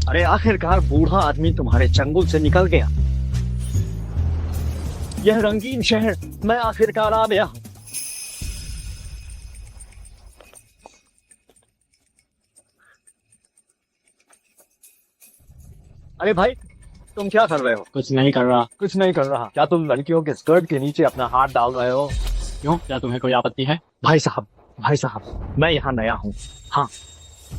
अरे आखिरकार बूढ़ा आदमी तुम्हारे चंगुल से निकल गया। यह रंगीन शहर मैं आखिरकार आ गया। अरे भाई तुम क्या कर रहे हो? कुछ नहीं कर रहा। कुछ नहीं कर रहा। क्या तुम लड़कियों के स्कर्ट के नीचे अपना हाथ डाल रहे हो? क्यों, क्या तुम्हें कोई आपत्ति है? भाई साहब मैं यहाँ नया हूँ। हाँ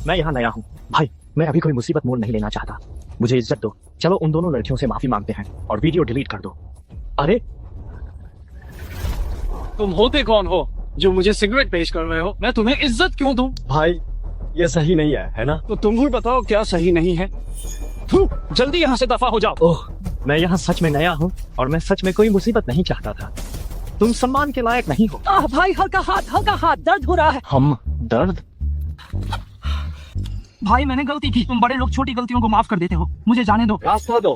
मैं यहाँ नया हूँ भाई। मैं अभी कोई मुसीबत मोल नहीं लेना चाहता। मुझे इज्जत दो। चलो उन दोनों लड़कियों से माफी मांगते हैं और वीडियो डिलीट कर दो। अरे तुम होते कौन हो जो मुझे सिगरेट पेश कर रहे हो? मैं तुम्हें इज्जत क्यों दूं? भाई ये सही नहीं है ना? तो तुम ही बताओ क्या सही नहीं है। जल्दी यहाँ से दफा हो जाओ। ओह मैं यहाँ सच में नया हूँ और मैं सच में कोई मुसीबत नहीं चाहता था। तुम सम्मान के लायक नहीं हो। भाई हल्का हाथ, दर्द हो रहा है। हम दर्द? भाई मैंने गलती की। तुम बड़े लोग छोटी गलतियों को माफ कर देते हो। मुझे जाने दो। रास्ता दो।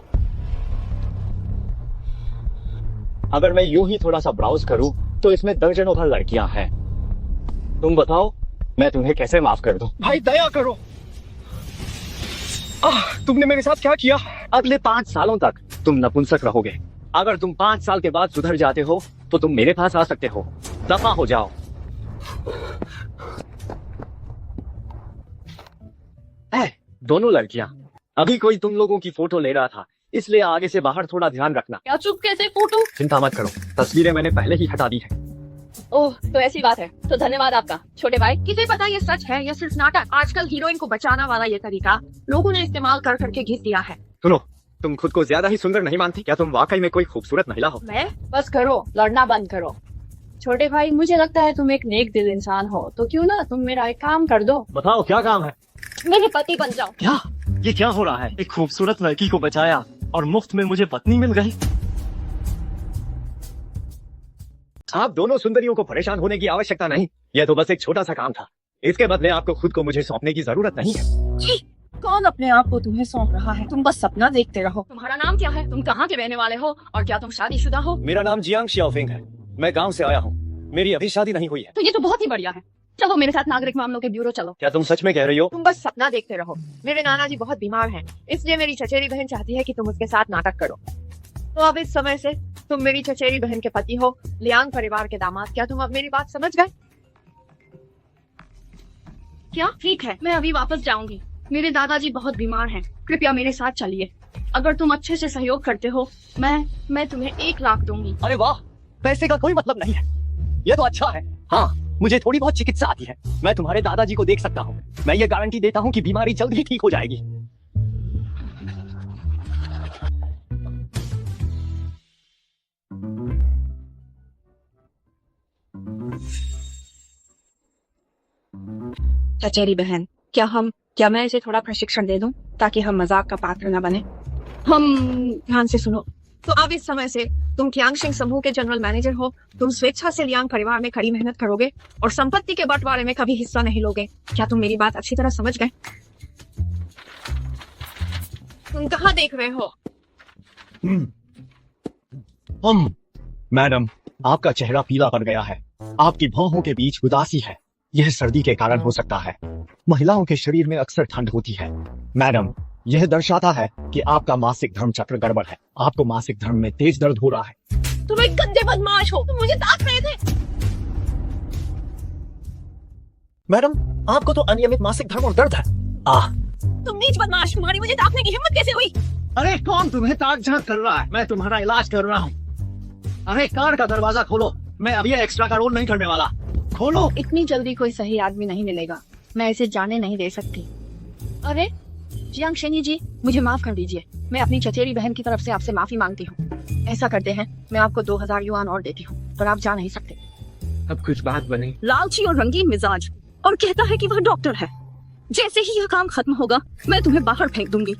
अगर मैं यूं ही थोड़ा सा ब्राउज करूं तो इसमें दर्जनों भर लड़कियां हैं। तुम बताओ मैं तुम्हें कैसे माफ कर दूं? भाई दया करो। तुमने मेरे साथ क्या किया? अगले 5 सालों तक तुम नपुंसक रहोगे। अगर तुम 5 साल के बाद सुधर जाते हो तो तुम मेरे पास आ सकते हो। दफा हो जाओ। दोनों लड़कियां। अभी कोई तुम लोगों की फोटो ले रहा था, इसलिए आगे से बाहर थोड़ा ध्यान रखना। क्या चुप कैसे फोटो? चिंता मत करो, तस्वीरें मैंने पहले ही हटा दी है। ओह तो ऐसी बात है, तो धन्यवाद आपका छोटे भाई। किसे पता ये सच है या सिर्फ नाटक? आजकल हीरोइन को बचाना वाला ये तरीका लोगों ने इस्तेमाल कर करके घिस दिया है। सुनो, तुम खुद को ज्यादा ही सुंदर नहीं मानती? क्या तुम वाकई में कोई खूबसूरत महिला हो? मैं? बस करो, लड़ना बंद करो। छोटे भाई मुझे लगता है तुम एक नेक दिल इंसान हो, तो क्यों ना तुम मेरा एक काम कर दो। बताओ क्या काम है? मेरे पति बन जाओ। क्या? ये क्या हो रहा है? एक खूबसूरत लड़की को बचाया और मुफ्त में मुझे पत्नी मिल गई। आप दोनों सुंदरियों को परेशान होने की आवश्यकता नहीं। यह तो बस एक छोटा सा काम था। इसके बदले आपको खुद को मुझे सौंपने की जरूरत नहीं है। कौन अपने आप को तुम्हें सौंप रहा है? तुम बस सपना देखते रहो। तुम्हारा नाम क्या है? तुम कहाँ के रहने वाले हो और क्या तुम शादीशुदा हो? मेरा नाम जियांग शियाओफिंग है। मैं गांव से आया हूँ। मेरी अभी शादी नहीं हुई है। तो ये तो बहुत ही बढ़िया है। चलो मेरे साथ नागरिक मामलों के ब्यूरो चलो। क्या तुम सच में कह रही हो? तुम बस सपना देखते रहो। मेरे नाना जी बहुत बीमार हैं, इसलिए मेरी चचेरी बहन चाहती है कि तुम उसके साथ नाटक करो। तो अब इस समय से तुम मेरी चचेरी बहन के पति हो, लियांग परिवार के दामाद। क्या तुम अब मेरी बात समझ गए? क्या? ठीक है, मैं अभी वापस जाऊंगी। मेरे दादाजी बहुत बीमार हैं, कृपया मेरे साथ चलिए। अगर तुम अच्छे से सहयोग करते हो मैं तुम्हें 1 लाख दूंगी। अरे वाह, पैसे का कोई मतलब नहीं है। ये तो अच्छा है। हाँ, मुझे थोड़ी बहुत चिकित्सा आती है। मैं तुम्हारे दादाजी को देख सकता हूँ। मैं ये गारंटी देता हूँ कि बीमारी जल्द ही ठीक हो जाएगी। चचेरी बहन, क्या मैं इसे थोड़ा प्रशिक्षण दे दूं ताकि हम मजाक का पात्र न बने? हम ध्यान से सुनो। तो अब इस समय से तुम क्यांगशिंग समूह के जनरल मैनेजर हो। तुम स्वेच्छा से लियांग परिवार में कड़ी मेहनत करोगे और संपत्ति के बंटवारे में कभी हिस्सा नहीं लोगे। क्या तुम मेरी बात अच्छी तरह समझ गए? तुम कहाँ देख रहे हो? मैडम, आपका चेहरा पीला पड़ गया है। आपकी भौहों के बीच उदासी है। यह सर्दी के कारण हो सकता है। महिलाओं के शरीर में अक्सर ठंड होती है। मैडम, यह दर्शाता है कि आपका मासिक धर्म चक्र गड़बड़ है। आपको मासिक धर्म में तेज दर्द हो रहा है। तुम एक गंदे बदमाश हो। तुम मुझे ताक रहे थे। मैडम, आपको तो अनियमित मासिक धर्म और दर्द है। तुम नीच बदमाश, तुम्हारी मुझे ताकने की हिम्मत कैसे हुई? अरे कौन तुम्हें ताक झांक कर रहा है? मैं तुम्हारा इलाज कर रहा हूँ। अरे कार का दरवाजा खोलो। मैं अब ये एक्स्ट्रा का रोल नहीं करने वाला। खोलो। इतनी जल्दी कोई सही आदमी नहीं मिलेगा। मैं इसे जाने नहीं दे सकती। अरे जियांग शेनी जी, मुझे माफ कर दीजिए। मैं अपनी चचेरी बहन की तरफ से आपसे माफी मांगती हूँ। ऐसा करते हैं, मैं आपको 2000 युआन और देती हूँ, पर आप जा नहीं सकते। अब कुछ बात बनी। लालची और रंगीन मिजाज, और कहता है कि वह डॉक्टर है। जैसे ही यह काम खत्म होगा मैं तुम्हें बाहर फेंक दूंगी।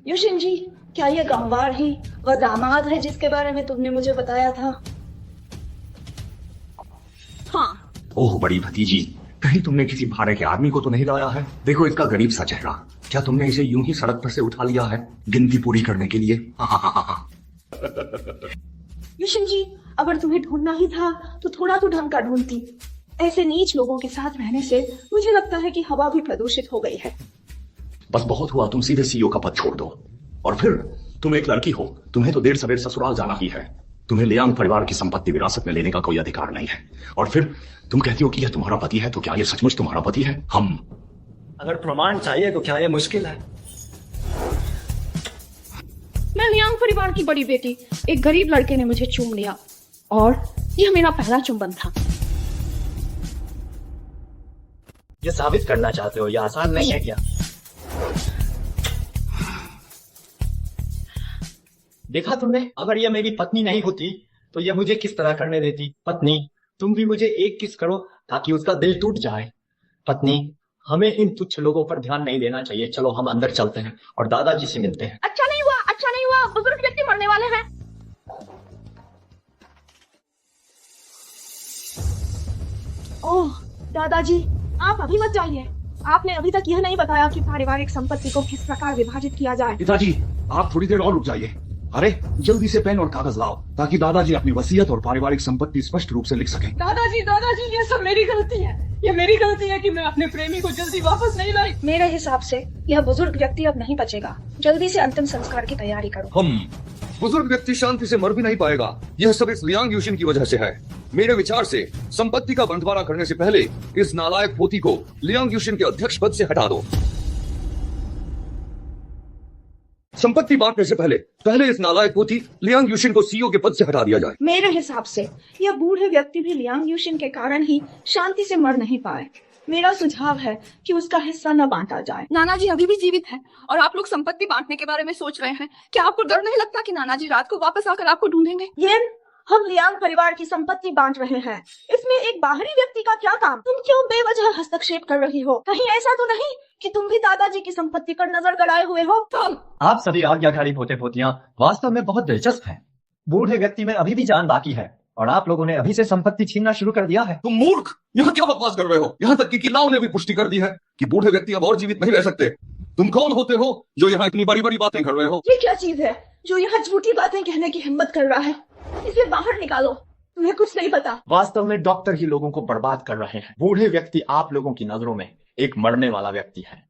युशिन जी, क्या ये गंवार ही वह दामाद है जिसके बारे में तुमने मुझे बताया था? हाँ। ओह बड़ी भतीजी, कहीं तुमने किसी भाड़े के आदमी को तो नहीं लाया है? देखो इसका गरीब सा चेहरा। क्या तुमने इसे यूं ही सड़क पर से उठा लिया है गिनती पूरी करने के लिए? युशिन जी, अगर तुम्हें ढूंढना ही था तो थोड़ा तो ढंग का ढूंढती। ऐसे नीच लोगों के साथ रहने से मुझे लगता है कि हवा भी प्रदूषित हो गई है। बस बहुत हुआ, तुम सीधे सीईओ का पद छोड़ दो। और फिर तुम एक लड़की हो, तुम्हें तो देर सवेर ससुराल जाना ही है। तुम्हें लियांग परिवार की संपत्ति विरासत में लेने का कोई अधिकार नहीं है। और फिर तुम कहती हो कि यह तुम्हारा पति है, तो क्या यह सचमुच तुम्हारा पति है? अगर प्रमाण चाहिए तो क्या ये मुश्किल है? मैं लियांग परिवार की बड़ी बेटी, एक गरीब लड़के ने मुझे चूम लिया और यह मेरा पहला चुंबन था। ये साबित करना चाहते हो, ये आसान नहीं है क्या? देखा तुमने, अगर ये मेरी पत्नी नहीं होती तो ये मुझे किस तरह करने देती। पत्नी, तुम भी मुझे एक किस करो ताकि उसका दिल टूट जाए। पत्नी, हमें इन तुच्छ लोगों पर ध्यान नहीं देना चाहिए। चलो हम अंदर चलते हैं और दादाजी से मिलते हैं। अच्छा नहीं हुआ, बुजुर्ग व्यक्ति मरने वाले हैं। ओह दादाजी, आप अभी मत जाइए। आपने अभी तक यह नहीं बताया कि पारिवारिक संपत्ति को किस प्रकार विभाजित किया जाए। पिताजी, आप थोड़ी देर और रुक जाइए। अरे जल्दी से पेन और कागज लाओ ताकि दादाजी अपनी वसीयत और पारिवारिक संपत्ति स्पष्ट रूप से लिख सकें। दादाजी, ये सब मेरी गलती है। ये मेरी गलती है कि मैं अपने प्रेमी को जल्दी वापस नहीं लाई। मेरे हिसाब से यह बुजुर्ग व्यक्ति अब नहीं बचेगा। जल्दी से अंतिम संस्कार की तैयारी करो। बुजुर्ग व्यक्ति शांति से मर भी नहीं पाएगा। यह सब इस लियांग यूशिन की वजह से है। मेरे विचार से संपत्ति का बंटवारा करने से पहले इस नालायक पोती को लियांग यूशिन के अध्यक्ष पद से हटा दो। संपत्ति बांटने से पहले इस नालायक पोती लियांग यूशिन को सीईओ के पद से हटा दिया जाए। मेरे हिसाब से यह बूढ़े व्यक्ति भी लियांग यूशिन के कारण ही शांति से मर नहीं पाए। मेरा सुझाव है कि उसका हिस्सा न बांटा जाए। नाना जी अभी भी जीवित हैं और आप लोग संपत्ति बांटने के बारे में सोच रहे हैं। क्या आपको डर नहीं लगता कि नाना जी रात को वापस आकर आपको ढूंढेंगे? ये हम लियांग परिवार की संपत्ति बांट रहे हैं, इसमें एक बाहरी व्यक्ति का क्या काम? तुम क्यों बेवजह हस्तक्षेप कर रही हो? कहीं ऐसा तो नहीं कि तुम भी दादाजी की संपत्ति पर नजर गड़ाए हुए हो? आप सभी आज्ञाकारी पोते पोतियां वास्तव में बहुत दिलचस्प हैं। बूढ़े व्यक्ति में अभी भी जान बाकी है और आप लोगों ने अभी से संपत्ति छीनना शुरू कर दिया है। तुम मूर्ख, यहाँ क्या बकवास कर रहे हो? यहाँ तक कि लाओ ने भी पुष्टि कर दी है कि बूढ़े व्यक्ति अब और जीवित नहीं रह सकते। तुम कौन होते हो जो यहाँ इतनी बड़ी बड़ी बातें कर रहे हो? ये क्या चीज है जो यहाँ झूठी बातें कहने की हिम्मत कर रहा है? इसे बाहर निकालो, तुम्हें कुछ नहीं पता। वास्तव में डॉक्टर ही लोगों को बर्बाद कर रहे हैं। बूढ़े व्यक्ति आप लोगों की नजरों में एक मरने वाला व्यक्ति है,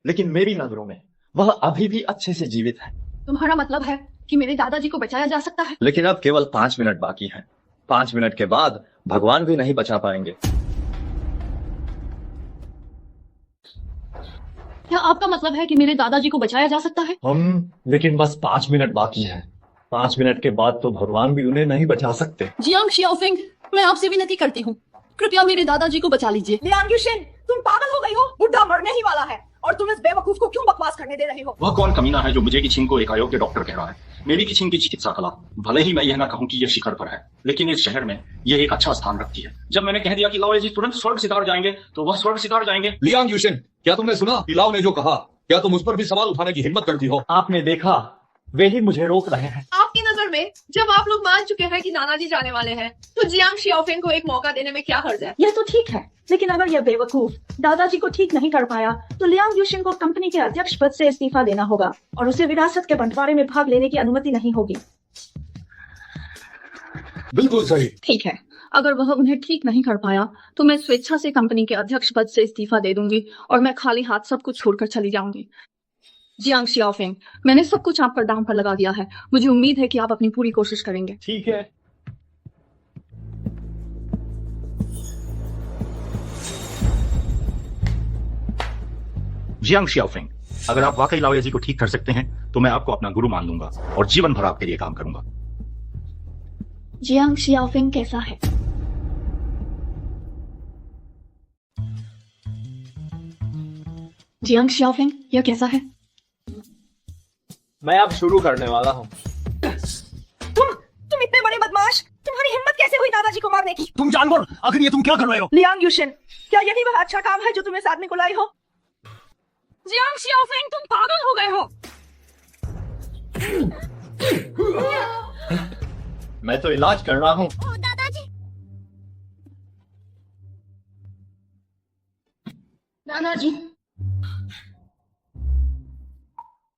लेकिन मेरी नजरों में वह अभी भी अच्छे से जीवित है। तुम्हारा मतलब है कि मेरे दादाजी को बचाया जा सकता है? लेकिन अब केवल 5 मिनट बाकी हैं। 5 मिनट के बाद भगवान भी नहीं बचा पाएंगे। क्या आपका मतलब है कि मेरे दादाजी को बचाया जा सकता है? लेकिन बस 5 मिनट बाकी है। 5 मिनट के बाद तो भगवान भी उन्हें नहीं बचा सकते। जियांग शियाओफेंग, मैं आपसे विनती करती हूँ, कृपया मेरे दादाजी को बचा लीजिए। लियांग यूशिन, तुम पागल हो गई हो? बुढ़ा मरने ही वाला है और तुम इस बेवकूफ को क्यों बकवास करने दे रहे हो? वह कौन कमीना है जो मुझे किचिंग को एक अयोग्य डॉक्टर कह रहा है? मेरी किचिंग की चिकित्सा कला, भले ही मैं यह ना कहूं कि यह शिखर पर है, लेकिन इस शहर में यह एक अच्छा स्थान रखती है। जब मैंने कह दिया कि लाओ जी तुरंत स्वर्ग सितार जाएंगे, तो वह स्वर्ग सितार जाएंगे। लियांग यूशिन, क्या तुमने सुना कि लाओ ने जो कहा? क्या तुम उस पर भी सवाल उठाने की हिम्मत करती हो? आपने देखा, वे ही मुझे रोक रहे हैं। आपकी नजर में जब आप लोग मान चुके हैं कि नाना जी जाने वाले हैं, तो जियांग शियाओफेंग को एक मौका देने में क्या हर्ज है? यह तो ठीक है, लेकिन अगर यह बेवकूफ दादाजी को ठीक नहीं कर पाया तो लियांग यूशिन को कंपनी के अध्यक्ष पद से इस्तीफा देना होगा और उसे विरासत के बंटवारे में भाग लेने की अनुमति नहीं होगी। बिल्कुल सही। ठीक है, अगर वह उन्हें ठीक नहीं कर पाया तो मैं स्वेच्छा से कंपनी के अध्यक्ष पद से इस्तीफा दे दूंगी और मैं खाली हाथ सब कुछ छोड़कर चली जाऊंगी। जियांग शियाओफेंग, मैंने सब कुछ आप पर दांव पर लगा दिया है। मुझे उम्मीद है कि आप अपनी पूरी कोशिश करेंगे। ठीक है। जियांग शियाओफेंग, अगर आप वाकई लाओ जी को ठीक कर सकते हैं तो मैं आपको अपना गुरु मान लूंगा और जीवन भर आपके लिए काम करूंगा। जियांग शियाओफेंग कैसा है? जियांग शियाओफेंग, यह कैसा है? मैं अब शुरू करने वाला हूँ। तुम इतने बड़े बदमाश, तुम्हारी हिम्मत कैसे हुई दादाजी को मारने की? तुम जानवर, आखिर ये तुम क्या कर रहे हो? लियांग यूशिन, क्या यही वह अच्छा काम है जो तुम इस आदमी को लाई हो? जियांग शियाओफेंग, तुम पागल हो गए हो। मैं तो इलाज कर रहा हूँ। दादाजी, नानाजी,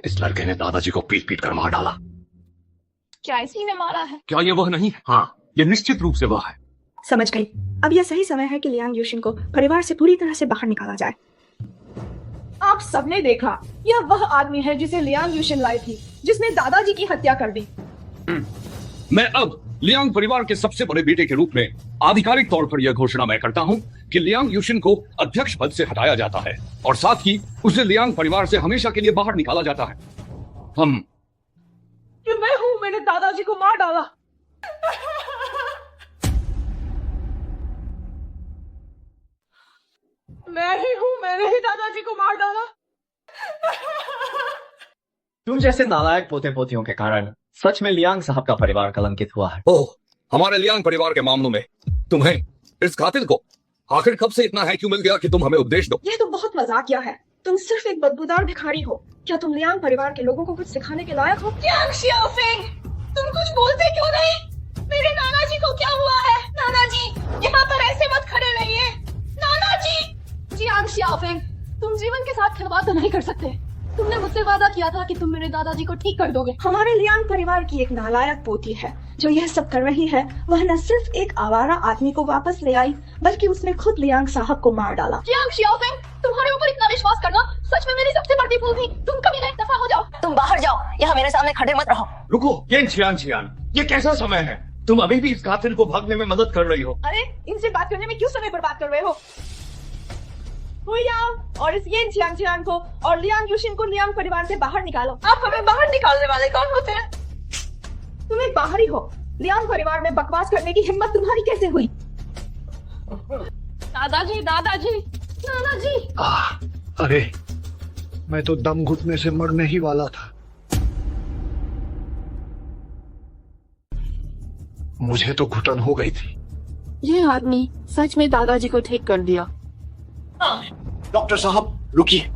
इस लड़के ने दादाजी को पीट पीट कर मार डाला। क्या इसी ने मारा है? क्या ये वह नहीं है? हाँ, ये निश्चित रूप से वह है। समझ गई। अब यह सही समय है कि लियांग यूशिन को परिवार से पूरी तरह से बाहर निकाला जाए। आप सबने देखा, यह वह आदमी है जिसे लियांग यूशिन लाई थी, जिसने दादाजी की हत्या कर दी। मैं अब लियांग परिवार के सबसे बड़े बेटे के रूप में आधिकारिक तौर पर यह घोषणा मैं करता हूं कि लियांग यूशिन को अध्यक्ष पद से हटाया जाता है और साथ ही उसे लियांग परिवार से हमेशा के लिए बाहर निकाला जाता है। हम ये मैं हूँ, मैंने दादाजी को मार डाला। मैं ही हूँ, मैंने ही दादाजी को मार डाला। तुम जैसे नालायक पोते पोतियों के कारण सच में लियांग साहब का परिवार कलंकित हुआ है। ओह, हमारे लियांग परिवार के मामलों में तुम्हें, इस कातिल को आखिर कब से इतना है क्यों मिल गया कि तुम हमें उपदेश दो? यह तो बहुत मजाकिया है। तुम सिर्फ एक बदबूदार भिखारी हो। क्या तुम लियांग परिवार के लोगों को कुछ सिखाने के लायक हो? लियांग शियाओफेंग, तुम कुछ बोलते क्यों नहीं? मेरे नाना जी को क्या हुआ है? नाना जी, यहाँ पर ऐसे मत खड़े रहिए। नाना जी। लियांग शियाओफेंग, तुम जीवन के साथ खिलवाड़ तो नहीं कर सकते। तुमने मुझसे वादा किया था कि तुम मेरे दादाजी को ठीक कर दोगे। हमारे लियांग परिवार की एक नालायक पोती है जो यह सब कर रही है। वह न सिर्फ एक आवारा आदमी को वापस ले आई, बल्कि उसने खुद लियांग साहब को मार डाला। लियांग शियाओफेंग, तुम्हारे ऊपर इतना विश्वास करना सच में मेरी सबसे बड़ी भूल थी। तुम कभी नहीं, दफा हो जाओ। तुम बाहर जाओ, यहाँ मेरे सामने खड़े मत रहो। रुको, ये छियान, ये कैसा समय है? तुम अभी भी इस कातिल को भागने में मदद कर रही हो। अरे, इनसे बात करने में क्यों समय बर्बाद कर रहे हो? हुईयाओ और इस येन छियान को और लियांग यूशिन को लियांग परिवार से बाहर निकालो। आप हमें बाहर निकालने वाले कौन होते हैं? तुम एक बाहरी हो। लियांग परिवार में बकवास करने की हिम्मत तुम्हारी कैसे हुई? दादाजी, दादाजी, दादाजी। अरे, मैं तो दम घुटने से मरने ही वाला था। मुझे तो घुटन हो गई थी। ये आदमी सच में दादाजी को ठीक कर दिया। डॉक्टर साहब रुकिए,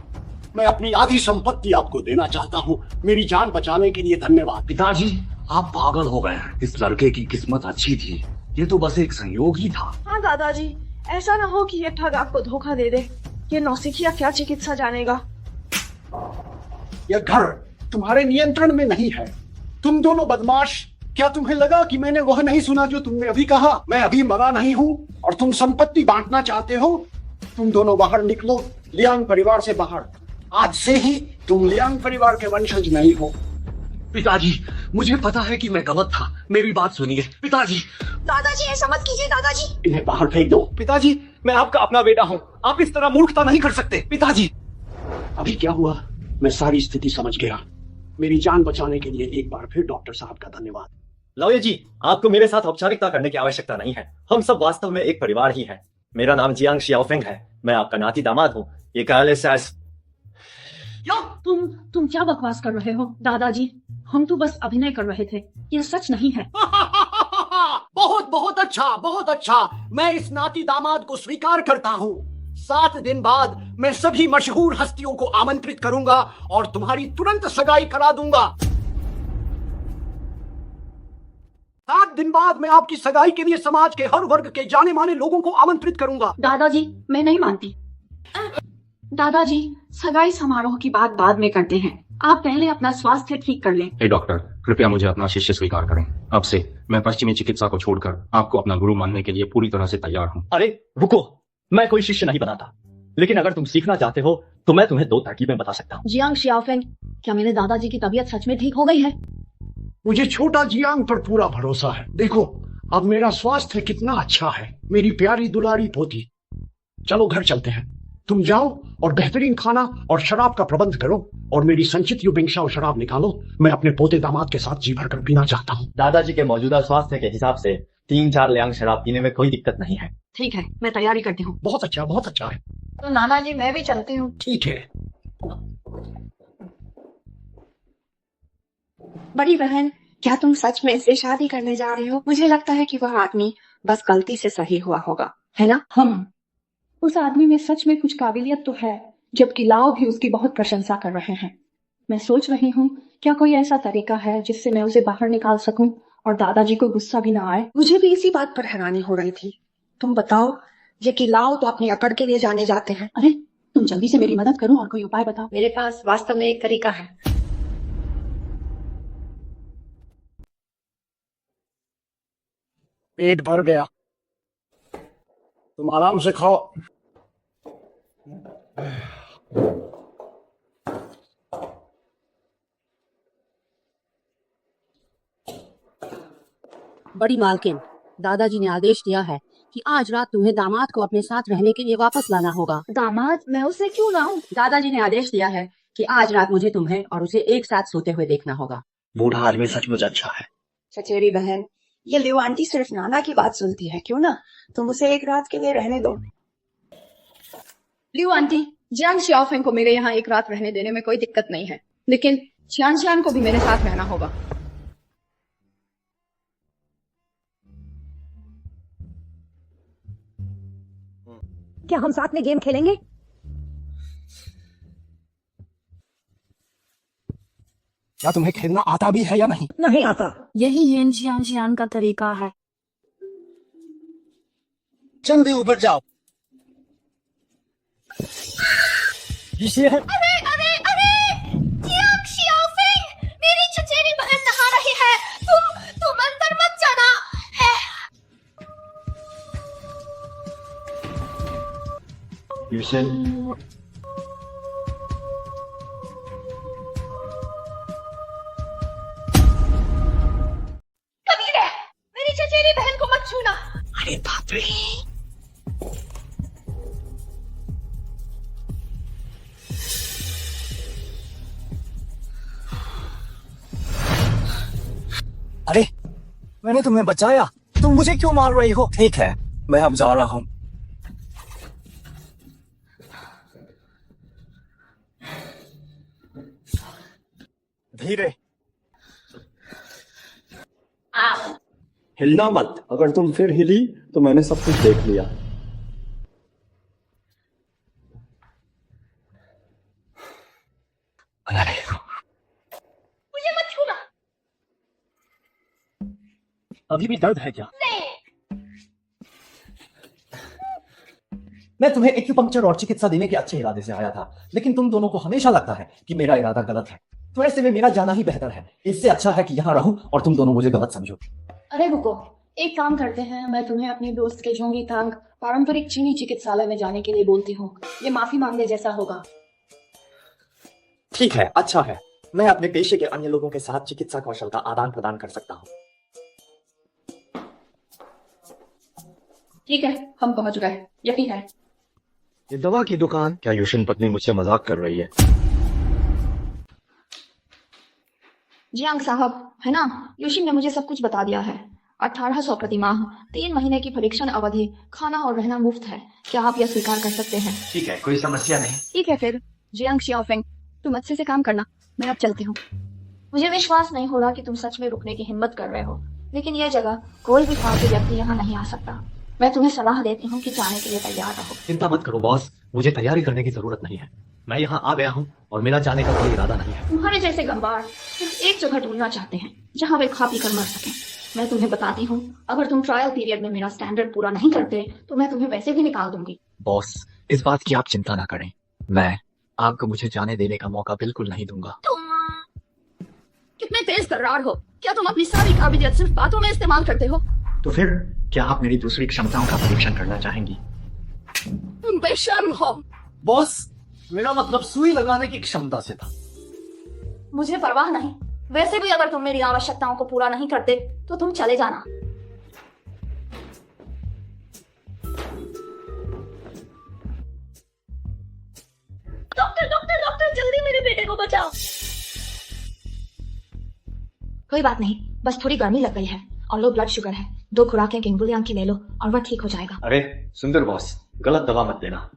मैं अपनी आधी संपत्ति आपको देना चाहता हूँ। मेरी जान बचाने के लिए धन्यवाद। पिताजी, आप पागल हो गए हैं। इस लड़के की किस्मत अच्छी थी, ये तो बस एक संयोग ही था। हाँ दादाजी, ऐसा ना हो कि ये ठग आपको धोखा दे दे। ये नौसिखिया क्या चिकित्सा जानेगा। यह घर तुम्हारे नियंत्रण में नहीं है। तुम दोनों बदमाश, क्या तुम्हें लगा कि मैंने वह नहीं सुना जो तुमने अभी कहा? मैं अभी मरा नहीं हूँ और तुम संपत्ति बांटना चाहते हो। तुम दोनों बाहर निकलो, लियांग परिवार से बाहर। आज से ही तुम लियांग परिवार के वंशज नहीं हो। पिताजी, मुझे पता है कि मैं गलत था, मेरी बात सुनिए। पिताजी, दादाजी ऐसा मत कीजिए दादाजी। इन्हें बाहर फेंक दो। पिताजी, मैं आपका अपना बेटा हूँ, आप इस तरह मूर्खता नहीं कर सकते। पिताजी, अभी क्या हुआ? मैं सारी स्थिति समझ गया। मेरी जान बचाने के लिए एक बार फिर डॉक्टर साहब का धन्यवाद। लॉयर जी, आपको मेरे साथ औपचारिकता करने की आवश्यकता नहीं है। हम सब वास्तव में एक परिवार ही हैं। मेरा नाम जियांग शियाओफेंग है, मैं आपका नाती दामाद हूँ। ये काले सैस। तुम क्या बकवास कर रहे हो दादाजी? हम तो बस अभिनय कर रहे थे, ये सच नहीं है। बहुत बहुत अच्छा, बहुत अच्छा। मैं इस नाती दामाद को स्वीकार करता हूँ। 7 दिन बाद मैं सभी मशहूर हस्तियों को आमंत्रित करूंगा और तुम्हारी तुरंत सगाई करा दूंगा। 7 दिन बाद मैं आपकी सगाई के लिए समाज के हर वर्ग के जाने माने लोगों को आमंत्रित करूंगा। दादाजी, मैं नहीं मानती। दादाजी, सगाई समारोह की बात बाद में करते हैं। आप पहले अपना स्वास्थ्य ठीक कर लें। हे डॉक्टर, कृपया मुझे अपना शिष्य स्वीकार करें। अब से मैं पश्चिमी चिकित्सा को छोड़कर आपको अपना गुरु मानने के लिए पूरी तरह से तैयार हूँ। अरे रुको, मैं कोई शिष्य नहीं बनाता, लेकिन अगर तुम सीखना चाहते हो तो मैं तुम्हें 2 तरकीबें बता सकता हूँ। जियांग शियाओफेंग, क्या मेरे दादाजी की तबीयत सच में ठीक हो गई है? मुझे छोटा जियांग पर पूरा भरोसा है। देखो अब मेरा स्वास्थ्य कितना अच्छा है। मेरी प्यारी दुलारी पोती। चलो घर चलते हैं। तुम जाओ और बेहतरीन खाना और शराब का प्रबंध करो और मेरी संचित युबिंगशा शराब निकालो। मैं अपने पोते दामाद के साथ जी भर कर पीना चाहता हूँ। दादाजी के मौजूदा स्वास्थ्य के हिसाब से 3-4 लियांग शराब पीने में कोई दिक्कत नहीं है। ठीक है, मैं तैयारी करती हूँ। बहुत अच्छा, बहुत अच्छा है। तो नाना जी, मैं भी चलती हूँ। ठीक है। बड़ी बहन, क्या तुम सच में इससे शादी करने जा रही हो? मुझे लगता है कि वह आदमी बस गलती से सही हुआ होगा, है ना? उस आदमी में सच में कुछ काबिलियत तो है, जबकि लाओ भी उसकी बहुत प्रशंसा कर रहे हैं। मैं सोच रही हूँ, क्या कोई ऐसा तरीका है जिससे मैं उसे बाहर निकाल सकूं और दादाजी को गुस्सा भी ना आए? मुझे भी इसी बात पर हैरानी हो रही थी। तुम बताओ, ये कि लाओ तो अपनी अकड़ के लिए जाने जाते हैं। अरे, तुम जल्दी से मेरी मदद करो और कोई उपाय बताओ। मेरे पास वास्तव में एक तरीका है। पेट भर गया। तुम आराम से खाओ। बड़ी मालकिन, दादाजी ने आदेश दिया है कि आज रात तुम्हें दामाद को अपने साथ रहने के लिए वापस लाना होगा। दामाद, मैं उसे क्यों लाऊं? दादाजी ने आदेश दिया है कि आज रात मुझे तुम्हें और उसे एक साथ सोते हुए देखना होगा। बूढ़ा आदमी सचमुच अच्छा है। चचेरी बहन, ये लियो आंटी सिर्फ नाना की बात सुनती है, क्यों ना तुम उसे एक रात के लिए रहने दो। लियो आंटी, जियांग शियाओफेंग को मेरे यहाँ एक रात रहने देने में कोई दिक्कत नहीं है, लेकिन छियान छियान को भी मेरे साथ रहना होगा। क्या हम साथ में गेम खेलेंगे? क्या तुम्हें खेलना आता भी है या नहीं? नहीं आता। यही येन जियांग जियान का तरीका है। जल्दी ऊपर जाओ। अरे अरे अरे, जियांग शियाओफेंग, मेरी चचेरी बहन नहा रही है। तुम अंदर मत जाना है। यूशन, कमीने, मेरी चचेरी बहन को मत छूना। अरे बाप रे। अरे, मैंने तुम्हें बचाया, तुम मुझे क्यों मार रही हो? ठीक है, मैं अब जा रहा हूँ। धीरे, हिलना मत। अगर तुम फिर हिली तो मैंने सब कुछ देख लिया। अरे मुझे मत छूना। अभी भी दर्द है क्या? नहीं, मैं तुम्हें एक्यूपंक्चर और चिकित्सा देने के अच्छे इरादे से आया था, लेकिन तुम दोनों को हमेशा लगता है कि मेरा इरादा गलत है, तो ऐसे में मेरा जाना ही बेहतर है। इससे अच्छा है कि यहाँ रहूं और तुम दोनों मुझे गलत समझो। अरे रुको, एक काम करते हैं, मैं तुम्हें अपने दोस्त के जोंगी तांग पारंपरिक चीनी चिकित्सालय में जाने के लिए बोलती हूँ। ये माफी मांगने जैसा होगा। ठीक है, अच्छा है। मैं अपने पेशे के अन्य लोगों के साथ चिकित्सा कौशल का आदान प्रदान कर सकता हूँ। ठीक है, हम पहुंच गए। यही है। ये दवा की दुकान। क्या यूशन पत्नी मुझसे मजाक कर रही है? जियांग साहब, है ना, यूशिन ने मुझे सब कुछ बता दिया है। 1800 प्रति माह, 3 महीने की परीक्षण अवधि, खाना और रहना मुफ्त है। क्या आप यह स्वीकार कर सकते हैं? ठीक है, कोई समस्या नहीं। ठीक है फिर, जियांग शियाओफेंग, तुम अच्छे से काम करना, मैं अब चलती हूँ। मुझे विश्वास नहीं हो रहा कि तुम सच में रुकने की हिम्मत कर रहे हो, लेकिन यह जगह कोई भी फालतू व्यक्ति यहाँ नहीं आ सकता। मैं तुम्हें सलाह देती हूँ कि जाने के लिए तैयार रहो। चिंता मत करो बॉस, मुझे तैयारी करने की जरूरत नहीं है। मैं यहाँ आ गया हूँ और मेरा जाने का कोई इरादा नहीं है। तुम्हारे जैसे गंवार सिर्फ एक जगह ढूंढना चाहते हैं जहाँ वे खा पी कर मर सकें। मैं तुम्हें बताती हूँ, अगर तुम ट्रायल पीरियड में मेरा स्टैंडर्ड पूरा नहीं करते तो मैं तुम्हें वैसे भी निकाल दूंगी। बॉस, इस बात की आप चिंता ना करें। मैं आपको मुझे जाने देने का मौका बिल्कुल नहीं दूंगा। तुम कितने तेज तर्रार हो। क्या तुम अपनी सारी काबिलियत सिर्फ बातों में इस्तेमाल करते हो? तो फिर क्या आप मेरी दूसरी क्षमताओं का परीक्षण करना चाहेंगी? तुम बेशर्म हो। बॉस, मेरा मतलब सुई लगाने की क्षमता से था। मुझे परवाह नहीं। वैसे भी अगर तुम मेरी आवश्यकताओं को पूरा नहीं करते तो तुम चले जाना। डॉक्टर डॉक्टर डॉक्टर, जल्दी मेरे बेटे को बचाओ। कोई बात नहीं, बस थोड़ी गर्मी लग गई है और लो ब्लड शुगर है। 2 खुराकें किंगबुलियांग की ले लो और वह ठीक हो जाएगा। अरे सुंदर बॉस, गलत दवा मत देना।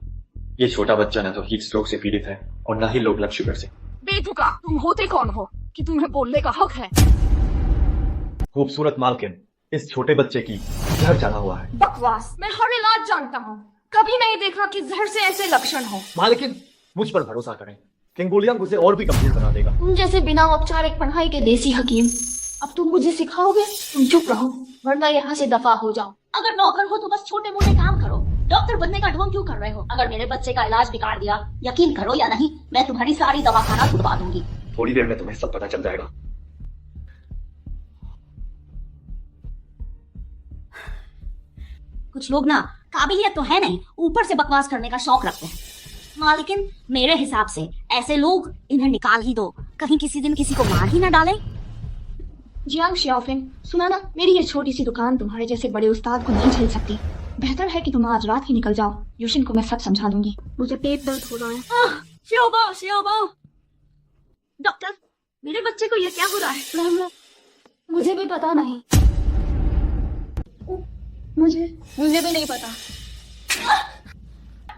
ये छोटा बच्चा न तो हीट स्ट्रोक से पीड़ित है और न ही लो ब्लड शुगर से। बेतुका, तुम होते कौन हो कि तुम्हें बोलने का हक है? खूबसूरत मालकिन, इस छोटे बच्चे की जहर चढ़ा हुआ है। बकवास, मैं हर इलाज जानता हूँ। कभी नहीं देखा कि जहर से ऐसे लक्षण हो। मालकिन, मुझ पर भरोसा करें, किंगबुलियांग उसे और भी गंभीर बना देगा। तुम जैसे बिना औपचारिक पढ़ाई के देसी हकीम अब तुम मुझे सिखाओगे? तुम चुप रहो वरना यहाँ से दफा हो जाओ। अगर नौकर हो तो बस छोटे मोटे काम करो। डॉक्टर बनने का ढोंग क्यों कर रहे हो? अगर मेरे बच्चे का इलाज बिगाड़ दिया, यकीन करो या नहीं, मैं तुम्हारी सारी दवाखाना छुड़वा दूंगी। थोड़ी देर में तुम्हें सब पता चल जाएगा। कुछ लोग ना काबिलियत तो है नहीं, ऊपर से बकवास करने का शौक रखते हैं। मालिकिन मेरे हिसाब से ऐसे लोग इन्हें निकाल ही दो, कहीं किसी दिन किसी को मार ही ना डालें। जियांग शियाओफेंग, सुना ना, मेरी ये छोटी सी दुकान तुम्हारे जैसे बड़े उस्ताद को नहीं झेल सकती। बेहतर है कि तुम आज रात ही निकल जाओ। यूशिन को मैं सब समझा दूंगी। मुझे पेट दर्द हो रहा है। शियाओबा, डॉक्टर, मेरे बच्चे को ये क्या हो रहा है? मुझे भी पता नहीं। मुझे भी नहीं पता।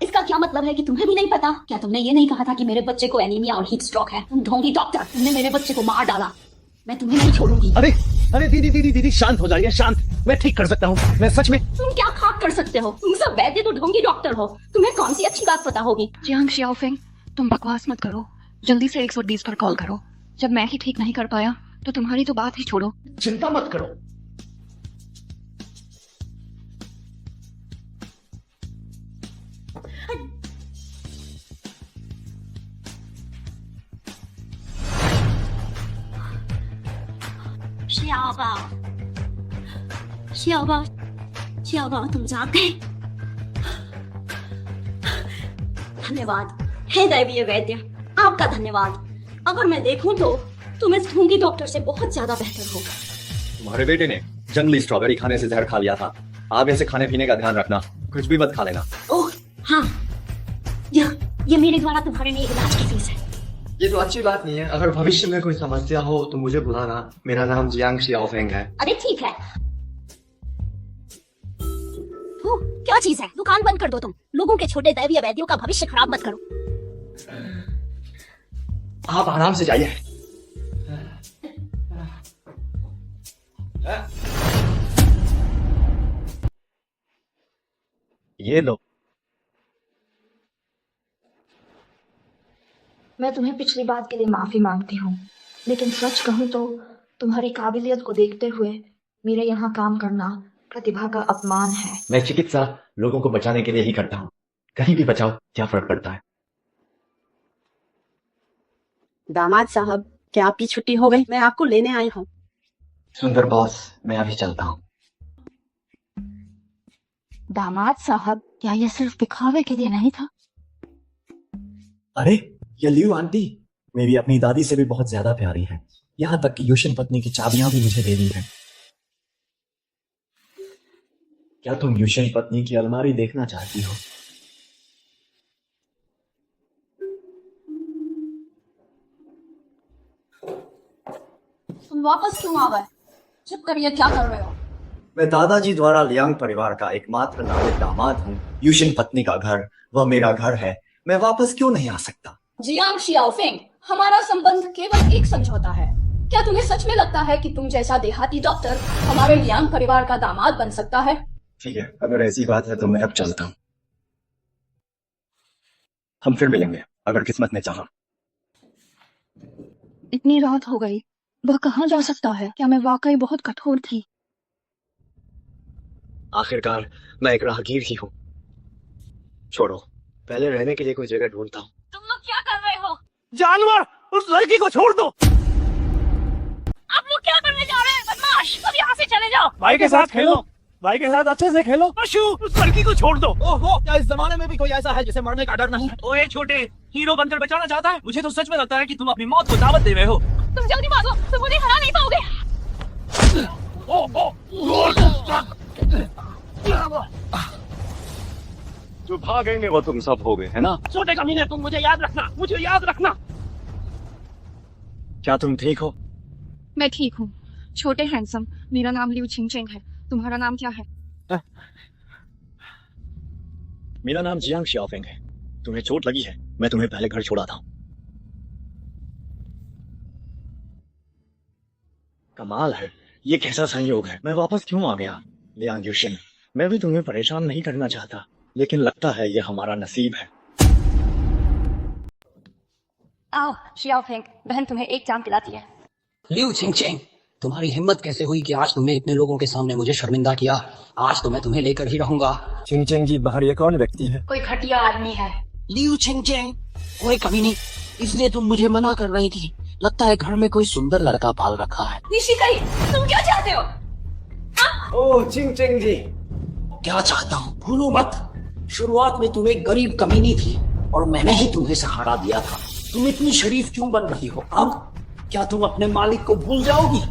इसका क्या मतलब है कि तुम्हें भी नहीं पता? क्या तुमने ये नहीं कहा था कि मेरे बच्चे को एनीमिया और हीट स्ट्रोक है? तुम ढोंगी डॉक्टर, तुमने मेरे बच्चे को मार डाला। मैं तुम्हें नहीं छोड़ूंगी। अरे दीदी शांत हो जाइए, शांत। मैं ठीक कर सकता हूँ, मैं सच में। तुम क्या खाक कर सकते हो? तुम सब वैद्य तो ढोंगी डॉक्टर हो, तुम्हें कौन सी अच्छी बात पता होगी? जियांग शियाओफेंग, तुम बकवास मत करो, जल्दी से 120 पर कॉल करो। जब मैं ही ठीक नहीं कर पाया तो तुम्हारी तो बात ही छोड़ो। चिंता मत करो। शियाओबा, तुम जाग गए। धन्यवाद हे दैवीय वैद्य, आपका धन्यवाद। अगर मैं देखूं तो तुम इस ढोंगी डॉक्टर से बहुत ज्यादा बेहतर हो। तुम्हारे बेटे ने जंगली स्ट्रॉबेरी खाने से जहर खा लिया था। आगे से खाने पीने का ध्यान रखना, कुछ भी मत खा लेना। ओह हाँ, ये मेरे द्वारा तुम्हारे लिए इलाज की फीस है। ये तो अच्छी बात नहीं है। अगर भविष्य में कोई समस्या हो तो मुझे बुलाना। मेरा नाम जियांग शियाओफेंग है। अरे ठीक है। क्या चीज है? दुकान बंद कर दो तुम। लोगों के छोटे दैवीय वैद्यों का भविष्य खराब मत करो। आप आराम से जाइए। ये लो। मैं तुम्हें पिछली बात के लिए माफी मांगती हूँ, लेकिन सच कहूँ तो तुम्हारी काबिलियत को देखते हुए मेरे यहाँ काम करना प्रतिभा का अपमान है। मैं चिकित्सा लोगों को बचाने के लिए ही करता हूँ। कहीं भी बचाओ, क्या फर्क पड़ता है? दामाद साहब, क्या आपकी छुट्टी हो गई? मैं आपको लेने आई हूँ। सुंदर बॉस, मैं अभी चलता हूँ। दामाद साहब, क्या ये सिर्फ दिखावे के लिए नहीं था? अरे ये लियू आंटी मेरी अपनी दादी से भी बहुत ज्यादा प्यारी है। यहाँ तक कि यूशिन पत्नी की चाबियां भी मुझे दे दी है। क्या तुम यूशिन पत्नी की अलमारी देखना चाहती हो? तुम वापस क्यों आ गए? चुप करिए, क्या कर रहे हो? मैं दादाजी द्वारा लियांग परिवार का एकमात्र नामित दामाद हूँ। यूशिन पत्नी का घर वह मेरा घर है। मैं वापस क्यों नहीं आ सकता? जियांग शियाओफेंग, हमारा संबंध केवल एक समझौता है। क्या तुम्हें सच में लगता है कि तुम जैसा देहाती डॉक्टर हमारे लियांग परिवार का दामाद बन सकता है? ठीक है, अगर ऐसी बात है तो मैं अब चलता हूँ। हम फिर मिलेंगे अगर किस्मत ने चाहा। इतनी रात हो गई, वह कहाँ जा सकता है? क्या मैं वाकई बहुत कठोर थी? आखिरकार मैं एक राहगीर ही हूँ। छोड़ो, पहले रहने के लिए कोई जगह ढूंढता हूँ। तुम लोग क्या कर रहे हो? जानवर, उस लड़की को छोड़ दो। आप लोग क्या करने जा रहे हैं? बदमाश, अब यहाँ से चले जाओ। भाई के साथ खेलो, भाई के साथ अच्छे से खेलो। अशु, उस लड़की को छोड़ दो। ओहो, क्या इस जमाने में भी कोई ऐसा है जिसे मरने का डर नहीं? ओए छोटे, हीरो बनकर बचाना चाहता है? मुझे तो सच में लगता है कि तुम अपनी मौत को दावत दे रहे हो। तुम जल्दी भागो, तुम मुझे हरा नहीं पाओगे। जो भागेंगे वो तुम सब हो गए, है ना? छोटे कमीने, तुम मुझे याद रखना, मुझे याद रखना। क्या तुम ठीक हो? मैं ठीक हूँ। छोटे हैंडसम, मेरा नाम लियू छिंगचेंग है। तुम्हारा नाम क्या है? मेरा नाम जियांग शियाओफेंग है। तुम्हें चोट लगी है, मैं तुम्हें पहले घर छोड़ा था। कमाल है, ये कैसा संयोग है। मैं वापस क्यों आ गया? लियांग यूशिन, मैं भी तुम्हें परेशान नहीं करना चाहता, लेकिन लगता है ये हमारा नसीब है। आओ शियाओफेंग, बहन तुम्हें एक जाम पिलाती है। लियू छिंगचेंग, तुम्हारी हिम्मत कैसे हुई कि आज तुमने इतने लोगों के सामने मुझे शर्मिंदा किया? आज तो मैं तुम्हें लेकर ही रहूंगा। छिंगचेंग जी, बाहर ये कौन व्यक्ति है? कोई घटिया आदमी है। लियू छिंगचेंग, कोई कभी नहीं, इसलिए तुम मुझे मना कर रही थी। लगता है घर में कोई सुंदर लड़का पाल रखा है। निशिकाई, तुम क्या चाहते हो? ओह छिंगचेंग जी, क्या चाहता हूँ भूलो मत। शुरुआत में तुम एक गरीब कमीनी थी और मैंने ही तुम्हें सहारा दिया था। तुम इतनी शरीफ क्यों बन रही हो? अब क्या तुम अपने मालिक को भूल जाओगी?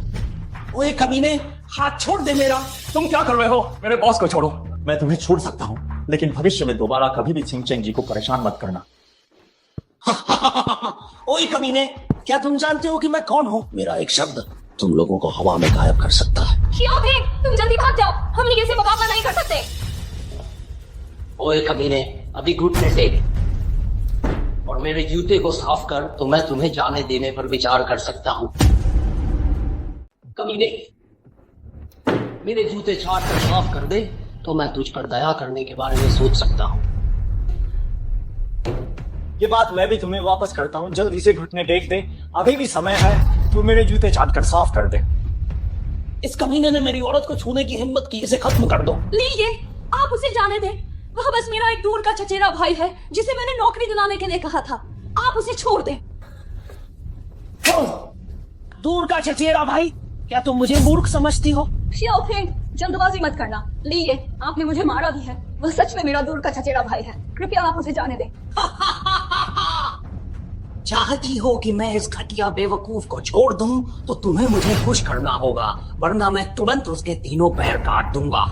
ओए कमीने, हाथ छोड़ दे मेरा। तुम क्या कर रहे हो? मेरे बॉस को छोड़ो। मैं तुम्हें छोड़ सकता हूँ, लेकिन भविष्य में दोबारा कभी भी छिंगचेंग जी को परेशान मत करना। ओए कमीने, क्या तुम जानते हो कि मैं कौन हूँ? मेरा एक शब्द तुम लोगों को हवा में गायब कर सकता है। शियाओफेंग, तुम जल्दी भाग जाओ, हम लीगे से मुकाबला नहीं कर सकते। ओए कमीने, अभी घुटने टेक और मेरे जूते को साफ कर तो मैं तुम्हें जाने देने पर विचार कर सकता हूँ। कमीने, मेरे जूते छाट कर साफ कर दे तो मैं तुझ पर दया करने के बारे में सोच सकता हूँ। ये बात मैं भी तुम्हें वापस करता हूँ, जल्दी से घुटने टेक दे, अभी भी समय है, तू मेरे जूते चाट कर साफ कर दे। इस कमीने ने मेरी औरत को छूने की हिम्मत की, इसे खत्म कर दो। लीजिए, आप उसे जाने दें, वह बस मेरा एक दूर का चचेरा भाई है जिसे मैंने नौकरी दिलाने के लिए कहा था। आप उसे छोड़ दें। दूर का चचेरा भाई? क्या तुम मुझे मूर्ख समझती हो? शियाओफेंग, जल्दबाजी मत करना। लीजिए, आपने मुझे मारा भी है, वह सच में मेरा दूर का चचेरा भाई है, कृपया आप उसे जाने दें। चाहती हो कि मैं इस घटिया बेवकूफ को छोड़ दूं तो तुम्हें मुझे खुश करना होगा, वरना मैं तुरंत उसके तीनों पैर काट दूंगा।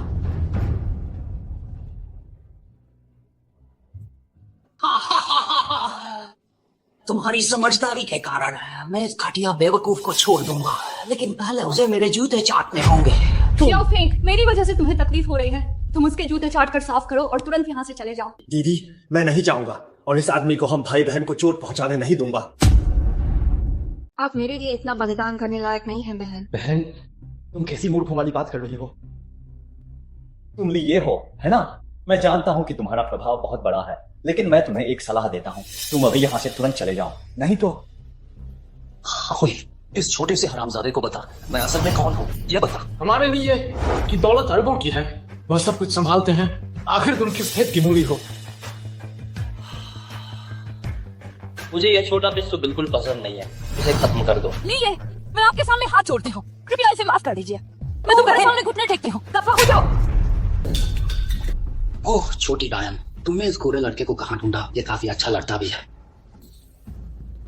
तुम्हारी समझदारी के कारण मैं इस घटिया बेवकूफ को छोड़ दूंगा, लेकिन पहले उसे मेरे जूते चाटने होंगे। शियाओफेंग, मेरी वजह से तुम्हें तकलीफ हो रही है, तुम उसके जूते चाट कर साफ करो और तुरंत यहाँ से चले जाओ। दीदी, मैं नहीं जाऊंगा और इस आदमी को हम भाई बहन को चोट पहुंचाने नहीं दूंगा। आप मेरे लिए इतना बलिदान करने लायक नहीं हैं बहन। बहन, तुम कैसी मूर्खों वाली बात कर रही हो? तुम लिए हो, है ना? मैं जानता हूँ कि तुम्हारा प्रभाव बहुत बड़ा है, लेकिन मैं तुम्हें एक सलाह देता हूँ, तुम अभी यहाँ से तुरंत चले जाओ, नहीं तो। ओए, इस छोटे से हरामजादे को बता मैं असल में कौन हूँ, ये बता। हमारे लिए कि दौलत अरबों की है, वह सब कुछ संभालते हैं, आखिर तुम किस खेत की मूली हो? मुझे यह छोटा पिस्तौल बिल्कुल पसंद नहीं है, इसे खत्म कर दो। लीजिए, मैं आपके सामने हाथ जोड़ती हूँ, कृपया इसे माफ कर दीजिए। मैं तुम्हारे सामने घुटने टेकती हूँ, दफा हो जाओ। ओह छोटी डायन, तुमने इस गोरे लड़के को कहाँ ढूंढा? ये काफी अच्छा लड़ता भी है।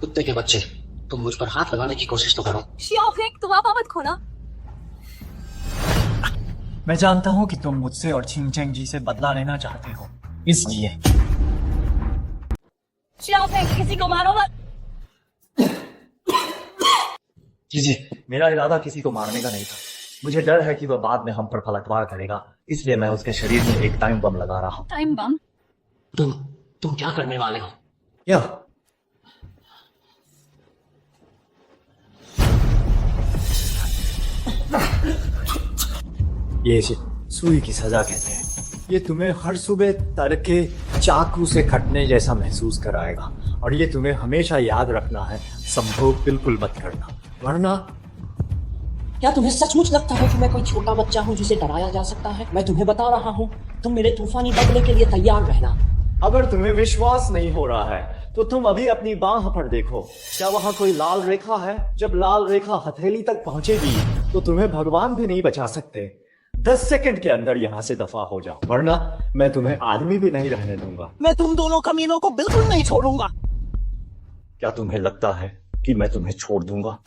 कुत्ते के बच्चे, तुम मुझ पर हाथ लगाने की कोशिश तो करो। शियाओफेंग, तुम आप मत खोना। मैं जानता हूँ कि तुम मुझसे और छिंगचेंग जी से बदला लेना चाहते हो, इसलिए। शियाओफेंग, किसी को मारो मत। जी, मेरा इरादा किसी को मारने का नहीं था, मुझे डर है कि वह बाद में हम पर पलटवार करेगा, इसलिए मैं उसके शरीर में एक टाइम बम लगा रहा हूँ। Time bomb? तुम क्या करने वाले हो? क्या? ये सुई की सजा कहते हैं। ये तुम्हें हर सुबह तड़के चाकू से कटने जैसा महसूस कराएगा, और ये तुम्हें हमेशा याद रखना है, संभोग बिल्कुल मत करना, वरना। क्या तुम्हें सचमुच लगता है कि मैं कोई छोटा बच्चा हूँ जिसे डराया जा सकता है? मैं तुम्हें बता रहा हूँ, तुम मेरे तूफानी बदले के लिए तैयार रहना। अगर तुम्हें विश्वास नहीं हो रहा है तो तुम अभी अपनी बाह पर देखो, क्या वहाँ कोई लाल रेखा है? जब लाल रेखा हथेली तक पहुंचेगी तो तुम्हें भगवान भी नहीं बचा सकते। 10 सेकंड के अंदर यहाँ से दफा हो जाओ, वरना मैं तुम्हें आदमी भी नहीं रहने दूंगा। मैं तुम दोनों कमीनों को बिल्कुल नहीं छोड़ूंगा। क्या तुम्हें लगता है कि मैं तुम्हें छोड़ दूंगा?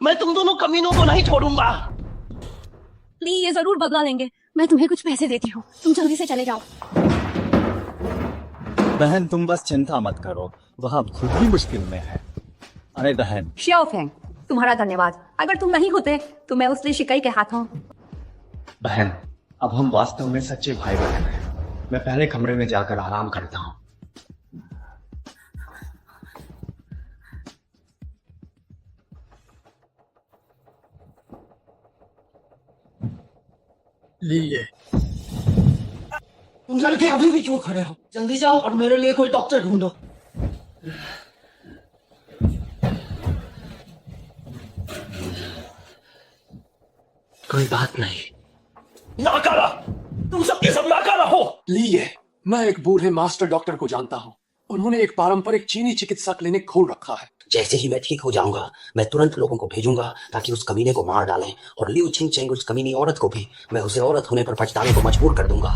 मैं तुम दोनों कमीनों को नहीं छोड़ूंगा। प्लीज, ये जरूर बदला लेंगे, मैं तुम्हें कुछ पैसे देती हूँ, तुम जल्दी से चले जाओ। बहन, तुम बस चिंता मत करो, वह अब खुद ही मुश्किल में है। अरे बहन। शियाओफेंग, तुम्हारा धन्यवाद, अगर तुम नहीं होते तो मैं उस शिकाई के हाथों। बहन, अब हम वास्तव में सच्चे भाई बहन हैं। मैं पहले कमरे में जाकर आराम करता हूँ। लीजिए। तुम लड़के अभी भी क्यों खड़े हो? जल्दी जाओ और मेरे लिए कोई डॉक्टर ढूंढो। कोई बात नहीं। नाकारा, तुम सबके सब नाकारा हो। लीजिए, मैं एक बूढ़े मास्टर डॉक्टर को जानता हूँ, उन्होंने एक पारंपरिक चीनी चिकित्सा क्लिनिक खोल रखा है। जैसे ही मैं ठीक हो जाऊंगा मैं तुरंत लोगों को भेजूंगा ताकि उस कमीने को मार डालें, और लिu चिंगचेंग उस कमीनी औरत को भी मैं उसे औरत होने पर पछताने को मजबूर कर दूंगा।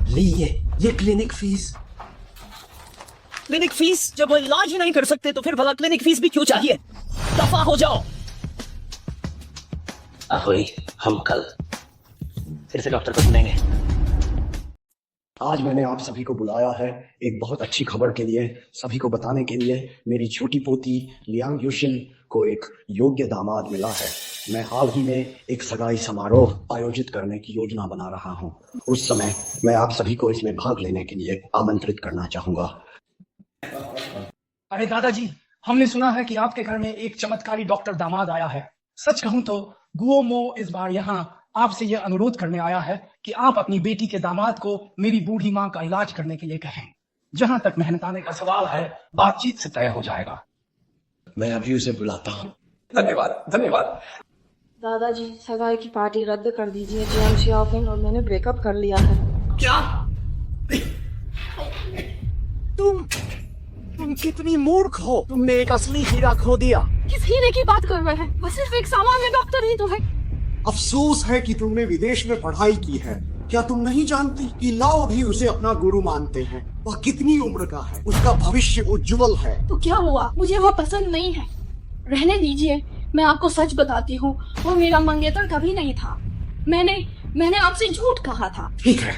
लीजिए ये क्लिनिक फीस। Clinic fees? जब वो इलाज ही नहीं कर सकते तो फिर भला क्लिनिक फीस भी क्यों चाहिए? दफा हो जाओ। अहोई, हम कल फिर से डॉक्टर को सुनेंगे। आज मैंने आप सभी को बुलाया है एक बहुत अच्छी खबर के लिए, सभी को बताने के लिए। मेरी छोटी पोती लियांग यूशिन को एक योग्य दामाद मिला है। मैं हाल ही में एक सगाई समारोह आयोजित करने की योजना बना रहा हूँ। उस समय मैं आप सभी को इसमें भाग लेने के लिए आमंत्रित करना चाहूंगा। अरे दादाजी, हमने सुना है कि आपके घर में एक चमत्कारी डॉक्टर दामाद आया है। सच कहूं तो गुओ मो इस बार यहाँ आपसे यह अनुरोध करने आया है कि आप अपनी बेटी के दामाद को मेरी बूढ़ी माँ का इलाज करने के लिए कहें। जहां तक मेहनताने का सवाल है, बातचीत से तय हो जाएगा। मैं अभी उसे बुलाता हूँ। धन्यवाद धन्यवाद। दादाजी, सगाई की पार्टी रद्द कर दीजिए। जियांग शियाओफेंग और मैंने ब्रेकअप कर लिया है। क्या? तुम कितनी मूर्ख हो? तुमने एक असली हीरा खो दिया। किस हीरे की बात कर रहे हैं? वो सिर्फ एक सामान्य डॉक्टर ही तो है। अफसोस है कि तुमने विदेश में पढ़ाई की है। क्या तुम नहीं जानती कि लाओ भी उसे अपना गुरु मानते हैं? वह कितनी उम्र का है, उसका भविष्य उज्जवल है। तो क्या हुआ? मुझे वो पसंद नहीं है। रहने दीजिए, मैं आपको सच बताती हूँ, वो मेरा मंगेतर कभी नहीं था। मैंने आपसे झूठ कहा था। ठीक है,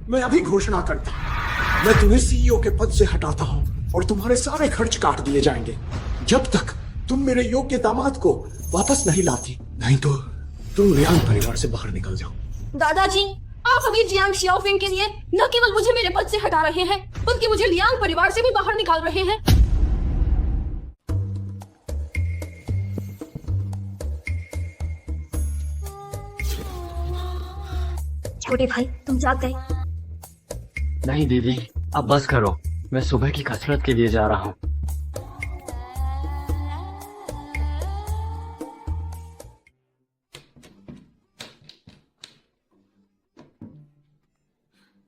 मैं अभी घोषणा करता हूँ। मैं तुम्हें सीईओ के पद से हटाता हूँ और तुम्हारे सारे खर्च काट दिए जाएंगे जब तक तुम मेरे योग्य दामाद को वापस नहीं लाती। नहीं तो तुम लियांग परिवार से बाहर निकल जाओ। दादाजी, आप अभी जियांग शियाओफेंग के लिए न केवल मुझे मेरे पद से हटा रहे हैं, बल्कि मुझे लियांग परिवार से भी बाहर निकाल रहे हैं। छोटे भाई, तुम जाग गए? नहीं दीदी, अब बस करो। मैं सुबह की कसरत के लिए जा रहा हूँ।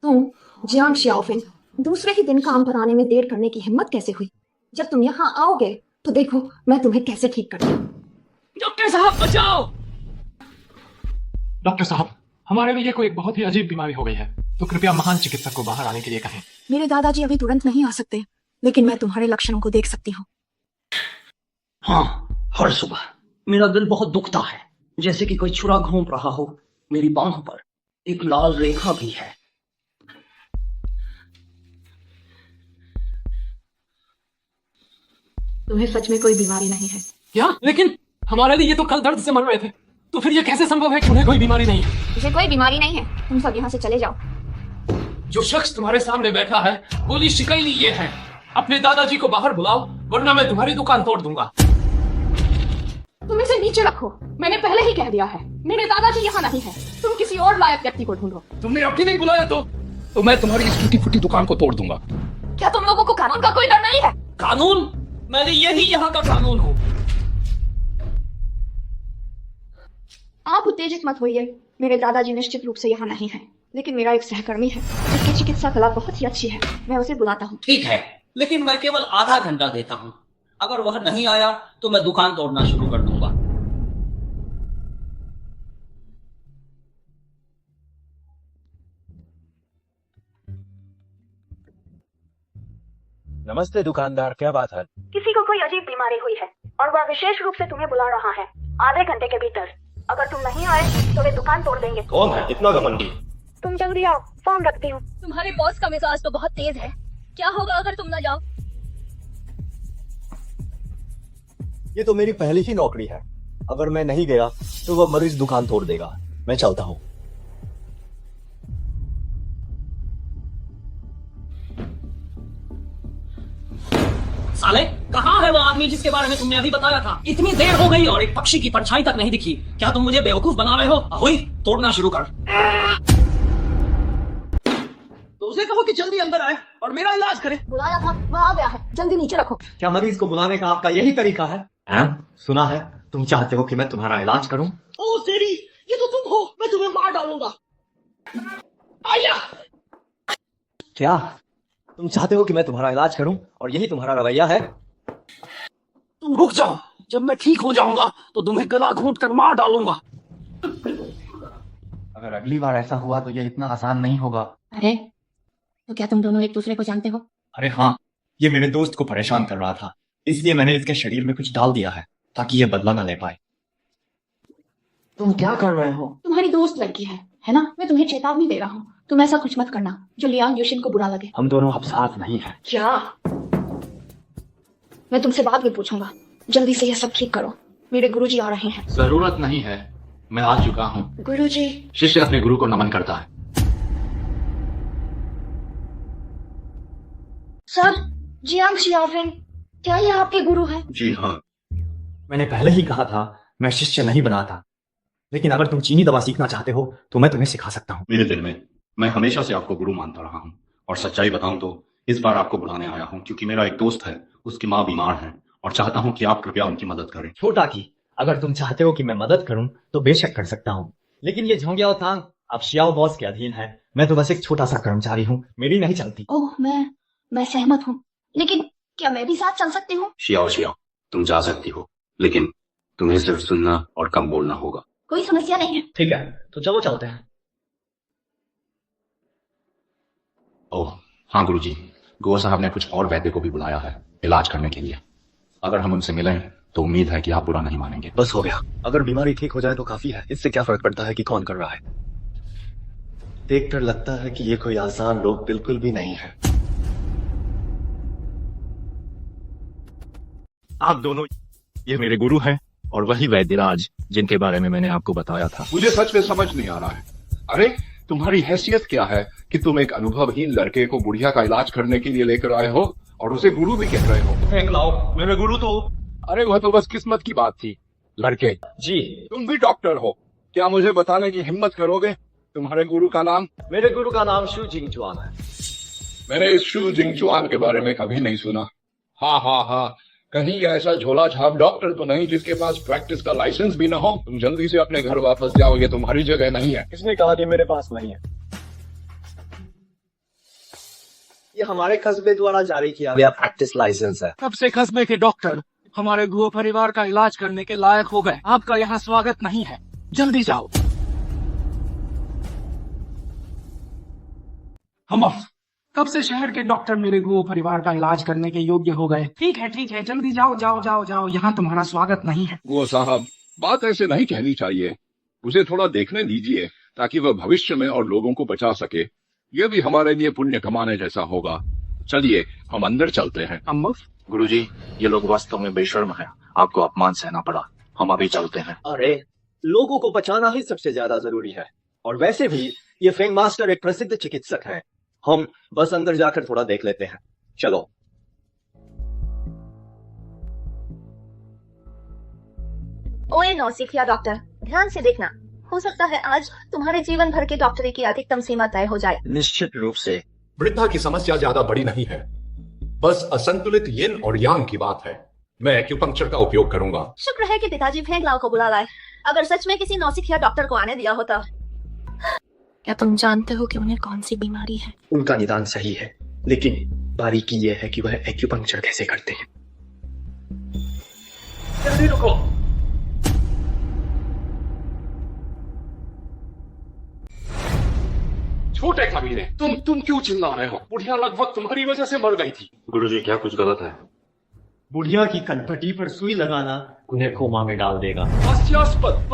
तुम जियांग शियाओफेंग, दूसरे ही दिन काम पर आने में देर करने की हिम्मत कैसे हुई? जब तुम यहाँ आओगे तो देखो मैं तुम्हें कैसे ठीक करती हूँ। डॉक्टर साहब बचाओ! डॉक्टर साहब, हमारे लिए कोई एक बहुत ही अजीब बीमारी हो गई है, तो कृपया महान चिकित्सक को बाहर आने के लिए कहें। मेरे दादाजी अभी तुरंत नहीं आ सकते, लेकिन मैं तुम्हारे लक्षणों को देख सकती हूँ। हाँ, हर सुबह मेरा दिल बहुत दुखता है, जैसे कि कोई छुरा घूम रहा हो। मेरी बाहों पर एक लाल रेखा भी है। तुम्हें सच में कोई बीमारी नहीं है क्या? लेकिन हमारे लिए तो कल दर्द से मर रहे थे, तो फिर ये कैसे संभव है कि उन्हें कोई बीमारी नहीं है? मुझे कोई बीमारी नहीं है, तुम सब यहाँ से चले जाओ। जो शख्स तुम्हारे सामने बैठा है बोली शिकैली ये है। अपने दादाजी को बाहर बुलाओ, वरना मैं तुम्हारी दुकान तोड़ दूंगा। तुम इसे नीचे रखो, मैंने पहले ही कह दिया है, मेरे दादाजी यहाँ नहीं है। तुम किसी और लायक व्यक्ति को ढूंढो। तुमने अभी नहीं बुलाया तो मैं तुम्हारी इस टूटी फूटी दुकान को तोड़ दूंगा। क्या तुम लोगों को कानून का कोई डर नहीं है? कानून? मैंने यही यहाँ का कानून हूँ। आप उत्तेजित मत होइए। मेरे दादाजी निश्चित रूप से यहाँ नहीं है, लेकिन मेरा एक सहकर्मी है जिसकी चिकित्सा कला बहुत ही अच्छी है। मैं उसे बुलाता हूँ। ठीक है, लेकिन मैं केवल आधा घंटा देता हूँ। अगर वह नहीं आया तो मैं दुकान तोड़ना शुरू कर दूंगा। नमस्ते दुकानदार, क्या बात है? किसी को कोई अजीब बीमारी हुई है और वह विशेष रूप से तुम्हें बुला रहा है आधे घंटे के भीतर। अगर तुम नहीं आए तो वे दुकान तोड़ देंगे। कौन है इतना घमंडी? तुम जल्दी आओ, फोन रखती हूँ। तुम्हारे बॉस का मिजाज तो बहुत तेज है। क्या होगा अगर तुम न जाओ? ये तो मेरी पहली ही नौकरी है। अगर मैं नहीं गया तो वह मरीज दुकान तोड़ देगा। मैं चलता हूँ। साले, कहाँ है वो आदमी जिसके बारे में तुमने अभी बताया था? इतनी देर हो गई और एक पक्षी की परछाई तक नहीं दिखी। क्या तुम मुझे बेवकूफ बना रहे हो? अहोई, तोड़ना शुरू कर। तो उसे कहो कि जल्दी अंदर आए और मेरा इलाज करे। बुलाया था, वह आ गया है। जल्दी नीचे रखो। क्या मरीज को बुलाने का आपका यही तरीका है? सुना है तुम चाहते हो कि मैं तुम्हारा इलाज करूं? ओ तेरी, ये तो तुम हो। मैं तुम्हें मार डालूंगा। आया। क्या तुम चाहते हो कि मैं तुम्हारा इलाज करूं और यही तुम्हारा रवैया है? तुम रुक जाओ, जब मैं ठीक हो जाऊंगा तो तुम्हें गला घोंट कर मार डालूंगा। अगर अगली बार ऐसा हुआ तो ये इतना आसान नहीं होगा। अरे तो क्या तुम दोनों एक दूसरे को जानते हो? अरे हाँ, ये मेरे दोस्त को परेशान कर रहा था, इसलिए मैंने इसके शरीर में कुछ डाल दिया है ताकि ये बदला ना ले पाए। तुम क्या कर रहे हो? तुम्हारी दोस्त लड़की है ना? मैं तुम्हें चेतावनी दे रहा हूँ, तुम ऐसा कुछ मत करना जो लियांग यूशिन को बुरा लगे। हम दोनों अब साथ नहीं हैं। क्या? मैं तुमसे बाद में पूछूंगा, जल्दी से ये सब ठीक करो, मेरे गुरुजी आ रहे हैं। जरूरत नहीं है, मैं आ चुका हूँ। गुरुजी। शिष्य अपने गुरु को नमन करता है। सर, जियांग शियाफेंग, क्या ये आपके गुरु हैं? जी हाँ। मैंने पहले ही कहा था मैं शिष्य नहीं बना था, लेकिन अगर तुम चीनी दवा सीखना चाहते हो तो मैं तुम्हें सिखा सकता हूँ। मेरे दिल में मैं हमेशा से आपको गुरु मानता रहा हूँ, और सच्चाई बताऊं तो इस बार आपको बुलाने आया हूँ क्योंकि मेरा एक दोस्त है, उसकी माँ बीमार है और चाहता हूँ कि आप कृपया उनकी मदद करें। छोटा की, अगर तुम चाहते हो कि मैं मदद करूं तो बेशक कर सकता हूं, लेकिन ये झोंगियाओ तांग अब शियाओ बॉस के अधीन है। मैं तो बस एक छोटा सा कर्मचारी हूं, मेरी नहीं चलती। ओह, मैं सहमत हूँ, लेकिन क्या मैं भी साथ चल सकती हूँ? शियाओ, तुम जा सकती हो, लेकिन तुम्हें सिर्फ सुनना और कम बोलना होगा। कोई समस्या नहीं है। ठीक है, तो चलो चलते हैं। ओह हाँ गुरुजी, गुआ साहब ने कुछ और वैद्य को भी बुलाया है इलाज करने के लिए। अगर हम उनसे मिलें तो उम्मीद है कि आप बुरा नहीं मानेंगे। बस हो गया, अगर बीमारी ठीक हो जाए तो काफी है, इससे क्या फर्क पड़ता है कि कौन कर रहा है। देखकर लगता है कि ये कोई आसान रोग बिल्कुल भी नहीं है। आप दोनों, ये मेरे गुरु हैं और वही वैद्यराज जिनके बारे में मैंने आपको बताया था। मुझे सच में समझ नहीं आ रहा है। अरे तुम्हारी हैसियत क्या है कि तुम एक अनुभवहीन लड़के को बुढ़िया का इलाज करने के लिए लेकर आए हो और उसे गुरु भी कह रहे हो? फेंक लाओ, मेरे गुरु तो। अरे वह तो बस किस्मत की बात थी। लड़के जी, तुम भी डॉक्टर हो, क्या मुझे बताने की हिम्मत करोगे तुम्हारे गुरु का नाम? मेरे गुरु का नाम शू जिंगचुआन है। मैंने इस शू जिंगचुआन के बारे में कभी नहीं सुना। हाँ, कहीं ऐसा झोला छाप डॉक्टर तो नहीं जिसके पास प्रैक्टिस का लाइसेंस भी ना हो? तुम जल्दी से अपने घर वापस जाओ, ये तुम्हारी जगह नहीं है। किसने कहा कि मेरे पास नहीं है? ये हमारे कस्बे द्वारा जारी किया गया प्रैक्टिस लाइसेंस है। कब से कस्बे के डॉक्टर हमारे गुओ परिवार का इलाज करने के लायक हो गए? आपका यहाँ स्वागत नहीं है, जल्दी जाओ। हम कब से शहर के डॉक्टर मेरे गुओ परिवार का इलाज करने के योग्य हो गए? ठीक है, जल्दी जाओ, यहाँ तुम्हारा स्वागत नहीं है। गुआ साहब, बात ऐसे नहीं कहनी चाहिए, उसे थोड़ा देखने दीजिए ताकि वह भविष्य में और लोगों को बचा सके। यह भी हमारे लिए पुण्य कमाने जैसा होगा। चलिए हम अंदर चलते हैं। गुरुजी, ये लोग वास्तव में बेशर्म हैं, आपको अपमान सहना पड़ा। हम अभी चलते हैं। अरे लोगों को बचाना ही सबसे ज्यादा जरूरी है, और वैसे भी ये फेंग मास्टर एक प्रसिद्ध चिकित्सक है। हम बस अंदर जाकर थोड़ा देख लेते हैं, चलो। ओए नौसिखिया डॉक्टर, ध्यान से देखना, हो सकता है आज तुम्हारे जीवन भर के डॉक्टरी की अधिकतम सीमा तय हो जाए। निश्चित रूप से। वृद्धा की समस्या ज्यादा बड़ी नहीं है, बस असंतुलित यिन और यांग की बात है। मैं एक्यूपंक्चर का उपयोग करूंगा। शुक्र है कि पिताजी फेंग लाओ को बुला लाए, अगर सच में किसी नौसिखिया डॉक्टर को आने दिया होता। क्या तुम जानते हो कि उन्हें कौन सी बीमारी है? उनका निदान सही है, लेकिन बारीकी यह है कि वह एक्यूपंक्चर कैसे करते हैं। जल्दी रुको। छोटे कमीने, तुम क्यों चिल्ला रहे हो? बुढ़िया लगभग तुम्हारी वजह से मर गई थी। गुरुजी, क्या कुछ गलत है? बुढ़िया की कनपटी पर सुई लगाना उन्हें कोमा में डाल देगा। हास्यास्पद।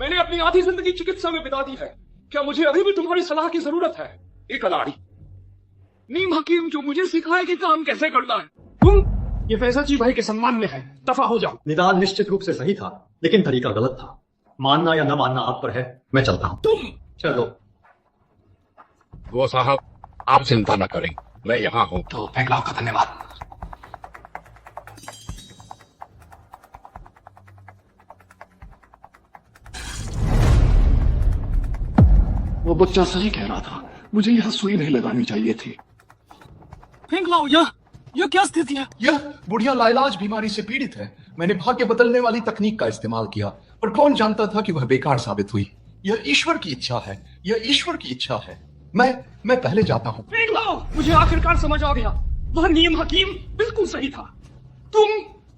मैंने अपनी आधी जिंदगी चिकित्सा में बिता दी है, क्या मुझे अभी भी तुम्हारी सलाह की जरूरत है? एक अनाड़ी नीम हकीम जो मुझे सिखाए कि काम कैसे करना है। तुम ये फैसला जी भाई के सम्मान में है, दफा हो जाओ। निदान निश्चित रूप से सही था, लेकिन तरीका गलत था। मानना या न मानना आप पर है, मैं चलता हूँ। तुम चलो। वो साहब, आप चिंता न करें, मैं यहाँ हूँ। तो फेंगलाओ का धन्यवाद। वो बच्चा सही कह रहा था, मुझे यह सुई नहीं लगानी चाहिए थी। फेंक लाओ, यह क्या स्थिति है? यह बुढ़िया लाइलाज बीमारी से पीड़ित है। मैंने भाग्य बदलने वाली तकनीक का इस्तेमाल किया, पर कौन जानता था कि वह बेकार साबित हुई। यह ईश्वर की इच्छा है, यह ईश्वर की इच्छा है। मैं पहले जाता हूँ। फेंक लाओ, मुझे आखिरकार समझ आ गया, वह नीम हकीम बिल्कुल सही था।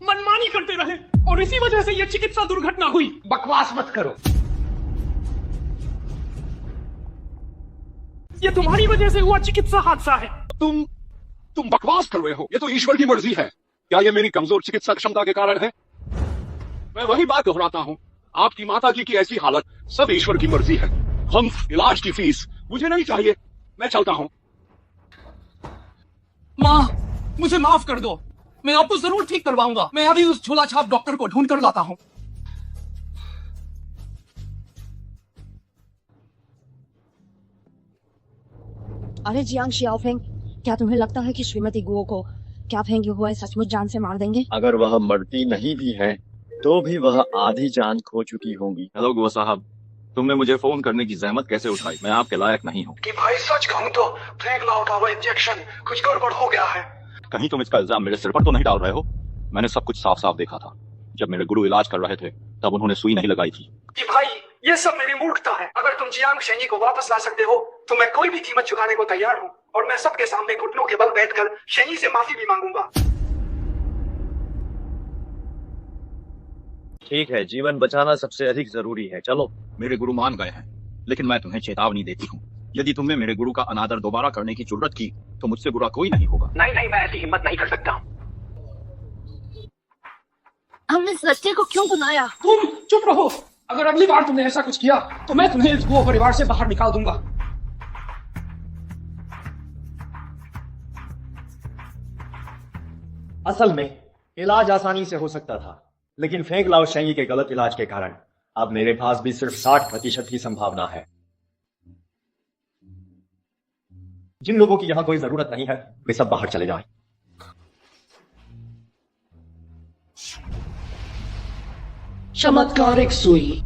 मनमानी करते रहे और इसी वजह से ये चिकित्सा दुर्घटना हुई। बकवास मत करो। ये तुम्हारी वजह से हुआ चिकित्सा हादसा है। तुम बकवास कर रहे हो। ये तो ईश्वर की मर्जी है। क्या ये मेरी कमजोर चिकित्सा क्षमता के कारण है? मैं वही बात दोहराता हूँ, आपकी माता जी की ऐसी हालत सब ईश्वर की मर्जी है। हम इलाज की फीस मुझे नहीं चाहिए, मैं चलता हूँ। माँ, मुझे माफ कर दो, मैं आपको जरूर ठीक करवाऊंगा। मैं अभी उस झोला छाप डॉक्टर को ढूंढ कर लाता हूँ। अरे जियांग शियाओफेंग, क्या तुम्हें लगता है कि श्रीमती गुओ को क्या फेंगे हुए सचमुच जान से मार देंगे? अगर वह मरती नहीं भी है तो भी वह आधी जान खो चुकी होंगी। हेलो गुआ साहब, तुमने मुझे फोन करने की जहमत कैसे उठाई? मैं आपके लायक नहीं हूँ। कि भाई सच कहूँ तो फेंक लाओ का वो इंजेक्शन कुछ गड़बड़ हो गया है। कहीं तुम इसका इल्जाम मेरे सिर पर तो नहीं डाल रहे हो? मैंने सब कुछ साफ साफ देखा था। जब मेरे गुरु इलाज कर रहे थे तब उन्होंने सुई नहीं लगाई थी। कि भाई ये सब मेरी मूर्खता है। अगर तुम जियांग शेंगी को वापस ला सकते हो तो मैं कोई भी कीमत चुकाने को तैयार हूँ, और मैं सबके सामने घुटनों के बल बैठकर शेंगी से माफी भी मांगूंगा। ठीक है, जीवन बचाना सबसे अधिक जरूरी है। चलो। मेरे गुरु मान गए हैं, लेकिन मैं तुम्हें चेतावनी देती हूँ, यदि तुमने मेरे गुरु का अनादर दोबारा करने की जुर्रत की तो मुझसे बुरा कोई नहीं होगा। नहीं, मैं ऐसी हिम्मत नहीं कर सकता। हमने सच्चे को क्यों बुलाया? तुम चुप रहो। अगर अगली बार तुमने ऐसा कुछ किया तो मैं तुम्हें इस गुओ परिवार से बाहर निकाल दूंगा। असल में इलाज आसानी से हो सकता था, लेकिन फेंग लाओ शेंगी के गलत इलाज के कारण अब मेरे पास भी सिर्फ 60% की संभावना है। जिन लोगों की यहां कोई जरूरत नहीं है वे सब बाहर चले जाएं। चमत्कारिक सुई।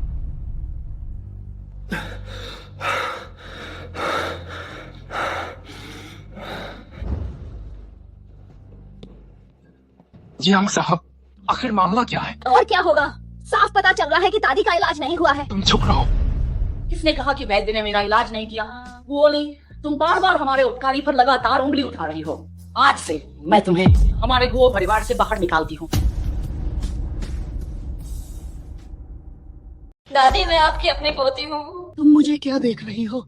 जियांग साहब, आखिर मामला क्या है? और क्या होगा? साफ पता चल रहा है कि दादी का इलाज नहीं हुआ है। तुम चुप रहो। किसने कहा कि वैद्य ने मेरा इलाज नहीं किया? बोली, तुम बार बार हमारे उपकारी पर लगातार उंगली उठा रही हो। आज से मैं तुम्हें हमारे गुओ परिवार से बाहर निकालती हूँ। दादी, मैं आपकी अपनी पोती हूँ। तुम मुझे क्या देख रही हो?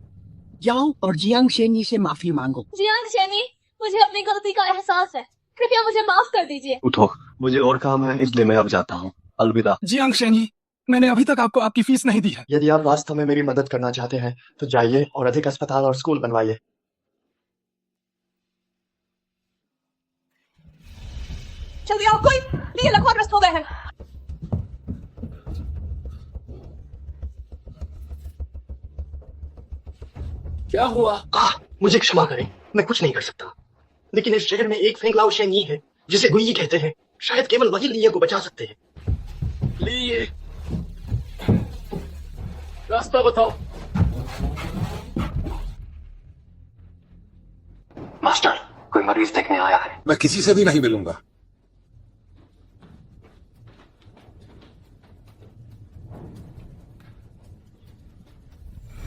जाओ और जियांग शेंगी से माफी मांगो। जियांग शेनी, मुझे अपनी गलती का एहसास है, कृपया मुझे माफ कर दीजिए। उठो, मुझे और काम है इसलिए मैं अब जाता हूँ। अलविदा। जियांग शेंगी, मैंने अभी तक आपको आपकी फीस नहीं दी है। यदि आप वास्तव में मेरी मदद करना चाहते हैं तो जाइए और अधिक अस्पताल और स्कूल बनवाइए। जल्दी आओ, कोई लिए लकवाग्रस्त हो गए हैं। क्या हुआ? मुझे क्षमा करें, मैं कुछ नहीं कर सकता, लेकिन इस शहर में एक फेंग लाओ शेंगी है जिसे गुई कहते हैं। शायद केवल वही लिए को बचा सकते हैं। लिए, रास्ता बताओ। मास्टर, कोई मरीज देखने आया है। मैं किसी से भी नहीं मिलूंगा।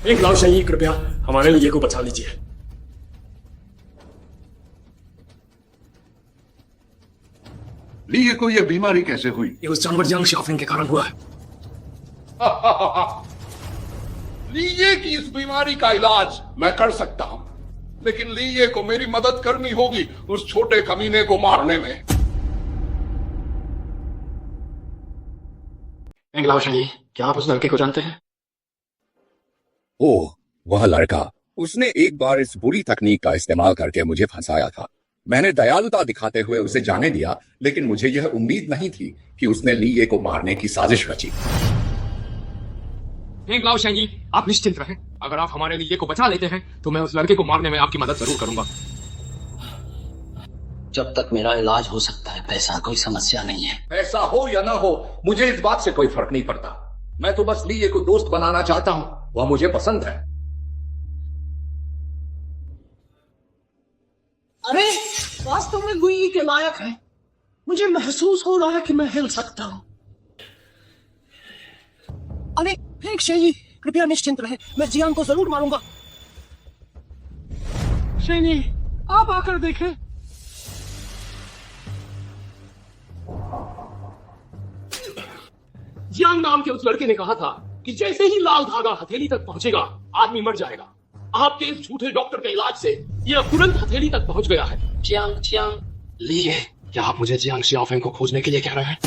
एक लाओ शेंगी, कृपया हमारे लिए को बचा लीजिए। लिए को यह बीमारी कैसे हुई? ये उस जानवर जियांग शियाओफेंग के कारण हुआ है। लिए की इस बीमारी का इलाज मैं कर सकता हूं, लेकिन लिए को मेरी मदद करनी होगी उस छोटे कमीने को मारने में। फेंग लाओ शेंगी, क्या आप उस लड़के को जानते हैं? ओह, वह लड़का, उसने एक बार इस बुरी तकनीक का इस्तेमाल करके मुझे फंसाया था। मैंने दयालुता दिखाते हुए उसे जाने दिया, लेकिन मुझे यह उम्मीद नहीं थी कि उसने लिए को मारने की साजिश रची। फेंग लाओ शेंगी, आप निश्चिंत रहें। अगर आप हमारे लिए को बचा लेते हैं तो मैं उस लड़के को मारने में आपकी मदद जरूर करूंगा। जब तक मेरा इलाज हो सकता है, पैसा कोई समस्या नहीं है। पैसा हो या ना हो, मुझे इस बात से कोई फर्क नहीं पड़ता। मैं तो बस लिए को दोस्त बनाना चाहता हूं, वह मुझे पसंद है। अरे, वास्तव में गुई के लायक है। मुझे महसूस हो रहा है कि मैं हिल सकता हूं। अरे फेंग शेंगी, कृपया निश्चिंत रहे, मैं जियांग को जरूर मारूंगा। शेंगी, आप आकर देखें। जियांग नाम के उस लड़के ने कहा था कि जैसे ही लाल धागा हथेली तक पहुंचेगा आदमी मर जाएगा। आपके इस झूठे डॉक्टर के इलाज से यह तुरंत हथेली तक पहुंच गया है। जियांग लिए, क्या आप मुझे जियांग शियाओफेंग को खोजने के लिए कह रहे हैं?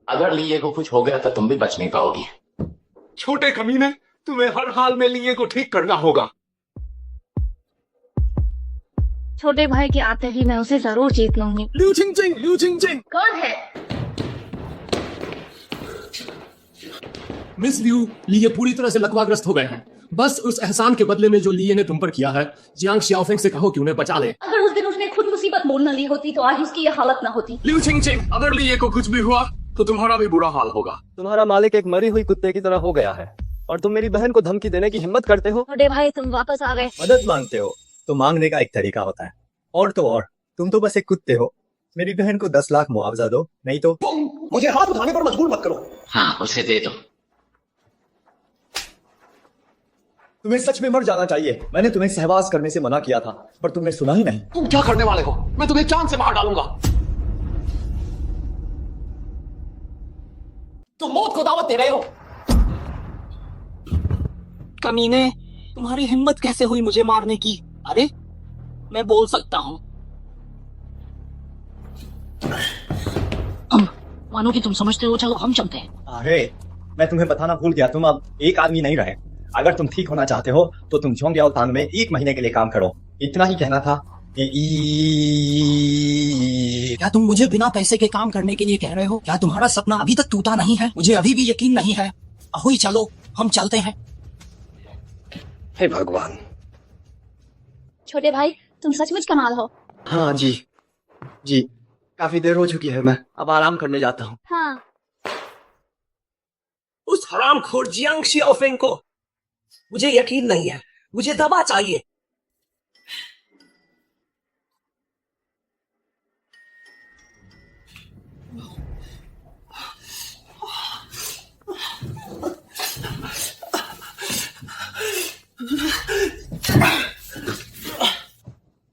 अगर लिए को कुछ हो गया तो तुम भी बच नहीं पाओगी। छोटे कमीने, तुम्हें हर हाल में लिए को ठीक करना होगा। छोटे भाई के आते ही मैं उसे जरूर जीत लूंगी। लिu Qingjing। कौन है? मिस लियू, लिए पूरी तरह से लकवाग्रस्त हो गए हैं। बस उस एहसान के बदले में जो लिए ने तुम पर किया है, जियांग शियाओफेंग से कहो कि उन्हें बचा ले। अगर उस दिन उसने खुद मुसीबत मोल न ली होती तो आज उसकी यह हालत न होती। लिu Qingjing, अगर लिए को कुछ भी हुआ तो तुम्हारा भी बुरा हाल होगा। तुम्हारा मालिक एक मरी हुई कुत्ते की तरह हो गया है और तुम मेरी बहन को धमकी देने की हिम्मत करते हो। छोटे भाई तुम वापस आ गए। मदद मांगते हो तो मांगने का एक तरीका होता है, और तो और तुम तो बस एक कुत्ते हो। मेरी बहन को 10 लाख मुआवजा दो, नहीं तो मुझे हाथ उठाने पर मजबूर मत करो। हाँ, उसे दे दो। तुम्हें सच में मर जाना चाहिए। मैंने तुम्हें सहवास करने से मना किया था पर तुमने सुना ही नहीं। तुम क्या करने वाले हो? मैं तुम्हें चांद से मार डालूंगा। तुम मौत को दावत दे रहे हो। कमीने, तुम्हारी हिम्मत कैसे हुई मुझे मारने की? अरे मैं बोल सकता हूँ। मानो कि तुम समझते हो। चलो हम चलते हैं। अरे मैं तुम्हें बताना भूल गया, तुम अब एक आदमी नहीं रहे। अगर तुम ठीक होना चाहते हो तो तुम झोंग्याओ तांग में 1 महीने के लिए काम करो। इतना ही कहना था। क्या तुम मुझे बिना पैसे के काम करने के लिए कह रहे हो? क्या तुम्हारा सपना अभी तक टूटा नहीं है? मुझे अभी भी यकीन नहीं है। अहुई चलो हम चलते हैं। हे भगवान। छोटे भाई तुम सचमुच कमाल हो। हाँ जी, काफी देर हो चुकी है, मैं अब आराम करने जाता हूँ। हाँ। उस हरामखोर जियांग शियाओफेंग को मुझे यकीन नहीं है। मुझे दवा चाहिए।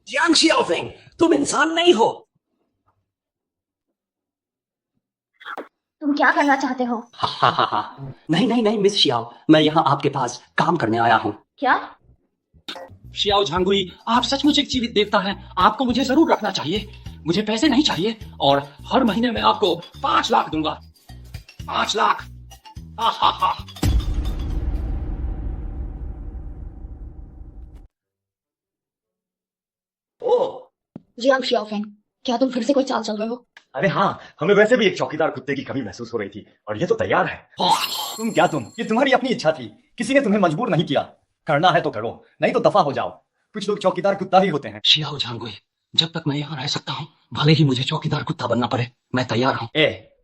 जियांग शियाओफेंग, तुम इंसान नहीं हो। तुम क्या करना चाहते हो? नहीं मिस शियाओ, मैं यहाँ आपके पास काम करने आया हूँ। क्या? शियाओ झांगुई, आप सचमुच एक जीवित देवता हैं। आपको मुझे जरूर रखना चाहिए। मुझे पैसे नहीं चाहिए और हर महीने मैं आपको 5 लाख दूंगा। 5 लाख। जियांग शियाओफेंग, क्या तुम फिर से कोई चाल चल रहे हो? अरे हाँ, हमें वैसे भी एक चौकीदार कुत्ते की कमी महसूस हो रही थी और ये तो तैयार है। ये तुम्हारी अपनी इच्छा थी। किसी ने तुम्हें मजबूर नहीं किया। करना है तो करो, नहीं तो दफा हो जाओ। कुछ लोग चौकीदार कुत्ता ही होते हैं। शियाओ झांगुई, जब तक मैं यहाँ रह सकता हूँ, भले ही मुझे चौकीदार कुत्ता बनना पड़े, मैं तैयार हूँ।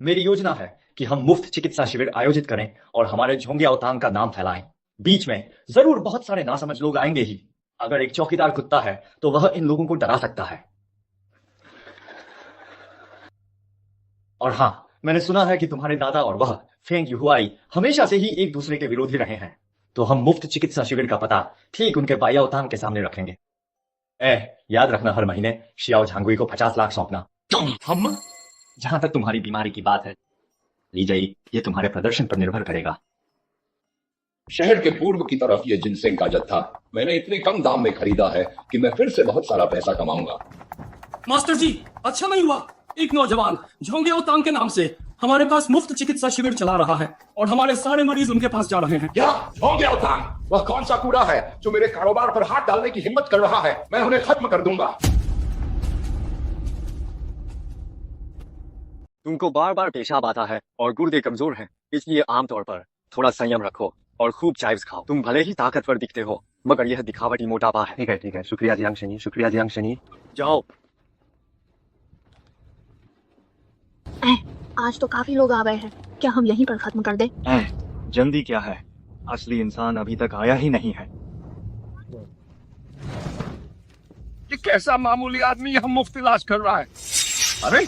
मेरी योजना है कि हम मुफ्त चिकित्सा शिविर आयोजित करें और हमारे झोंग्याओ तांग का नाम फैलाएं। बीच में जरूर बहुत सारे नासमझ लोग आएंगे ही। अगर एक चौकीदार कुत्ता है तो वह इन लोगों को डरा सकता है। और हाँ, मैंने सुना है कि तुम्हारे दादा और वह फेंग युहुआई हमेशा से ही एक दूसरे के विरोधी रहे हैं। तो हम मुफ्त चिकित्सा शिविर का पता ठीक उनके बायाओ तांग के सामने रखेंगे। याद रखना, हर महीने शियाओ झांगुई को 50 लाख सौंपना। हम? जहां तक तुम्हारी बीमारी की बात है लीजाई, ये तुम्हारे प्रदर्शन पर निर्भर करेगा। शहर के पूर्व की तरफ ये जिनसेंग का जत्था मैंने इतने कम दाम में खरीदा है कि मैं फिर से बहुत सारा पैसा कमाऊंगा। मास्टर जी, अच्छा नहीं हुआ एक नौजवान झोंग्याओ तांग के नाम से हमारे पास मुफ्त चिकित्सा शिविर चला रहा है और हमारे सारे मरीज उनके पास जा रहे हैं। क्या झोंग्याओ तांग? वह कौन सा कूड़ा है जो मेरे कारोबार पर हाथ डालने की हिम्मत कर रहा है? मैं उन्हें खत्म कर दूंगा। तुमको बार बार पेशाब आता है और गुर्दे कमजोर हैं, इसलिए आमतौर पर थोड़ा संयम रखो और खूब चाइव्स खाओ। तुम भले ही ताकतवर दिखते हो मगर यह दिखावटी मोटापा है। ठीक है, शुक्रिया जियांग शनी, शुक्रिया जियांग शनी। जाओ। आज तो काफी लोग आ गए हैं, क्या हम यहीं पर खत्म कर दे? जल्दी क्या है, असली इंसान अभी तक आया ही नहीं है। ये कैसा मामूली आदमी यहाँ मुफ्त इलाज कर रहा है? अरे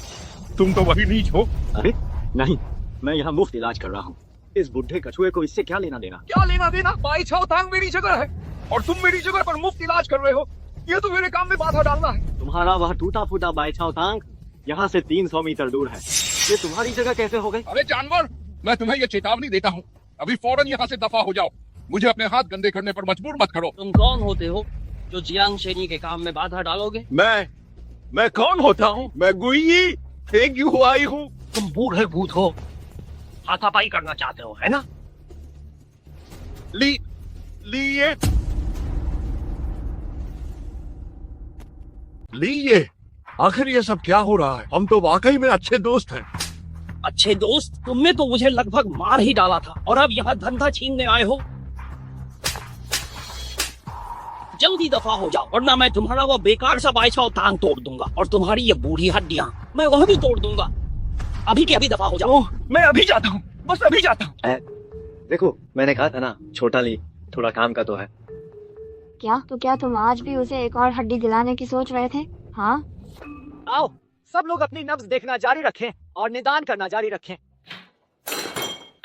तुम तो वही नीच हो। अरे नहीं, मैं यहाँ मुफ्त इलाज कर रहा हूँ। इस बुढ़े कछुए को इससे क्या लेना देना? क्या लेना देना? बाई छाओ तांग मेरी जगह है और तुम मेरी जगह पर मुफ्त इलाज कर रहे हो। ये तो मेरे काम में बाधा डालना है। तुम्हारा वह टूटा फूटा बाईछाव टांग यहाँ से 300 मीटर दूर है। ये तुम्हारी जगह कैसे हो गई? अरे जानवर, मैं तुम्हें ये चेतावनी देता हूँ, अभी फौरन यहाँ से दफा हो जाओ। मुझे अपने हाथ गंदे करने पर मजबूर मत करो। तुम कौन होते हो जो जियांग शेनी के काम में बाधा डालोगे? मैं कौन होता हूँ? मैं गुई फेंग यू आई हूँ। तुम बूढ़े भूत हो, हाथापाई करना चाहते हो, है ना? लीजिए, आखिर ये सब क्या हो रहा है? हम तो वाकई में अच्छे दोस्त हैं। अच्छे दोस्त? तुमने तो मुझे लगभग मार ही डाला था और अब यहाँ धंधा छीनने आए हो। जल्दी दफा हो जाओ वरना मैं तुम्हारा वो बेकार सा बाईछाव टांग तोड़ दूंगा और तुम्हारी ये बूढ़ी हड्डियां मैं वह भी तोड़ दूंगा। अभी के अभी दफा हो जाओ। मैं अभी जाता हूँ, बस अभी जाता हूँ। देखो, मैंने कहा था ना, छोटा ली थोड़ा काम का तो है। क्या तुम आज भी उसे एक और हड्डी दिलाने की सोच रहे थे? हाँ, आओ सब लोग अपनी नब्ज देखना जारी रखें और निदान करना जारी रखें।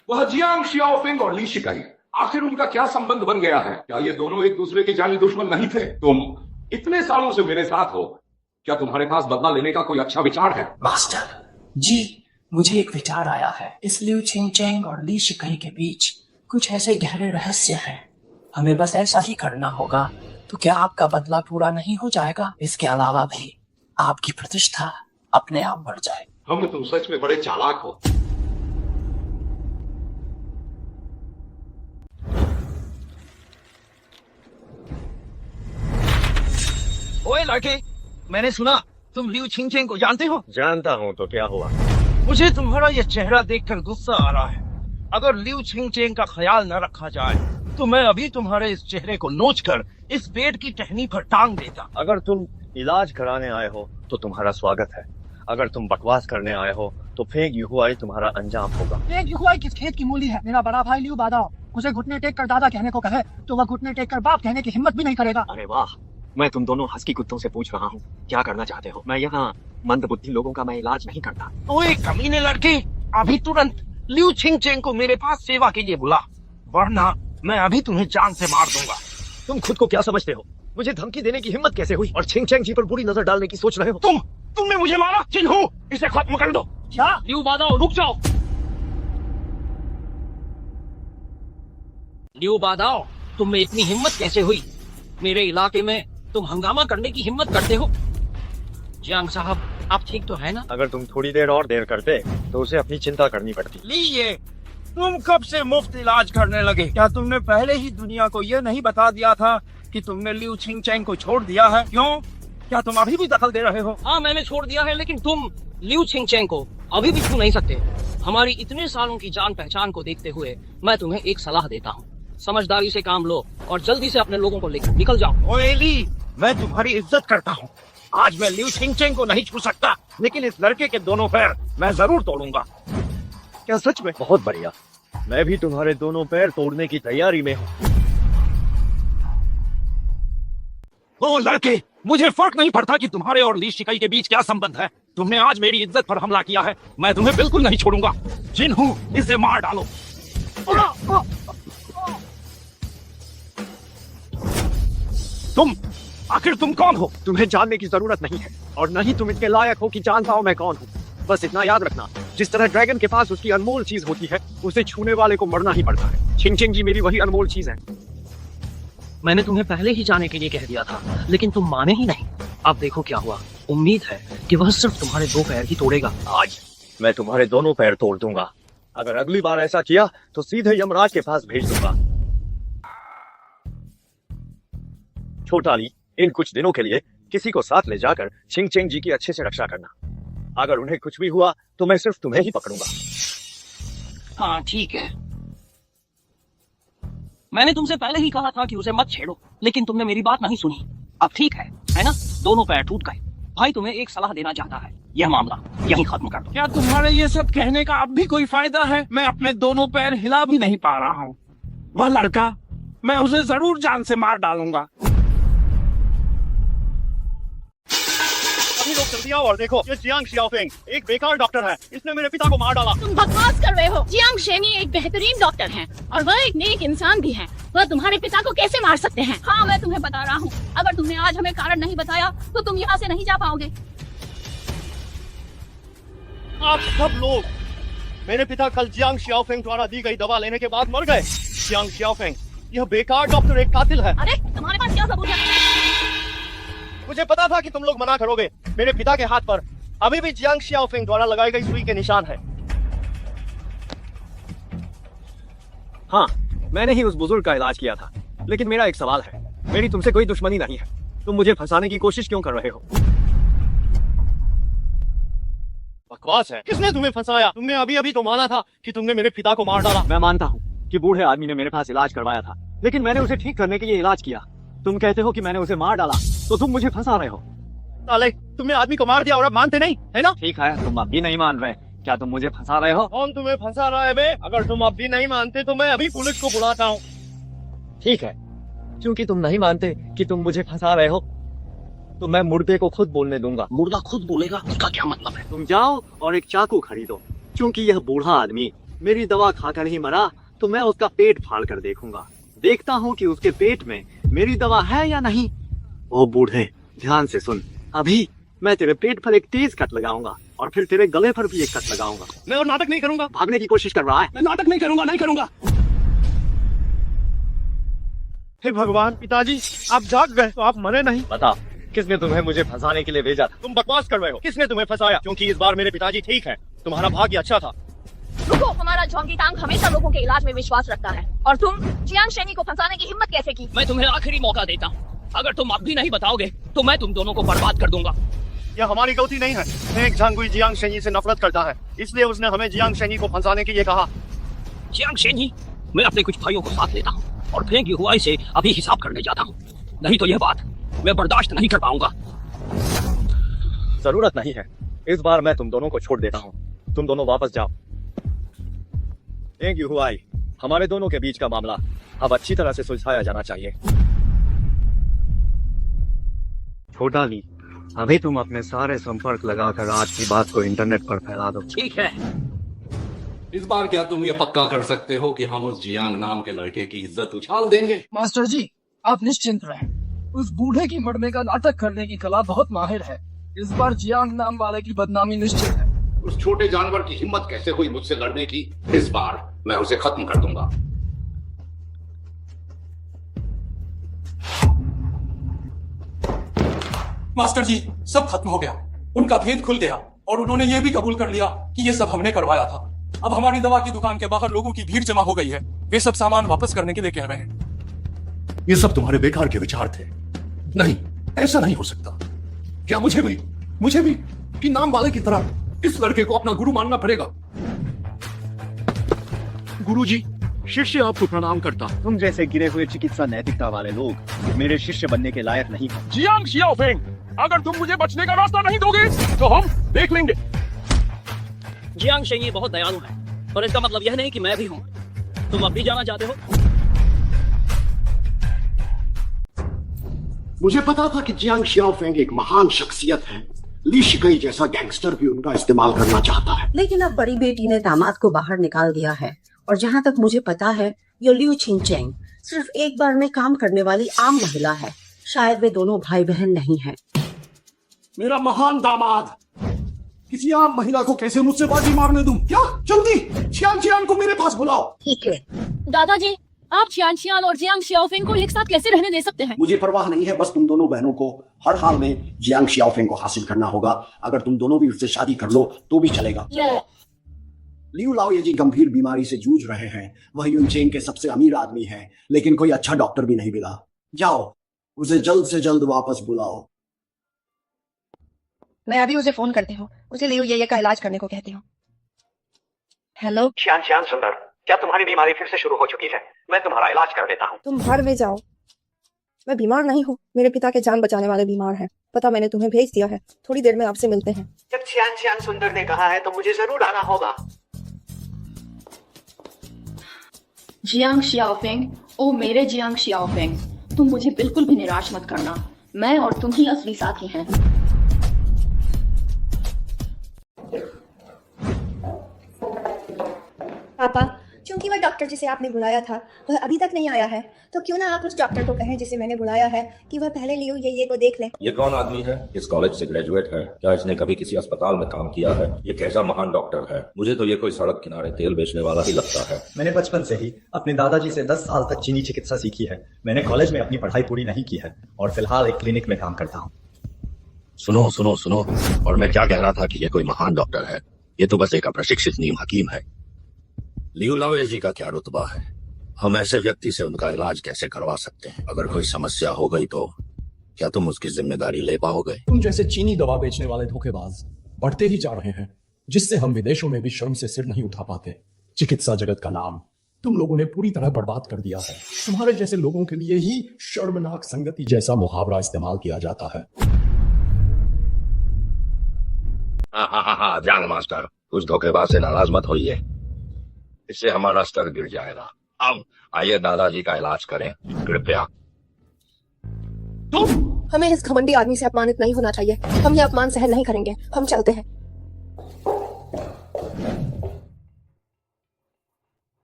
वह जियांग शियाओफेंग और ली शिकाई, आखिर उनका क्या संबंध बन गया है? क्या ये दोनों एक दूसरे के जानी दुश्मन नहीं थे? तुम इतने सालों से मेरे साथ हो, क्या तुम्हारे पास बदला लेने का कोई अच्छा विचार है? मास्टर जी, मुझे एक विचार आया है। इस लिu छिंगचेंग और ली शिकाई के बीच कुछ ऐसे गहरे रहस्य हैं। हमें बस ऐसा ही करना होगा, तो क्या आपका बदला पूरा नहीं हो जाएगा? इसके अलावा भी आपकी प्रतिष्ठा अपने आप बढ़ जाए। हम तुम सच में बड़े चालाक हो। ओए लड़के, मैंने सुना तुम लिu छिंगचेंग को जानते हो? जानता हूँ, तो क्या हुआ? मुझे तुम्हारा ये चेहरा देखकर गुस्सा आ रहा है। अगर लिu छिंगचेंग का ख्याल न रखा जाए तो मैं अभी तुम्हारे इस चेहरे को नोचकर इस पेड़ की टहनी पर टांग देता। अगर तुम इलाज कराने आए हो तो तुम्हारा स्वागत है, अगर तुम बकवास करने आए हो तो फेंग युहुआई तुम्हारा अंजाम होगा। फेंग युहुआई किस खेत की मूली है? मेरा बड़ा भाई लिu बादाओ उसे घुटने टेक कर दादा कहने को कहे तो वह घुटने टेक कर बाप कहने की हिम्मत भी नहीं करेगा। अरे वाह, मैं तुम दोनों हस्की कुत्तों से पूछ रहा हूँ, क्या करना चाहते हो? मैं यहाँ मंदबुद्धि लोगों का मैं इलाज नहीं करता। ओए कमीने लड़के, अभी तुरंत लिu छिंगचेंग को मेरे पास सेवा के लिए बुला, वरना मैं अभी तुम्हें जान से मार दूंगा। तुम खुद को क्या समझते हो? मुझे धमकी देने की हिम्मत कैसे हुई? और छिंगचेंग जी पर बुरी नजर डालने की सोच रहे हो? तुमने मुझे मारा? चिन्हू, इसे खत्म कर दो। क्या? लिu बादाओ रुक जाओ। लिu बादाओ, तुम में इतनी हिम्मत कैसे हुई? मेरे इलाके में तुम हंगामा करने की हिम्मत करते हो? जियांग साहब, आप ठीक तो है ना? अगर तुम थोड़ी देर और देर करते तो उसे अपनी चिंता करनी पड़ती। लीजिए, तुम कब से मुफ्त इलाज करने लगे? क्या तुमने पहले ही दुनिया को यह नहीं बता दिया था कि तुमने लिu छिंगचेंग को छोड़ दिया है? क्यों? क्या तुम अभी भी दखल दे रहे हो? हाँ, मैंने छोड़ दिया है, लेकिन तुम लिu छिंगचेंग को अभी भी छू नहीं सकते। हमारी इतने सालों की जान पहचान को देखते हुए मैं तुम्हें एक सलाह देता हूँ, समझदारी से काम लो और जल्दी से अपने लोगों को लेकर निकल जाओ। ओए ली, मैं तुम्हारी इज्जत करता हूँ। आज मैं लिu छिंगचेंग को नहीं छू सकता, लेकिन इस लड़के के दोनों पैर मैं जरूर तोड़ूंगा। क्या सच में? बहुत बढ़िया, मैं भी तुम्हारे दोनों पैर तोड़ने की तैयारी में हूँ। ओ लड़के, मुझे फर्क नहीं पड़ता कि तुम्हारे और ली शिकाई के बीच क्या संबंध है। तुमने आज मेरी इज्जत पर हमला किया है, मैं तुम्हें बिल्कुल नहीं छोड़ूंगा। जिन्हू, इसे मार डालो। आखिर तुम कौन हो? तुम्हें जानने की जरूरत नहीं है और न ही तुम इतने लायक हो कि जान पाओ मैं कौन हूँ। बस इतना याद रखना, जिस तरह ड्रैगन के पास उसकी अनमोल चीज होती है, उसे छूने वाले को मरना ही पड़ता है। छिंगचेंग जी मेरी वही अनमोल चीज है। मैंने तुम्हें पहले ही जाने के लिए कह दिया था, लेकिन तुम माने ही नहीं। अब देखो क्या हुआ। उम्मीद है कि वह सिर्फ तुम्हारे 2 पैर ही तोड़ेगा। आज मैं तुम्हारे दोनों पैर तोड़ दूंगा। अगर अगली बार ऐसा किया तो सीधे यमराज के पास भेज दूंगा। छोटा ली, इन कुछ दिनों के लिए किसी को साथ ले जाकर छिंगचेंग जी की अच्छे से रक्षा करना। अगर उन्हें कुछ भी हुआ तो मैं सिर्फ तुम्हें ही पकड़ूंगा। हाँ ठीक है। मैंने तुमसे पहले ही कहा था कि उसे मत छेड़ो, लेकिन तुमने मेरी बात नहीं सुनी। अब ठीक है ना? दोनों पैर टूट गए। भाई तुम्हें एक सलाह देना चाहता है, यह मामला यहीं खत्म कर दो। क्या तुम्हारे ये सब कहने का अब भी कोई फायदा है? मैं अपने दोनों पैर हिला भी नहीं पा रहा हूँ। वह लड़का, मैं उसे जरूर जान से मार डालूंगा। जल्दी आओ और देखो, ये जियांग शियाओफेंग एक बेकार डॉक्टर है, इसने मेरे पिता को मार डाला। तुम बकवास कर रहे हो। जियांग शेनी एक बेहतरीन डॉक्टर हैं और वह एक नेक इंसान भी हैं। वह तुम्हारे पिता को कैसे मार सकते हैं? हाँ, मैं तुम्हें बता रहा हूँ, अगर तुमने आज हमें कारण नहीं बताया तो तुम यहाँ से नहीं जा पाओगे। आप सब लोग, मेरे पिता कल जियांग शियाओफेंग द्वारा दी गई दवा लेने के बाद मर गए। जियांग शियाओफेंग, यह बेकार डॉक्टर एक कातिल है। अरे तुम्हारे पास क्या सबूत है? मुझे पता था कि तुम लोग मना करोगे। मेरे पिता के हाथ पर अभी भी जियांग शियाओफेंग द्वारा लगाई गई सुई के निशान है। हाँ, मैंने ही उस बुजुर्ग का इलाज किया था, लेकिन मेरा एक सवाल है, मेरी तुमसे कोई दुश्मनी नहीं है, तुम मुझे फंसाने की कोशिश क्यों कर रहे हो? बकवास है। किसने तुम्हें फंसाया? तुमने अभी अभी तो माना था कि तुमने मेरे पिता को मार डाला। मैं मानता हूँ कि बूढ़े आदमी ने मेरे पास इलाज करवाया था, लेकिन मैंने उसे ठीक करने के लिए इलाज किया। तुम कहते हो कि मैंने उसे मार डाला, तो तुम मुझे फंसा रहे हो। साले, तुमने आदमी को मार दिया और अब मानते नहीं, है ना? ठीक है, तुम अब भी नहीं मान रहे, क्या तुम मुझे फंसा रहे हो? कौन तुम्हें फंसा रहा है बे? अगर तुम अब भी नहीं मानते तो मैं अभी पुलिस को बुलाता हूँ। ठीक है, क्योंकि तुम नहीं मानते कि तुम मुझे फंसा रहे हो, तो मैं मुर्दे को खुद बोलने दूंगा। मुर्दा खुद बोलेगा, उसका क्या मतलब है? तुम जाओ और एक चाकू खरीदो, क्योंकि यह बूढ़ा आदमी मेरी दवा खाकर ही मरा, तो मैं उसका पेट फाड़ कर देखूंगा, देखता हूँ कि उसके पेट में मेरी दवा है या नहीं। ओ बूढ़े, ध्यान से सुन, अभी मैं तेरे पेट पर एक तेज कट लगाऊंगा और फिर तेरे गले पर भी एक कट लगाऊंगा। मैं और नाटक नहीं करूंगा। भागने की कोशिश कर रहा है। मैं नाटक नहीं करूंगा, नहीं करूंगा। हे भगवान, पिताजी आप जाग गए तो आप मरे नहीं। बता, किसने तुम्हें मुझे फंसाने के लिए भेजा था? तुम बकवास कर रहे हो। किसने तुम्हें फंसाया? क्योंकि इस बार मेरे पिताजी ठीक हैं। तुम्हारा भाग्य अच्छा था। रुको, हमारा जोंगी तांग हमेशा लोगों के इलाज में विश्वास रखता है, और तुम जियांग शेनी को फंसाने की हिम्मत कैसे की? मैं तुम्हें आखिरी मौका देता हूँ, अगर तुम अब भी नहीं बताओगे तो मैं तुम दोनों को बर्बाद कर दूंगा। यह हमारी गलती नहीं है। नेक झांगुई जियांग शेनी से नफरत करता है, इसलिए उसने हमें जियांग शेनी को फंसाने के लिए कहा। जियांग शेनी, मैं अपने कुछ भाइयों को साथ लेता हूँ और फेंग युहुआई से अभी हिसाब करने जाता हूँ, नहीं तो यह बात मैं बर्दाश्त नहीं कर पाऊंगा। जरूरत नहीं है, इस बार मैं तुम दोनों को छोड़ देता हूँ, तुम दोनों वापस जाओ। फेंग युहुआई, हमारे दोनों के बीच का मामला अब अच्छी तरह से सुलझाया जाना चाहिए। छोटा ली, अभी तुम अपने सारे संपर्क लगाकर आज की बात को इंटरनेट पर फैला दो। ठीक है। इस बार क्या तुम ये पक्का कर सकते हो कि हम उस जियांग नाम के लड़के की इज्जत उछाल देंगे? मास्टर जी, आप निश्चिंत रहें, उस बूढ़े की मरने का नाटक करने की कला बहुत माहिर है। इस बार जियांग नाम वाले की बदनामी निश्चित है। उस छोटे जानवर की हिम्मत कैसे हुई मुझसे लड़ने की? इस बार मैं उसे खत्म कर दूंगा। मास्टर जी, सब खत्म हो गया, उनका भेद खुल गया और उन्होंने ये भी कबूल कर लिया कि ये सब हमने करवाया था। अब हमारी दवा की दुकान के बाहर लोगों की भीड़ जमा हो गई है, वे सब सामान वापस करने के लिए कह रहे हैं। ये सब तुम्हारे बेकार के विचार थे। नहीं, ऐसा नहीं हो सकता। क्या मुझे भी कि नाम वाले की तरह इस लड़के को अपना गुरु मानना पड़ेगा? गुरुजी, शिष्य आपको प्रणाम करता। तुम जैसे गिरे हुए चिकित्सा नैतिकता वाले लोग मेरे शिष्य बनने के लायक नहीं हो। जियांग शियाओफेंग, अगर तुम मुझे बचने का रास्ता नहीं दोगे तो हम देख लेंगे। जियांग शेनी बहुत दयालु है, पर इसका मतलब यह नहीं कि मैं भी हूँ। तुम अब भी जाना चाहते हो? मुझे पता था कि जियांग शियाओफेंग एक महान शख्सियत है। ली शिगई जैसा गैंगस्टर भी उनका इस्तेमाल करना चाहता है। लेकिन अब बड़ी बेटी ने दामाद को बाहर निकाल दिया है, और जहाँ तक मुझे पता है ये लिu छिनचेंग सिर्फ एक बार में काम करने वाली आम महिला है। शायद वे दोनों भाई बहन नहीं हैं। मेरा महान दामाद किसी आम महिला को कैसे मुझसे बाजी मारने दूं? क्या? जल्दी छियान को मेरे पास बुलाओ। ठीक है। दादाजी, आप छियान और जियांग शियाओफेंग को एक साथ कैसे रहने दे सकते हैं? मुझे परवाह नहीं है, बस तुम दोनों बहनों को हर हाल में जियांग शियाओफेंग को हासिल करना होगा। अगर तुम दोनों भी उससे शादी कर लो तो भी चलेगा। लिu लाओये गंभीर बीमारी से जूझ रहे हैं। वह यूनचेंग के सबसे अमीर आदमी हैं, लेकिन कोई अच्छा डॉक्टर भी नहीं मिला। जाओ, उसे जल्द से जल्द वापस बुलाओ। मैं अभी उसे फोन करती हूँ, उसे लिu ये का इलाज करने को कहती हूँ। हेलो छियान सुंदर, क्या तुम्हारी बीमारी फिर से शुरू हो चुकी है? मैं तुम्हारा इलाज कर देता हूँ। तुम घर में जाओ, मैं बीमार नहीं हूँ, मेरे पिता के जान बचाने वाले बीमार हैं। पता मैंने तुम्हें भेज दिया है, थोड़ी देर में आपसे मिलते हैं। जब छियान सुंदर ने कहा है तो मुझे जरूर आना होगा। जियांग शियाओफेंग, ओ मेरे जियांग शियाओफेंग, तुम मुझे बिल्कुल भी निराश मत करना। मैं और तुम ही असली साथी हैं। पापा, क्योंकि वह डॉक्टर जिसे आपने बुलाया था वह अभी तक नहीं आया है, तो क्यों ना आप उस डॉक्टर को कहें जिसे मैंने बुलाया है कि वह पहले लियो ये को देख ले। ये कौन आदमी है? किस कॉलेज से ग्रेजुएट है? क्या इसने कभी किसी अस्पताल में काम किया है? ये कैसा महान डॉक्टर है? मुझे तो ये कोई सड़क किनारे तेल बेचने वाला ही लगता है। मैंने बचपन से ही अपने दादाजी से 10 साल तक चीनी चिकित्सा सीखी है। मैंने कॉलेज में अपनी पढ़ाई पूरी नहीं की है और फिलहाल एक क्लिनिक में काम करता हूँ। सुनो सुनो सुनो, और मैं क्या कह रहा था कि ये कोई महान डॉक्टर है? ये तो बस एक अप्रशिक्षित नीम हकीम है। लियू लाओजी का क्या रुतबा है? हम ऐसे व्यक्ति से उनका इलाज कैसे करवा सकते हैं? अगर कोई समस्या हो गई तो क्या तुम उसकी जिम्मेदारी ले पाओगे? तुम जैसे चीनी दवा बेचने वाले धोखेबाज बढ़ते ही जा रहे हैं, जिससे हम विदेशों में भी शर्म से सिर नहीं उठा पाते। चिकित्सा जगत का नाम तुम लोगों ने पूरी तरह बर्बाद कर दिया है। तुम्हारे जैसे लोगों के लिए ही शर्मनाक संगति जैसा मुहावरा इस्तेमाल किया जाता है। हाँ, जान मास्टर, उस धोखेबाज से नाराज मत होइए, इससे हमारा स्तर गिर जाएगा। अब आइए दादाजी का इलाज करें, कृपया। हमें इस घमंडी आदमी से अपमानित नहीं होना चाहिए। हम ये अपमान सहन नहीं करेंगे। हम चलते हैं।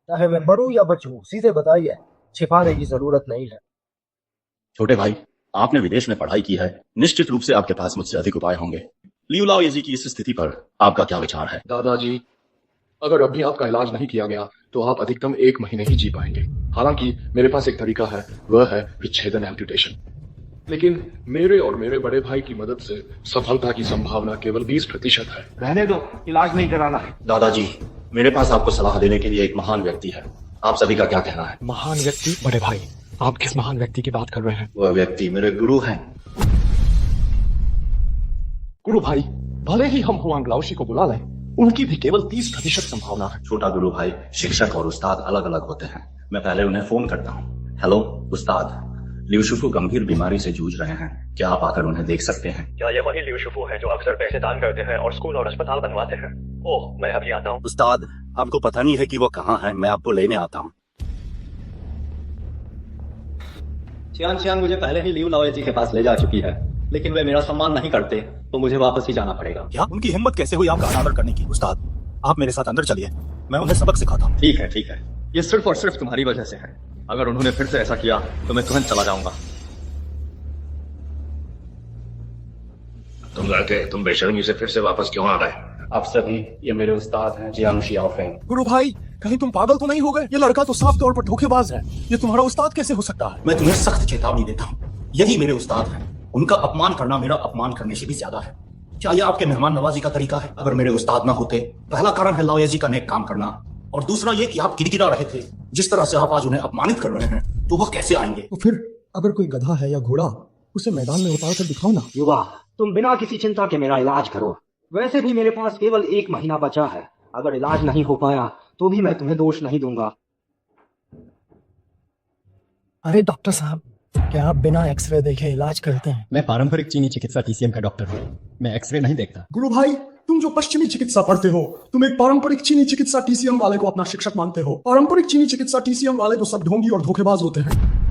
चाहे मैं मरूं या बचूं, सीधे बताइए, छिपाने की जरूरत नहीं है। छोटे भाई, आपने विदेश में पढ़ाई की है, निश्चित रूप से आपके पास मुझसे अधिक उपाय होंगे। लियू लाओजी की इस स्थिति पर आपका क्या विचार है? दादाजी, अगर अभी आपका इलाज नहीं किया गया तो आप अधिकतम 1 महीने ही जी पाएंगे। हालांकि मेरे पास एक तरीका है, वह है विच्छेदन एम्पुटेशन। लेकिन मेरे और मेरे बड़े भाई की मदद से सफलता की संभावना केवल 20% है। रहने दो, इलाज नहीं कराना है। दादाजी, मेरे पास आपको सलाह देने के लिए एक महान व्यक्ति है। आप सभी का क्या कहना है? महान व्यक्ति? बड़े भाई, आप किस महान व्यक्ति की बात कर रहे हैं? वह व्यक्ति मेरे गुरु हैं। गुरु भाई, भले ही हम हुआंग लाओशी को बुला लें, उनकी भी केवल 30% संभावना है। छोटा गुरु भाई, शिक्षक और उस्ताद अलग अलग होते हैं। मैं पहले उन्हें फोन करता हूँ। हेलो उस्ताद, लियूशुफू गंभीर बीमारी से जूझ रहे हैं, क्या आप आकर उन्हें देख सकते हैं? क्या ये वही लियूशुफू है जो अक्सर पैसे दान करते हैं और स्कूल और अस्पताल बनवाते हैं? ओह, मैं अभी आता हूँ। उस्ताद, आपको पता नहीं है कि वो कहाँ है, मैं आपको लेने आता हूँ। चियान मुझे पहले ही लियू लाओजी के पास ले जा चुकी है, लेकिन वे मेरा सम्मान नहीं करते, तो मुझे वापस ही जाना पड़ेगा। क्या उनकी हिम्मत कैसे हुई आपका अनादर करने की? उस्ताद, आप मेरे साथ अंदर चलिए, मैं उन्हें सबक सिखाता हूँ। ठीक है, ये सिर्फ और सिर्फ तुम्हारी वजह से है। अगर उन्होंने फिर से ऐसा किया तो मैं तुरंत चला जाऊंगा। तुम लड़के, तुम बेशर्मी से फिर से वापस क्यों आ गए? आप सभी, ये मेरे उस्ताद हैं, जियांग शियाओफेंग। गुरु भाई, कहीं तुम पागल तो नहीं हो गए? ये लड़का तो साफ तौर पर धोखेबाज है। ये तुम्हारा उस्ताद कैसे हो सकता है? मैं तुम्हें सख्त चेतावनी देता हूँ, यही मेरे उस्ताद हैं। उनका अपमान करना मेरा अपमान करने से भी ज्यादा है। क्या यह आपके मेहमान नवाजी का तरीका है? अगर मेरे उस्ताद ना होते, पहला कारण है लाओजी का नेक काम करना, और दूसरा ये कि आप किरकिरा रहे थे। जिस तरह से आप आज उन्हें अपमानित कर रहे हैं, तो वह कैसे आएंगे? तो फिर अगर कोई गधा है या घोड़ा, उसे मैदान में उतार कर दिखाओ ना। युवा, तुम बिना किसी चिंता के मेरा इलाज करो। वैसे भी मेरे पास केवल 1 महीना बचा है। अगर इलाज नहीं हो पाया तो भी मैं तुम्हें दोष नहीं दूंगा। अरे डॉक्टर साहब, क्या आप बिना एक्सरे देखे इलाज करते हैं? मैं पारंपरिक चीनी चिकित्सा TCM का डॉक्टर हूँ, मैं एक्सरे नहीं देखता। गुरु भाई, तुम जो पश्चिमी चिकित्सा पढ़ते हो, तुम एक पारंपरिक चीनी चिकित्सा TCM वाले को अपना शिक्षक मानते हो। पारंपरिक चीनी चिकित्सा TCM वाले तो सब ढोंगी और धोखेबाज होते हैं।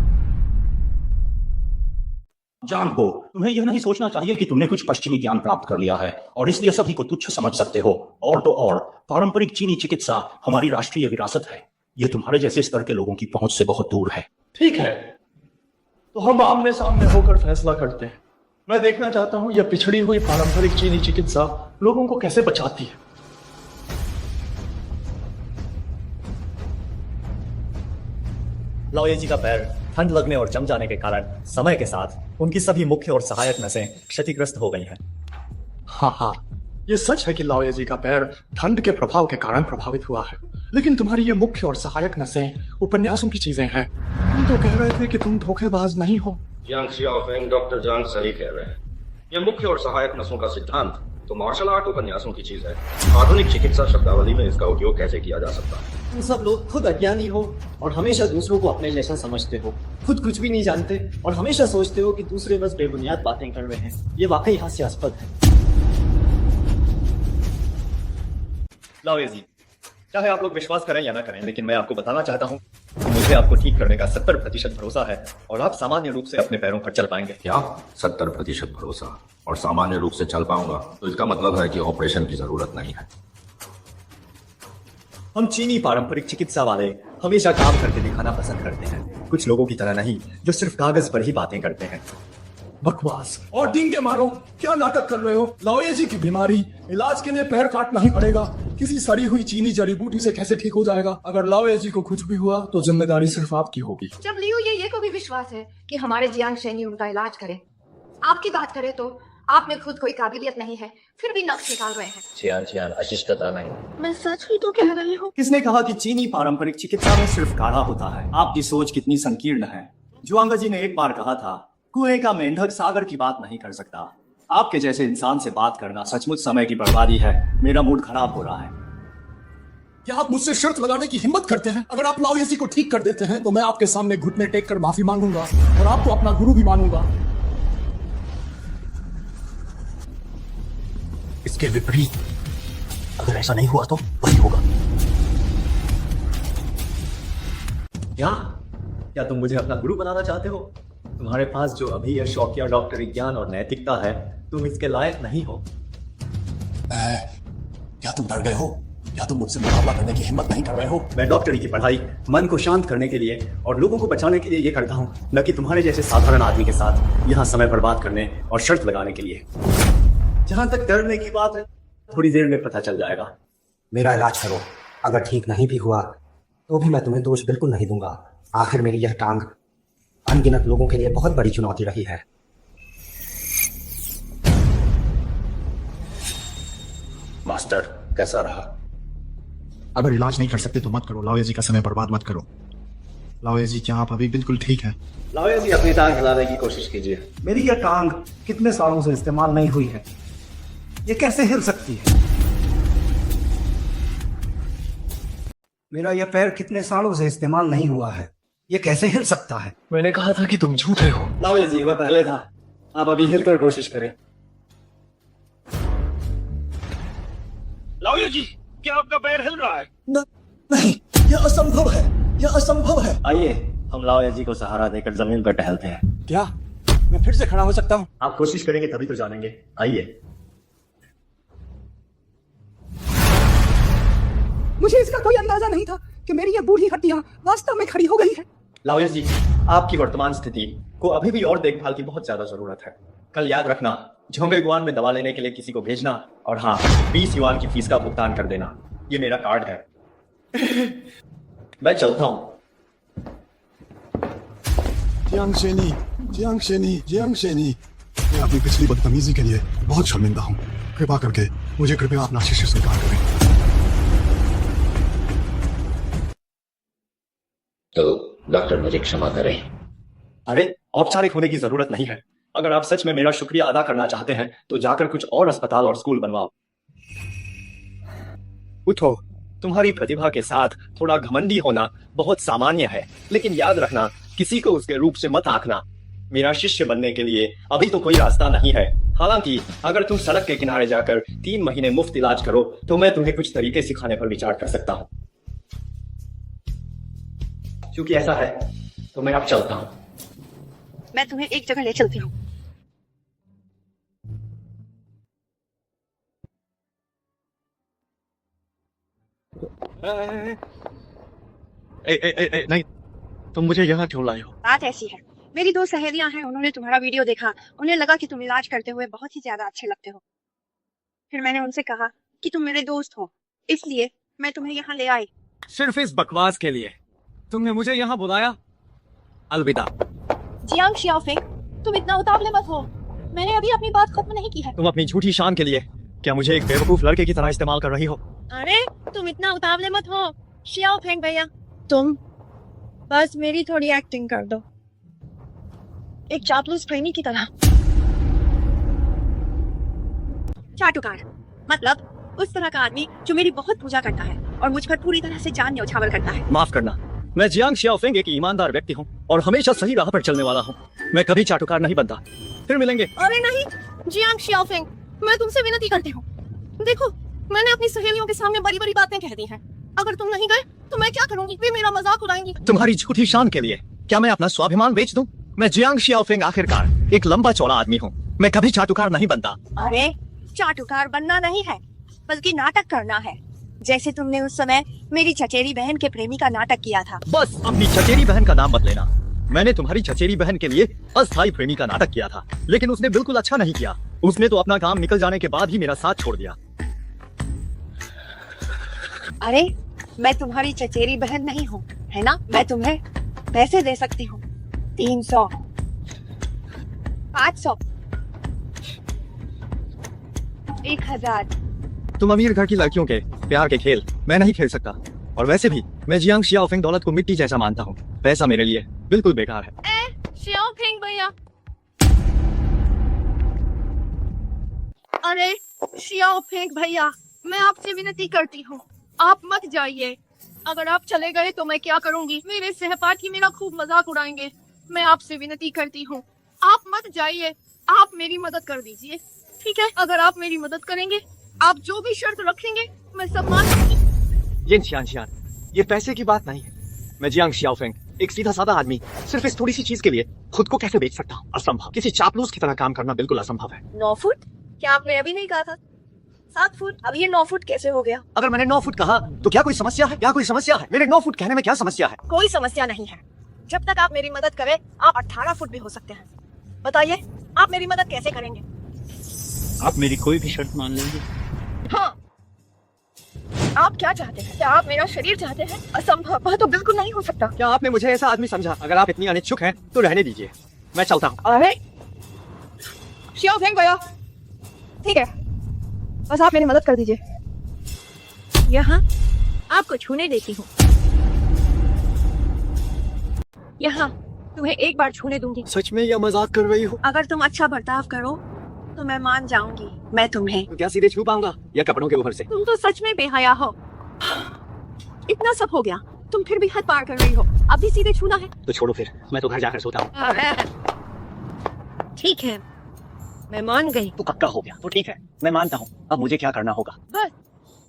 जान हो, तुम्हें यह नहीं सोचना चाहिए कि तुमने कुछ पश्चिमी ज्ञान प्राप्त कर लिया है और इसलिए सभी को तुच्छ समझ सकते हो। और तो और, पारंपरिक चीनी चिकित्सा हमारी राष्ट्रीय विरासत है। यह तुम्हारे जैसे स्तर के लोगों की पहुंच से बहुत दूर है। ठीक है, तो हम आमने सामने होकर फैसला करते हैं। मैं देखना चाहता हूँ यह पिछड़ी हुई पारंपरिक चीनी चिकित्सा लोगों को कैसे बचाती है। लाओजी का पैर ठंड लगने और जम जाने के कारण समय के साथ उनकी सभी मुख्य और सहायक नसें क्षतिग्रस्त हो गई हैं। हाँ, ये सच है कि लाओजी का पैर ठंड के प्रभाव के कारण प्रभावित हुआ है, लेकिन तुम्हारी ये मुख्य और सहायक नसें उपन्यासों की चीजें हैं। तुम तो कह रहे थे कि तुम धोखेबाज नहीं हो। जियांग शियाओफेंग, डॉक्टर जांग सही कह रहे हैं। ये मुख्य और सहायक नसों का सिद्धांत तो मार्शल आर्ट उपन्यासों की चीज है। आधुनिक चिकित्सा शब्दावली में इसका उपयोग कैसे किया जा सकता है? तुम सब लोग खुद अज्ञानी हो और हमेशा दूसरों को अपने जैसा समझते हो। खुद कुछ भी नहीं जानते और हमेशा सोचते हो कि दूसरे बस बेबुनियाद बातें कर रहे हैं। ये वाकई हास्यास्पद है। लाओजी, चाहे आप लोग विश्वास करें या ना करें, लेकिन मैं आपको बताना चाहता हूँ मुझे आपको ठीक करने का 70% भरोसा है और आप सामान्य रूप से अपने पैरों पर चल पाएंगे। क्या 70% भरोसा और सामान्य रूप से चल पाऊंगा? तो इसका मतलब है कि ऑपरेशन की जरूरत नहीं है। हम चीनी पारंपरिक चिकित्सा वाले हमेशा काम करके दिखाना पसंद करते हैं, कुछ लोगों की तरह नहीं जो सिर्फ कागज पर ही बातें करते हैं। बकवास और डींगे मारो, क्या नाटक कर रहे हो? लाओये जी की बीमारी इलाज के लिए पैर काटना ही पड़ेगा। किसी सड़ी हुई चीनी जड़ी बूटी से कैसे ठीक हो जाएगा? अगर लाओये जी को कुछ भी हुआ तो जिम्मेदारी सिर्फ आपकी होगी। जब लियू ये को भी विश्वास है कि हमारे जियांग शेनी उनका इलाज करे, आपकी बात करें तो आप में खुद कोई काबिलियत नहीं है, फिर भी नक्श निकाल रहे हैं। जियान अशिष्टता नहीं। मैं सच ही तो कह रही हूँ। किसने कहा कि चीनी पारंपरिक चिकित्सा में सिर्फ काढ़ा होता है? आपकी सोच कितनी संकीर्ण है। जुआंग जी ने एक बार कहा था, कुएं का मेंढक सागर की बात नहीं कर सकता। आपके जैसे इंसान से बात करना सचमुच समय की बर्बादी है। मेरा मूड खराब हो रहा है। क्या आप मुझसे शर्त लगाने की हिम्मत करते हैं? अगर आप लाओये जी को ठीक कर देते हैं तो मैं आपके सामने घुटने टेक कर माफी मांगूंगा और आपको अपना गुरु भी मानूंगा। इसके विपरीत अगर ऐसा नहीं हुआ तो वही होगा। क्या तुम मुझे अपना गुरु बनाना चाहते हो? तुम्हारे पास जो अभी यह शौकिया डॉक्टरी ज्ञान और नैतिकता है, तुम इसके लायक नहीं हो। क्या तुम डर गए हो? क्या तुम मुझसे मुकाबला करने की हिम्मत नहीं कर रहे हो? मैं डॉक्टरी की पढ़ाई मन को शांत करने के लिए और लोगों को बचाने के लिए ये करता हूँ, न कि तुम्हारे जैसे साधारण आदमी के साथ यहाँ समय बर्बाद करने और शर्त लगाने के लिए। जहाँ तक डरने की बात है, थोड़ी देर में पता चल जाएगा। मेरा इलाज करो, अगर ठीक नहीं भी हुआ तो भी मैं तुम्हें दोष बिल्कुल नहीं दूंगा। आखिर मेरी यह टांग अनगिनत लोगों के लिए बहुत बड़ी चुनौती रही है। मास्टर, कैसा रहा? अगर इलाज नहीं कर सकते तो मत करो। लाओये जी का समय बर्बाद मत करो। लाओये जी, क्या आप अभी बिल्कुल ठीक है? लाओये जी, अपनी टांग हिलाने की कोशिश कीजिए। मेरी यह टांग कितने सालों से इस्तेमाल नहीं हुई है, ये कैसे हिल सकती है? मेरा यह पैर कितने सालों से इस्तेमाल नहीं हुआ है, ये कैसे हिल सकता है? मैंने कहा था कि तुम झूठे हो। लाओये जी, वह पहले था, आप अभी हिलकर कोशिश करें। लाओये जी, क्या आपका पैर हिल रहा है? नहीं, यह असंभव है, यह असंभव है। आइए हम लाओये जी को सहारा देकर जमीन पर टहलते हैं। क्या मैं फिर से खड़ा हो सकता हूँ? आप कोशिश करेंगे तभी तो जानेंगे। आइए। मुझे इसका कोई अंदाजा नहीं था कि मेरी यह बूढ़ी हड्डियां वास्तव में खड़ी हो गई है। लाओये जी, आपकी वर्तमान स्थिति को अभी भी और देखभाल की बहुत ज्यादा जरूरत है। कल याद रखना, झोंगेगुआन में दवा लेने के लिए किसी को भेजना, और हाँ, 20 युआन की फीस का भुगतान कर देना। ये मेरा कार्ड है। मैं चलता हूँ। जियांग शेनी, मैं अपनी पिछली बदतमीजी के लिए बहुत शर्मिंदा हूँ। कृपा करके मुझे अपना शिष्य स्वीकार करें। तो डॉक्टर, मुझे क्षमा करें। अरे, औपचारिक होने की जरूरत नहीं है। अगर आप सच में मेरा शुक्रिया अदा करना चाहते हैं तो जाकर कुछ और अस्पताल और स्कूल बनवाओ। उठो। तुम्हारी प्रतिभा के साथ थोड़ा घमंडी होना बहुत सामान्य है, लेकिन याद रखना, किसी को उसके रूप से मत आंकना। मेरा शिष्य बनने के लिए अभी तो कोई रास्ता नहीं है। हालांकि अगर तुम सड़क के किनारे जाकर 3 महीने मुफ्त इलाज करो तो मैं तुम्हें कुछ तरीके सिखाने पर विचार कर सकता हूँ। क्योंकि ऐसा है तो मैं अब चलता हूँ। मैं तुम्हें एक जगह ले चलती हूँ। नहीं, तुम मुझे यहाँ क्यों लाए हो? बात ऐसी है, मेरी 2 सहेलियां हैं, उन्होंने तुम्हारा वीडियो देखा, उन्हें लगा कि तुम इलाज करते हुए बहुत ही ज्यादा अच्छे लगते हो। फिर मैंने उनसे कहा कि तुम मेरे दोस्त हो, इसलिए मैं तुम्हें यहाँ ले आई। सिर्फ इस बकवास के लिए तुमने मुझे यहाँ बुलाया? अलविदा। जियांग शियाओफेंग, तुम इतना उतावले मत हो, मैंने अभी अपनी बात खत्म नहीं की है। तुम अपनी झूठी शान के लिए क्या मुझे एक बेवकूफ लड़के की तरह इस्तेमाल कर रही हो? अरे, तुम इतना उतावले मत हो शियाओफेंग भैया, तुम बस मेरी थोड़ी एक्टिंग कर दो, एक चापलूस प्रेमी की तरह। चाटुकार मतलब उस तरह का आदमी जो मेरी बहुत पूजा करता है और मुझ पर पूरी तरह से जान न्यौछावर करता है। माफ करना, मैं जियांग शियाओफेंग एक ईमानदार व्यक्ति हूँ और हमेशा सही राह पर चलने वाला हूँ। मैं कभी चाटुकार नहीं बनता। फिर मिलेंगे। अरे नहीं जियांग शियाओफेंग, मैं तुमसे विनती करती हूँ, देखो मैंने अपनी सहेलियों के सामने बड़ी बड़ी बातें कह दी हैं। अगर तुम नहीं गए तो मैं क्या करूंगी? वे मेरा मजाक उड़ाएंगी। तुम्हारी झूठी शान के लिए क्या मैं अपना स्वाभिमान बेच दूं? मैं जियांग शियाओफेंग आखिरकार एक लंबा चौड़ा आदमी हूँ। मैं कभी चाटुकार नहीं बनता। अरे, चाटुकार बनना नहीं है बल्कि नाटक करना है। जैसे तुमने उस समय मेरी चचेरी बहन के प्रेमी का नाटक किया था। बस अपनी चचेरी बहन का नाम मत लेना। मैंने तुम्हारी चचेरी बहन के लिए अस्थायी प्रेमी का नाटक किया था, लेकिन उसने बिल्कुल अच्छा नहीं किया। उसने तो अपना काम निकल जाने के बाद ही मेरा साथ छोड़ दिया। अरे मैं तुम्हारी चचेरी बहन नहीं हूँ, है ना? मैं तुम्हें पैसे दे सकती हूँ, 300, 500, 1000। तुम अमीर घर की लड़कियों के प्यार के खेल मैं नहीं खेल सकता। और वैसे भी मैं जियांग शियाओफेंग दौलत को मिट्टी जैसा मानता हूँ। पैसा मेरे लिए बिल्कुल बेकार है। शियाओफेंग भैया, अरे शियाओफेंग भैया, मैं आपसे विनती करती हूँ, आप मत जाइए। अगर आप चले गए तो मैं क्या करूँगी? मेरे सहपाठी मेरा खूब मजाक उड़ाएंगे। मैं आपसे विनती करती हूँ, आप मत जाइए। आप मेरी मदद कर दीजिए, ठीक है? अगर आप मेरी मदद करेंगे, आप जो भी शर्त रखेंगे मैं सब मान लूंगी। ये शियान, ये पैसे की बात नहीं है। मैं जियांग शियाओफेंग, एक सीधा साधा आदमी, सिर्फ इस थोड़ी सी चीज के लिए खुद को कैसे बेच सकता हूँ? असंभव। किसी चापलूस की तरह काम करना बिल्कुल असंभव है। 9 फुट? क्या आपने अभी नहीं कहा था 7 फुट? अब ये 9 फुट कैसे हो गया? अगर मैंने 9 फुट कहा तो क्या कोई समस्या है? क्या कोई समस्या है? मेरे 9 फुट कहने में क्या समस्या है? कोई समस्या नहीं है। जब तक आप मेरी मदद करें, आप 18 फुट भी हो सकते हैं। बताइए, आप मेरी मदद कैसे करेंगे? आप मेरी कोई भी शर्त मान लेंगे? हाँ। आप क्या चाहते हैं? क्या आप मेरा शरीर चाहते हैं? असंभव, वह तो बिल्कुल नहीं हो सकता। क्या आपने मुझे ऐसा आदमी समझा? अगर आप इतनी अनिच्छुक हैं तो रहने दीजिए, मैं चलता हूँ। अरे शियाओफेंग भैया, ठीक है, बस आप मेरी मदद कर दीजिए। यहाँ आपको छूने देती हूँ। यहाँ तुम्हें एक बार छूने दूंगी। सच में या मजाक कर रही हो? अगर तुम अच्छा बर्ताव करो तो मैं मान जाऊंगी। मैं तुम्हें तो क्या सीधे छू पाऊंगा या कपड़ों के ऊपर से? तुम तो सच में बेहया हो। इतना सब हो गया, तुम फिर भी हद पार कर रही हो। अब भी सीधे छूना है तो छोड़ो फिर, मैं तो घर जाकर सोता हूँ। ठीक है, मैं मान गई। तो पक्का हो गया तो ठीक है, मैं मानता हूँ। अब मुझे क्या करना होगा? बस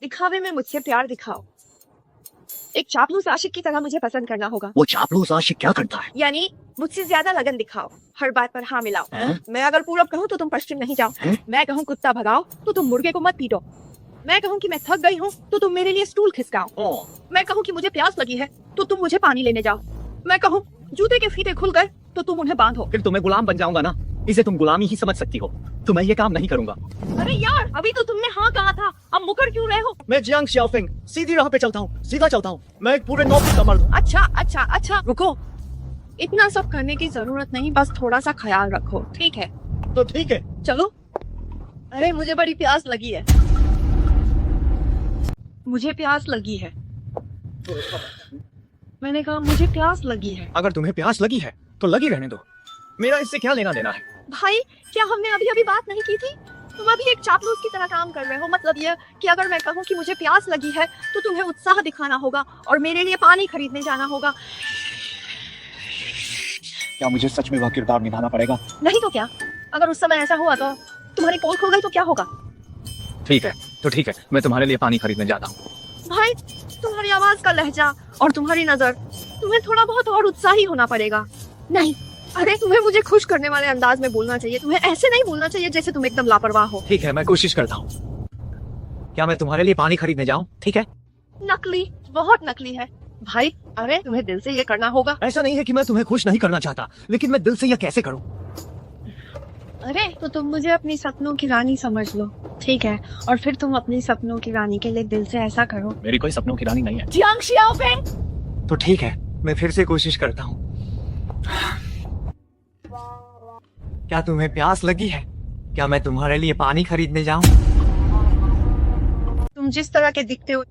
दिखावे में मुझसे प्यार दिखाओ। एक चापलूस आशिक की तरह मुझे पसंद करना होगा। वो चापलूस आशिक क्या करता है? यानी मुझसे ज्यादा लगन दिखाओ, हर बात पर हाँ मिलाओ। मैं अगर पूरब कहूँ तो तुम पश्चिम नहीं जाओ। मैं कहूँ कुत्ता भगाओ तो तुम मुर्गे को मत पीटो। मैं कहूँ कि मैं थक गई हूँ तो तुम मेरे लिए स्टूल खिसकाओ। मैं कहूँ कि मुझे प्यास लगी है तो तुम मुझे पानी लेने जाओ। मैं कहूँ जूते के फीते खुल गए तो तुम उन्हें बांधो। फिर तो मैं गुलाम बन जाऊंगा ना। इसे तुम गुलामी ही समझ सकती हो, तो मैं ये काम नहीं करूंगा। अरे यार, अभी तो तुमने हाँ कहा था, अब मुकर क्यों रहे हो? मैं जियांग शियाओफेंग सीधी राह पे चलता हूँ, सीधा चलता हूँ। मैं एक पूरे 9 फुट का मर्द हूँ। अच्छा, रुको। इतना सब करने की जरूरत नहीं, बस थोड़ा सा ख्याल रखो, ठीक है? तो ठीक है, चलो। अरे मुझे बड़ी प्यास लगी है। मुझे प्यास लगी है। मैंने कहा मुझे प्यास लगी है। अगर तुम्हें प्यास लगी है तो लगी रहने दो, मेरा इससे क्या लेना देना है? भाई, क्या हमने अभी बात नहीं की थी? तुम अभी एक चापलूस की तरह काम कर रहे हो। मतलब ये कि अगर मैं कहूँ कि मुझे प्यास लगी है तो तुम्हें उत्साह दिखाना होगा और मेरे लिए पानी खरीदने जाना होगा। क्या मुझे सच में वह किरदार निभाना पड़ेगा? नहीं तो क्या? अगर उस समय ऐसा हुआ तो तुम्हारी पोल खुल गई तो क्या होगा? ठीक है, तो ठीक है, मैं तुम्हारे लिए पानी खरीदने जाता हूँ। भाई, तुम्हारी आवाज का लहजा और तुम्हारी नजर, तुम्हें थोड़ा बहुत और उत्साही होना पड़ेगा। नहीं, अरे तुम्हें मुझे खुश करने वाले अंदाज में बोलना चाहिए। तुम्हें ऐसे नहीं बोलना चाहिए जैसे तुम एकदम लापरवाह हो। ठीक है, मैं कोशिश करता हूँ। क्या मैं तुम्हारे लिए पानी खरीदने जाऊँ? ठीक है? नकली, बहुत नकली है भाई। अरे तुम्हें दिल से ये करना होगा। ऐसा नहीं है कि मैं तुम्हें खुश नहीं करना चाहता, लेकिन मैं दिल से यह कैसे करूँ? अरे तो तुम मुझे अपनी सपनों की रानी समझ लो, ठीक है? और फिर तुम अपनी सपनों की रानी के लिए दिल से ऐसा करो। मेरी कोई सपनों की रानी नहीं है। जियांग शियाओफेंग। तो ठीक है, मैं फिर से कोशिश करता हूँ। क्या तुम्हें प्यास लगी है? क्या मैं तुम्हारे लिए पानी खरीदने जाऊं? तुम जिस तरह के दिखते हो,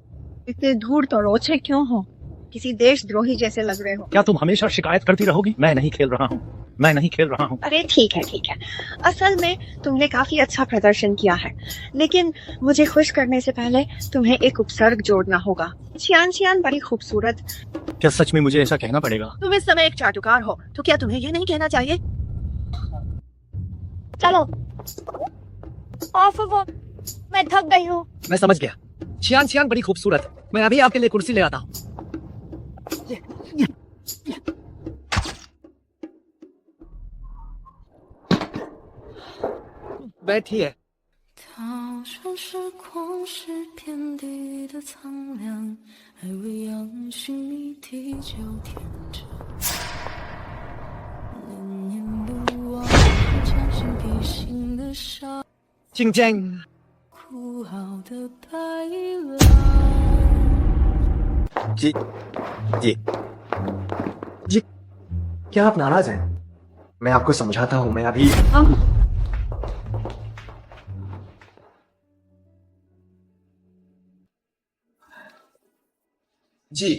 इतने धूर्त और ओछे क्यों हो? किसी देशद्रोही जैसे लग रहे हो। क्या तुम हमेशा शिकायत करती रहोगी? मैं नहीं खेल रहा हूँ, मैं नहीं खेल रहा हूँ। अरे ठीक है। असल में तुमने काफी अच्छा प्रदर्शन किया है, लेकिन मुझे खुश करने से पहले तुम्हें एक उपसर्ग जोड़ना होगा। शियान बड़ी खूबसूरत। क्या सच में मुझे ऐसा कहना पड़ेगा? तुम इस समय एक चाटुकार हो, तो क्या तुम्हें ये नहीं कहना चाहिए? चलो ऑफ हो, मैं थक गई हूँ। मैं समझ गया। शियान बड़ी खूबसूरत। मैं अभी आपके लिए कुर्सी ले आता हूँ। बैठिए। 像是旷世遍地的苍凉，还未央心谜题就填着，念念不忘，将心比心的伤，晶晶，哭好的白狼。जी जी क्या आप नाराज हैं? मैं आपको समझाता हूँ। मैं अभी जी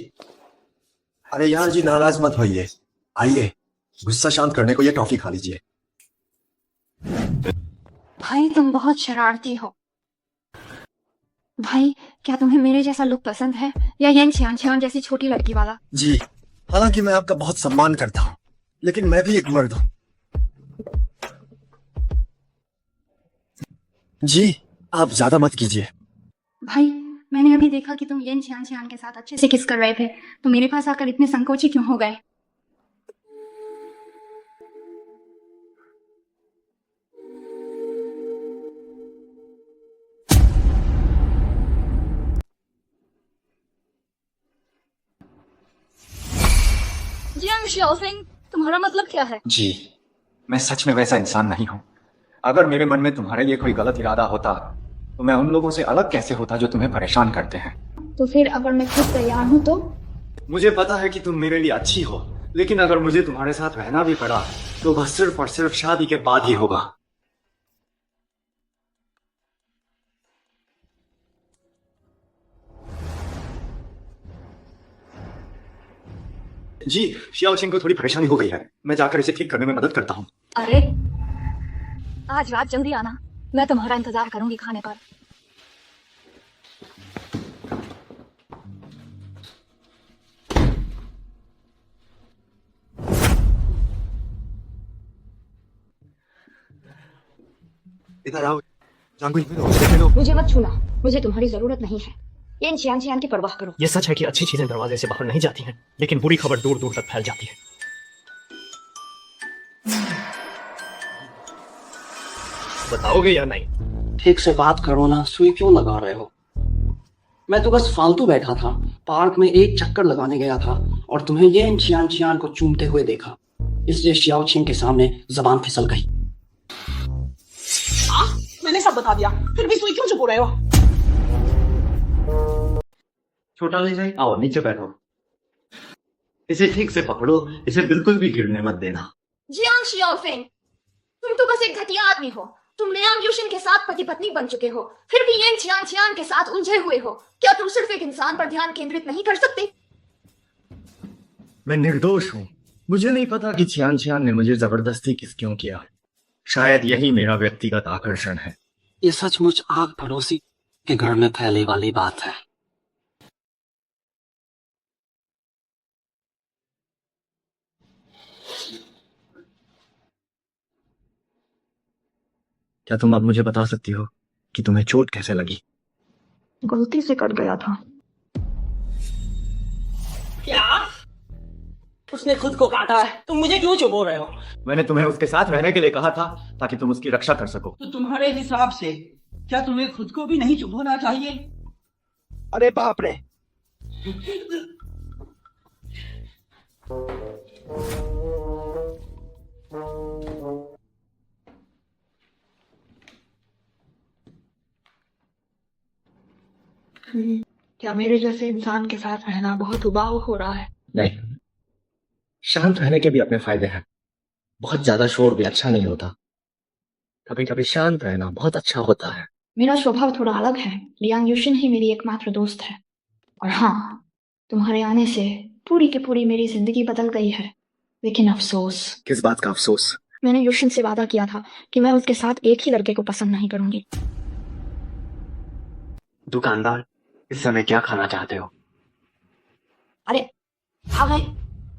अरे यार जी नाराज मत होइए, आइए गुस्सा शांत करने को ये टॉफी खा लीजिए। भाई तुम बहुत शरारती हो। भाई क्या तुम्हें मेरे जैसा लुक पसंद है या यंग छियान जैसी छोटी लड़की वाला? जी हालांकि मैं आपका बहुत सम्मान करता हूँ, लेकिन मैं भी एक मर्द हूँ। जी आप ज्यादा मत कीजिए। भाई मैंने अभी देखा कि तुम यंग छियान के साथ अच्छे से किस कर रहे थे, तो मेरे पास आकर इतने संकोची क्यों हो गए? जियांग शियाओफेंग, तुम्हारा मतलब क्या है? जी मैं सच में वैसा इंसान नहीं हूँ। अगर मेरे मन में तुम्हारे लिए कोई गलत इरादा होता तो मैं उन लोगों से अलग कैसे होता जो तुम्हें परेशान करते हैं। तो फिर अगर मैं खुद तैयार हूँ तो? मुझे पता है कि तुम मेरे लिए अच्छी हो, लेकिन अगर मुझे तुम्हारे साथ रहना भी पड़ा तो बस सिर्फ और सिर्फ शादी के बाद ही होगा। जी शियाओ चिंग को थोड़ी परेशानी हो गई है, मैं जाकर इसे ठीक करने में मदद करता हूँ। अरे आज रात जल्दी आना, मैं तुम्हारा इंतजार करूंगी खाने पर। इधर आओ जांगुई, मुझे मत छूना, मुझे तुम्हारी जरूरत नहीं है। ये छियान की परवाह करो। ये सच है कि अच्छी चीजें दरवाजे से बाहर नहीं जाती हैं, लेकिन बुरी खबर दूर दूर तक फैल जाती है। बताओगे या नहीं? ठीक से बात करो ना, सुई क्यों लगा रहे हो? मैं तो बस फालतू बैठा था, पार्क में एक चक्कर लगाने गया था और तुम्हें ये छियान को चूमते हुए देखा, इसलिए शियाओ चिंग के सामने जबान फिसल गई। मैंने सब बता दिया, फिर भी सुई क्यों चुप हो रहे हो? छोटा ले आओ नीचे बैठो, इसे ठीक से पकड़ो, इसे बिल्कुल भी गिरने मत देना। जियांग शियाओफेंग, तुम तो बस एक घटिया आदमी हो। तुम लियांग यूशिन के साथ पति पत्नी बन चुके हो, फिर भी येंग छियान के साथ उलझे हुए हो। क्या तुम सिर्फ एक इंसान पर ध्यान केंद्रित नहीं कर सकते? मैं निर्दोष हूँ, मुझे नहीं पता कि छियान ने मुझे जबरदस्ती किस क्यों किया। शायद यही मेरा व्यक्तिगत आकर्षण है। ये सचमुच आग पड़ोसी के घर में फैले वाली बात है। क्या तुम अब मुझे बता सकती हो कि तुम्हें चोट कैसे लगी? गलती से कट गया था। क्या? उसने खुद को काटा है, तुम मुझे क्यों चुप हो रहे हो? मैंने तुम्हें उसके साथ रहने के लिए कहा था ताकि तुम उसकी रक्षा कर सको। तो तुम्हारे हिसाब से क्या तुम्हें खुद को भी नहीं चुप होना चाहिए? अरे बाप रे! क्या मेरे जैसे इंसान के साथ रहना बहुत उबाऊ हो रहा है? नहीं, शांत रहने के भी अपने फायदे हैं। बहुत ज्यादा शोर भी अच्छा नहीं होता, कभी कभी शांत रहना बहुत अच्छा होता है। मेरा स्वभाव थोड़ा अलग है। लियांग यूशिन ही मेरी एकमात्र दोस्त है। और हाँ, तुम्हारे आने से पूरी की पूरी मेरी जिंदगी बदल गई है। लेकिन अफसोस। किस बात का अफसोस? मैंने यूशिन से वादा किया था कि मैं उसके साथ एक ही लड़के को पसंद नहीं करूंगी। दुकानदार, इस समय क्या खाना चाहते हो? अरे आ गए।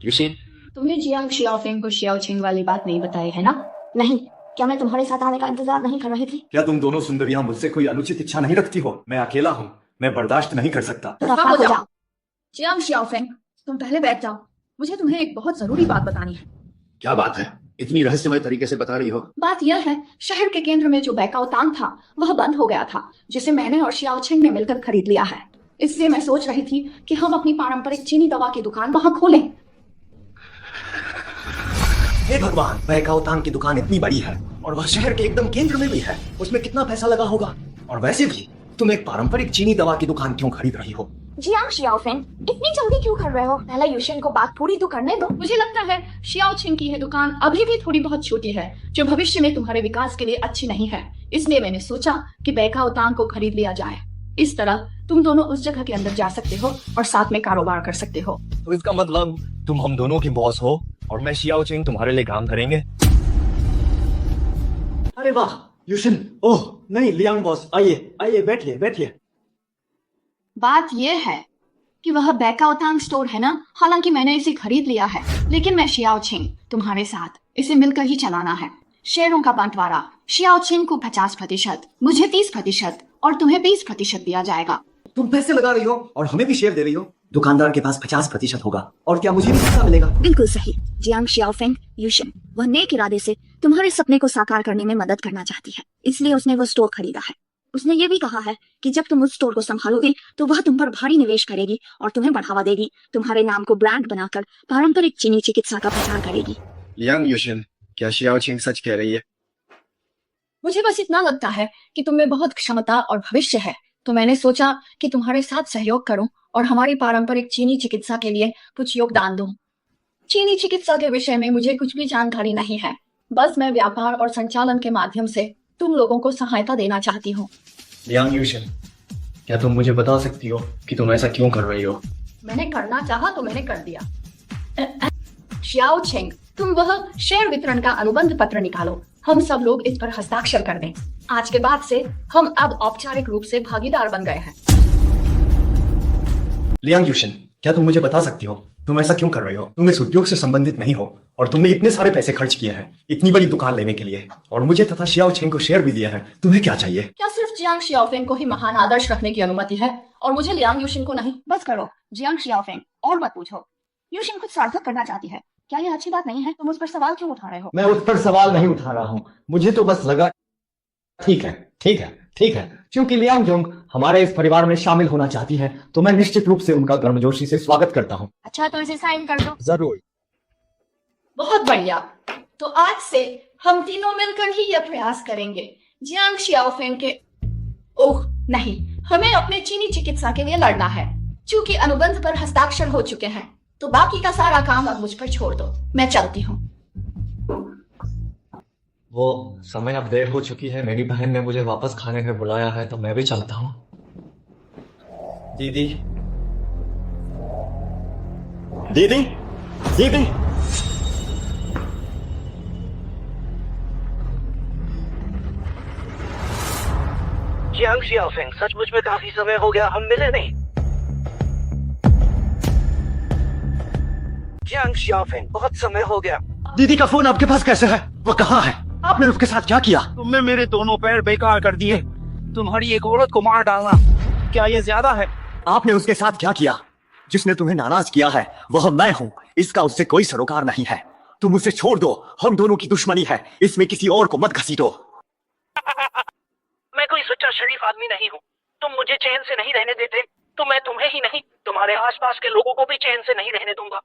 यूशिन, तुमने जियांग शियाओफेंग को शियाओ चिंग वाली बात नहीं बताई है ना? नहीं, क्या मैं तुम्हारे साथ आने का इंतजार नहीं कर रही थी? क्या तुम दोनों सुंदरियां मुझसे कोई अनुचित इच्छा नहीं रखती हो? मैं अकेला हूँ, मैं बर्दाश्त नहीं कर सकता। दफा हो जाओ। जियांग शियाओफेंग, तुम पहले बैठ जाओ, मुझे तुम्हें एक बहुत जरूरी बात बतानी है। क्या बात है? इतनी रहस्यमय तरीके से बता रही हो? बात यह है, शहर के केंद्र में जो बैकाओ तांग था वह बंद हो गया था, जिसे मैंने और शियाओ छिंग ने मिलकर खरीद लिया है। इसलिए मैं सोच रही थी कि हम अपनी पारंपरिक चीनी दवा की दुकान वहां खोलें। हे भगवान, बैकाओ तांग की दुकान इतनी बड़ी है और वह शहर के एकदम केंद्र में भी है। उसमें कितना पैसा लगा होगा? और वैसे भी तुम एक पारंपरिक चीनी दवा की दुकान क्यों खरीद रही हो? जियांग शियाओफेंग, इतनी जल्दी क्यों कर रहे हो? पहले यूशिन को बात पूरी तो करने दो। मुझे लगता है शियाओ छिंग की यह दुकान अभी भी थोड़ी बहुत छोटी है, जो भविष्य में तुम्हारे विकास के लिए अच्छी नहीं है। इसलिए मैंने सोचा कि बैकाओ तांग को खरीद लिया जाए। इस तरह तुम दोनों उस जगह के अंदर जा सकते हो और साथ में कारोबार कर सकते हो। तो इसका मतलब तुम हम दोनों के बॉस हो और मैं शियाओ छिंग तुम्हारे लिए काम करेंगे? अरे वाह यूशिन, ओह नहीं लियांग बॉस, आइए आइए बैठिए बैठिए। बात यह है कि वह बैकाओ तांग स्टोर है ना, हालांकि मैंने इसे खरीद लिया है, लेकिन मैं शियाओ छिंग तुम्हारे साथ इसे मिलकर ही चलाना है। शेयरों का बंटवारा शियाओ छिंग को 50%, मुझे 30% और तुम्हें 20% दिया जाएगा। तुम पैसे लगा रही हो और हमें भी शेयर दे रही हो। दुकानदार के पास 50% होगा और क्या मुझे भी पैसा मिलेगा? बिल्कुल सही। जियांग शियाओफेंग, यूशिन वह नेक इरादे से तुम्हारे सपने को साकार करने में मदद करना चाहती है, इसलिए उसने वो स्टोर खरीदा है। उसने ये भी कहा है कि जब तुम उस स्टोर को संभालोगे तो वह तुम पर भारी निवेश करेगी और तुम्हें बढ़ावा देगी, तुम्हारे नाम को ब्रांड बनाकर पारंपरिक चीनी चिकित्सा का प्रचार करेगी। लियांग यूशिन, क्या शियाओ छिंग सच कह रही है? मुझे बस इतना लगता है कि तुम में बहुत क्षमता और भविष्य है, तो मैंने सोचा कि तुम्हारे साथ सहयोग करूं और हमारी पारंपरिक चीनी चिकित्सा के लिए कुछ योगदान दूं। चीनी चिकित्सा के विषय में मुझे कुछ भी जानकारी नहीं है, बस मैं व्यापार और संचालन के माध्यम से तुम लोगों को सहायता देना चाहती हूँ। लियांग यूशिन, क्या तुम मुझे बता सकती हो कि तुम ऐसा क्यों कर रही हो? मैंने करना चाहा तो मैंने कर दिया। शियाओ छिंग, तुम वह शेयर वितरण का अनुबंध पत्र निकालो, हम सब लोग इस पर हस्ताक्षर कर दें। आज के बाद से हम अब औपचारिक रूप से भागीदार बन गए हैं। लियांग यूशिन, क्या तुम मुझे बता सकती हो तुम ऐसा क्यों कर रही हो? तुम इस उद्योग से संबंधित नहीं हो और तुमने इतने सारे पैसे खर्च किए हैं इतनी बड़ी दुकान लेने के लिए, और मुझे तथा शियाओ छिंग को शेयर भी दिया है। तुम्हें क्या चाहिए? क्या सिर्फ जियांग शियाओफेंग को ही महान आदर्श रखने की अनुमति है और मुझे लियांग यूशिन को नहीं? बस करो जियांग शियाओफेंग, और मत पूछो। यूशिन कुछ सार्थक करना चाहती है, क्या यह अच्छी बात नहीं है? तुम उस पर सवाल क्यों उठा रहे हो? मैं उस पर सवाल नहीं उठा रहा हूँ, मुझे तो बस लगा ठीक है ठीक है ठीक है, क्योंकि लियांग जोंग हमारे इस परिवार में शामिल होना चाहती है तो मैं निश्चित रूप से उनका गर्मजोशी से स्वागत करता हूँ। अच्छा तो इसे साइन कर दो। जरूर। बहुत बढ़िया, तो आज से हम तीनों मिलकर ही यह प्रयास करेंगे जियांग शियाओफेंग के ओह नहीं, हमें अपने चीनी चिकित्सा के लिए लड़ना है। चूंकि अनुबंध पर हस्ताक्षर हो चुके हैं तो बाकी का सारा काम अब मुझ पर छोड़ दो, मैं चलती हूँ। वो समय अब देर हो चुकी है, मेरी बहन ने मुझे वापस खाने में बुलाया है तो मैं भी चलता हूँ। दीदी दीदी दीदी, जियांग शियाओफेंग, सचमुच में काफी समय हो गया हम मिले नहीं। जियांग शियाओफेंग, बहुत समय हो गया। दीदी का फोन आपके पास कैसे है? वो कहाँ है? आपने उसके साथ क्या किया? तुमने मेरे दोनों पैर बेकार कर दिए। तुम्हारी एक औरत को मार डालना, क्या ये ज्यादा है? आपने उसके साथ क्या किया? जिसने तुम्हें नाराज किया है वह मैं हूँ, इसका उससे कोई सरोकार नहीं है। तुम उसे छोड़ दो, हम दोनों की दुश्मनी है, इसमें किसी और को मत घसीटो। मैं कोई सच्चा शरीफ आदमी नहीं हूँ। तुम मुझे चैन से नहीं रहने देते तो मैं तुम्हें ही नहीं, तुम्हारे आसपास के लोगों को भी चैन से नहीं रहने दूंगा।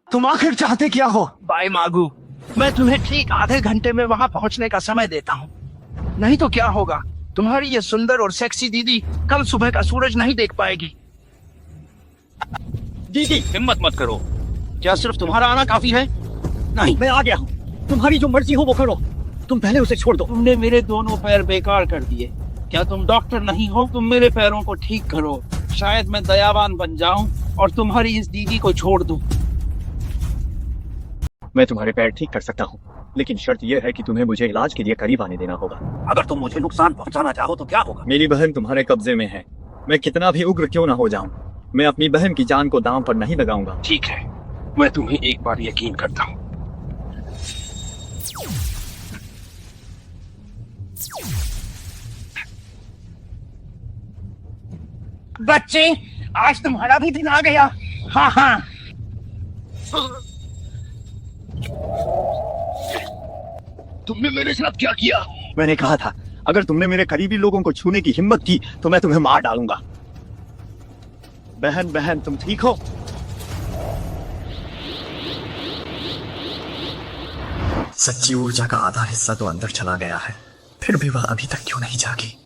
तुम आखिर चाहते क्या हो? बाय मागू, मैं तुम्हें ठीक आधे घंटे में वहां पहुंचने का समय देता हूँ, नहीं तो क्या होगा, तुम्हारी ये सुंदर और सेक्सी दीदी कल सुबह का सूरज नहीं देख पाएगी। दीदी हिम्मत मत करो, क्या सिर्फ तुम्हारा आना काफी है? नहीं, मैं आ गया हूँ, तुम्हारी जो मर्जी हो वो करो, तुम पहले उसे छोड़ दो। तुमने मेरे दोनों पैर बेकार कर दिए, क्या तुम डॉक्टर नहीं हो? तुम मेरे पैरों को ठीक करो, शायद मैं दयावान बन जाऊं और तुम्हारी इस दीदी को छोड़ दूं। मैं तुम्हारे पैर ठीक कर सकता हूँ, लेकिन शर्त यह है कि तुम्हें मुझे इलाज के लिए करीब आने देना होगा। अगर तुम मुझे नुकसान पहुंचाना चाहो तो क्या होगा? मेरी बहन तुम्हारे कब्जे में है, मैं कितना भी उग्र क्यों ना हो जाऊं, मैं अपनी बहन की जान को दांव पर नहीं लगाऊंगा। ठीक है, मैं तुम्हें एक बार यकीन करता हूँ। बच्चे, आज तुम्हारा भी दिन आ गया। हाँ हाँ, तुमने मेरे साथ क्या किया? मैंने कहा था अगर तुमने मेरे करीबी लोगों को छूने की हिम्मत की तो मैं तुम्हें मार डालूंगा। बहन बहन तुम ठीक हो? सच्ची ऊर्जा का आधा हिस्सा तो अंदर चला गया है, फिर भी वह अभी तक क्यों नहीं जागी?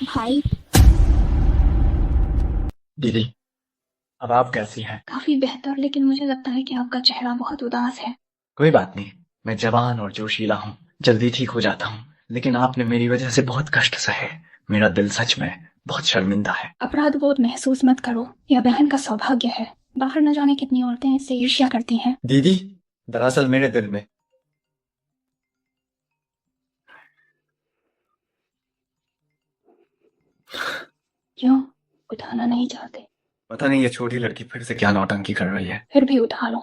भाई दीदी, अब आप कैसी हैं? काफी बेहतर, लेकिन मुझे लगता है कि आपका चेहरा बहुत उदास है। कोई बात नहीं, मैं जवान और जोशीला हूँ, जल्दी ठीक हो जाता हूँ। लेकिन आपने मेरी वजह से बहुत कष्ट सहे। मेरा दिल सच में बहुत शर्मिंदा है। अपराध बोध महसूस मत करो, यह बहन का सौभाग्य है। बाहर न जाने कितनी औरतें इससे ईर्ष्या करती हैं। दीदी, दरअसल मेरे दिल में क्यों उठाना नहीं चाहते? पता नहीं ये छोटी लड़की फिर से क्या नौटंकी कर रही है। फिर भी उठा लो,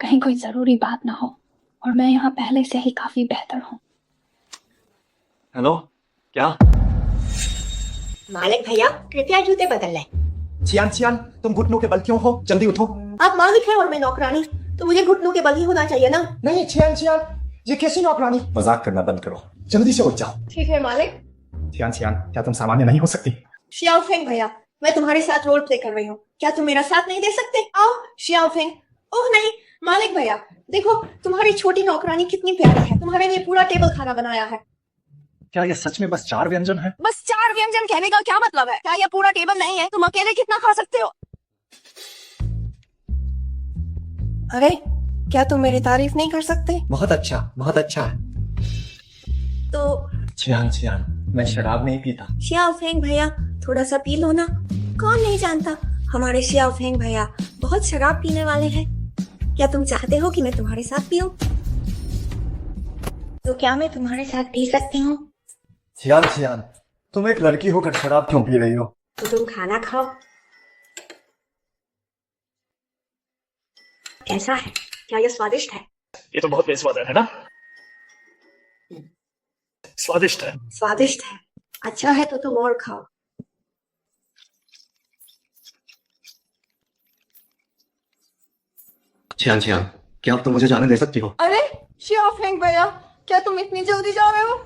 कहीं कोई जरूरी बात ना हो। और मैं यहाँ पहले से ही काफी बेहतर हूँ। हेलो, क्या? मालिक भैया कृपया जूते बदल लें। चियान चियान, तुम घुटनों के बल क्यों हो? जल्दी उठो। आप मालिक हैं और मैं नौकरानी, तो मुझे घुटनों के बल ही होना चाहिए ना? नहीं चियान चियान, ये कैसी नौकरानी? मजाक करना बंद करो, जल्दी से उठ जाओ। ठीक है मालिक। चियान चियान, क्या तुम सामान्य नहीं हो सकती? शियाओ फेंग भैया, मैं तुम्हारे साथ रोल प्ले कर रही हूँ, क्या तुम मेरा साथ नहीं दे सकते? आओ शियाओ फेंग। ओह नहीं मालिक भैया, देखो तुम्हारी छोटी नौकरानी कितनी प्यारी है, तुम्हारे लिए पूरा टेबल खाना बनाया है। क्या ये सच में बस 4 व्यंजन है? बस 4 व्यंजन कहने का क्या मतलब है? क्या ये पूरा टेबल नहीं है? तुम अकेले कितना खा सकते हो? अरे क्या तुम मेरी तारीफ नहीं कर सकते? बहुत अच्छा है। तो चियान चियान, मैं शराब नहीं पीता। शियाओ फेंग भैया थोड़ा सा पी लो ना। कौन नहीं जानता हमारे शियाओ फेंग भैया बहुत शराब पीने वाले हैं। क्या तुम चाहते हो कि मैं तुम्हारे साथ पीऊं? तो क्या मैं तुम्हारे साथ पी सकती हूँ? चियान चियान, तुम एक लड़की होकर शराब क्यों पी रही हो? तो तुम खाना खाओ। कैसा है? क्या यह स्वादिष्ट है? ये तो बहुत बेस्वाद है ना? स्वादिष्ट है। स्वादिष्ट है, अच्छा है तो तुम और खाओ। चियान चियान, क्या अब तुम मुझे जाने दे सकती हो? अरे शियाओ फेंग भैया, क्या तुम इतनी जल्दी जा रहे हो?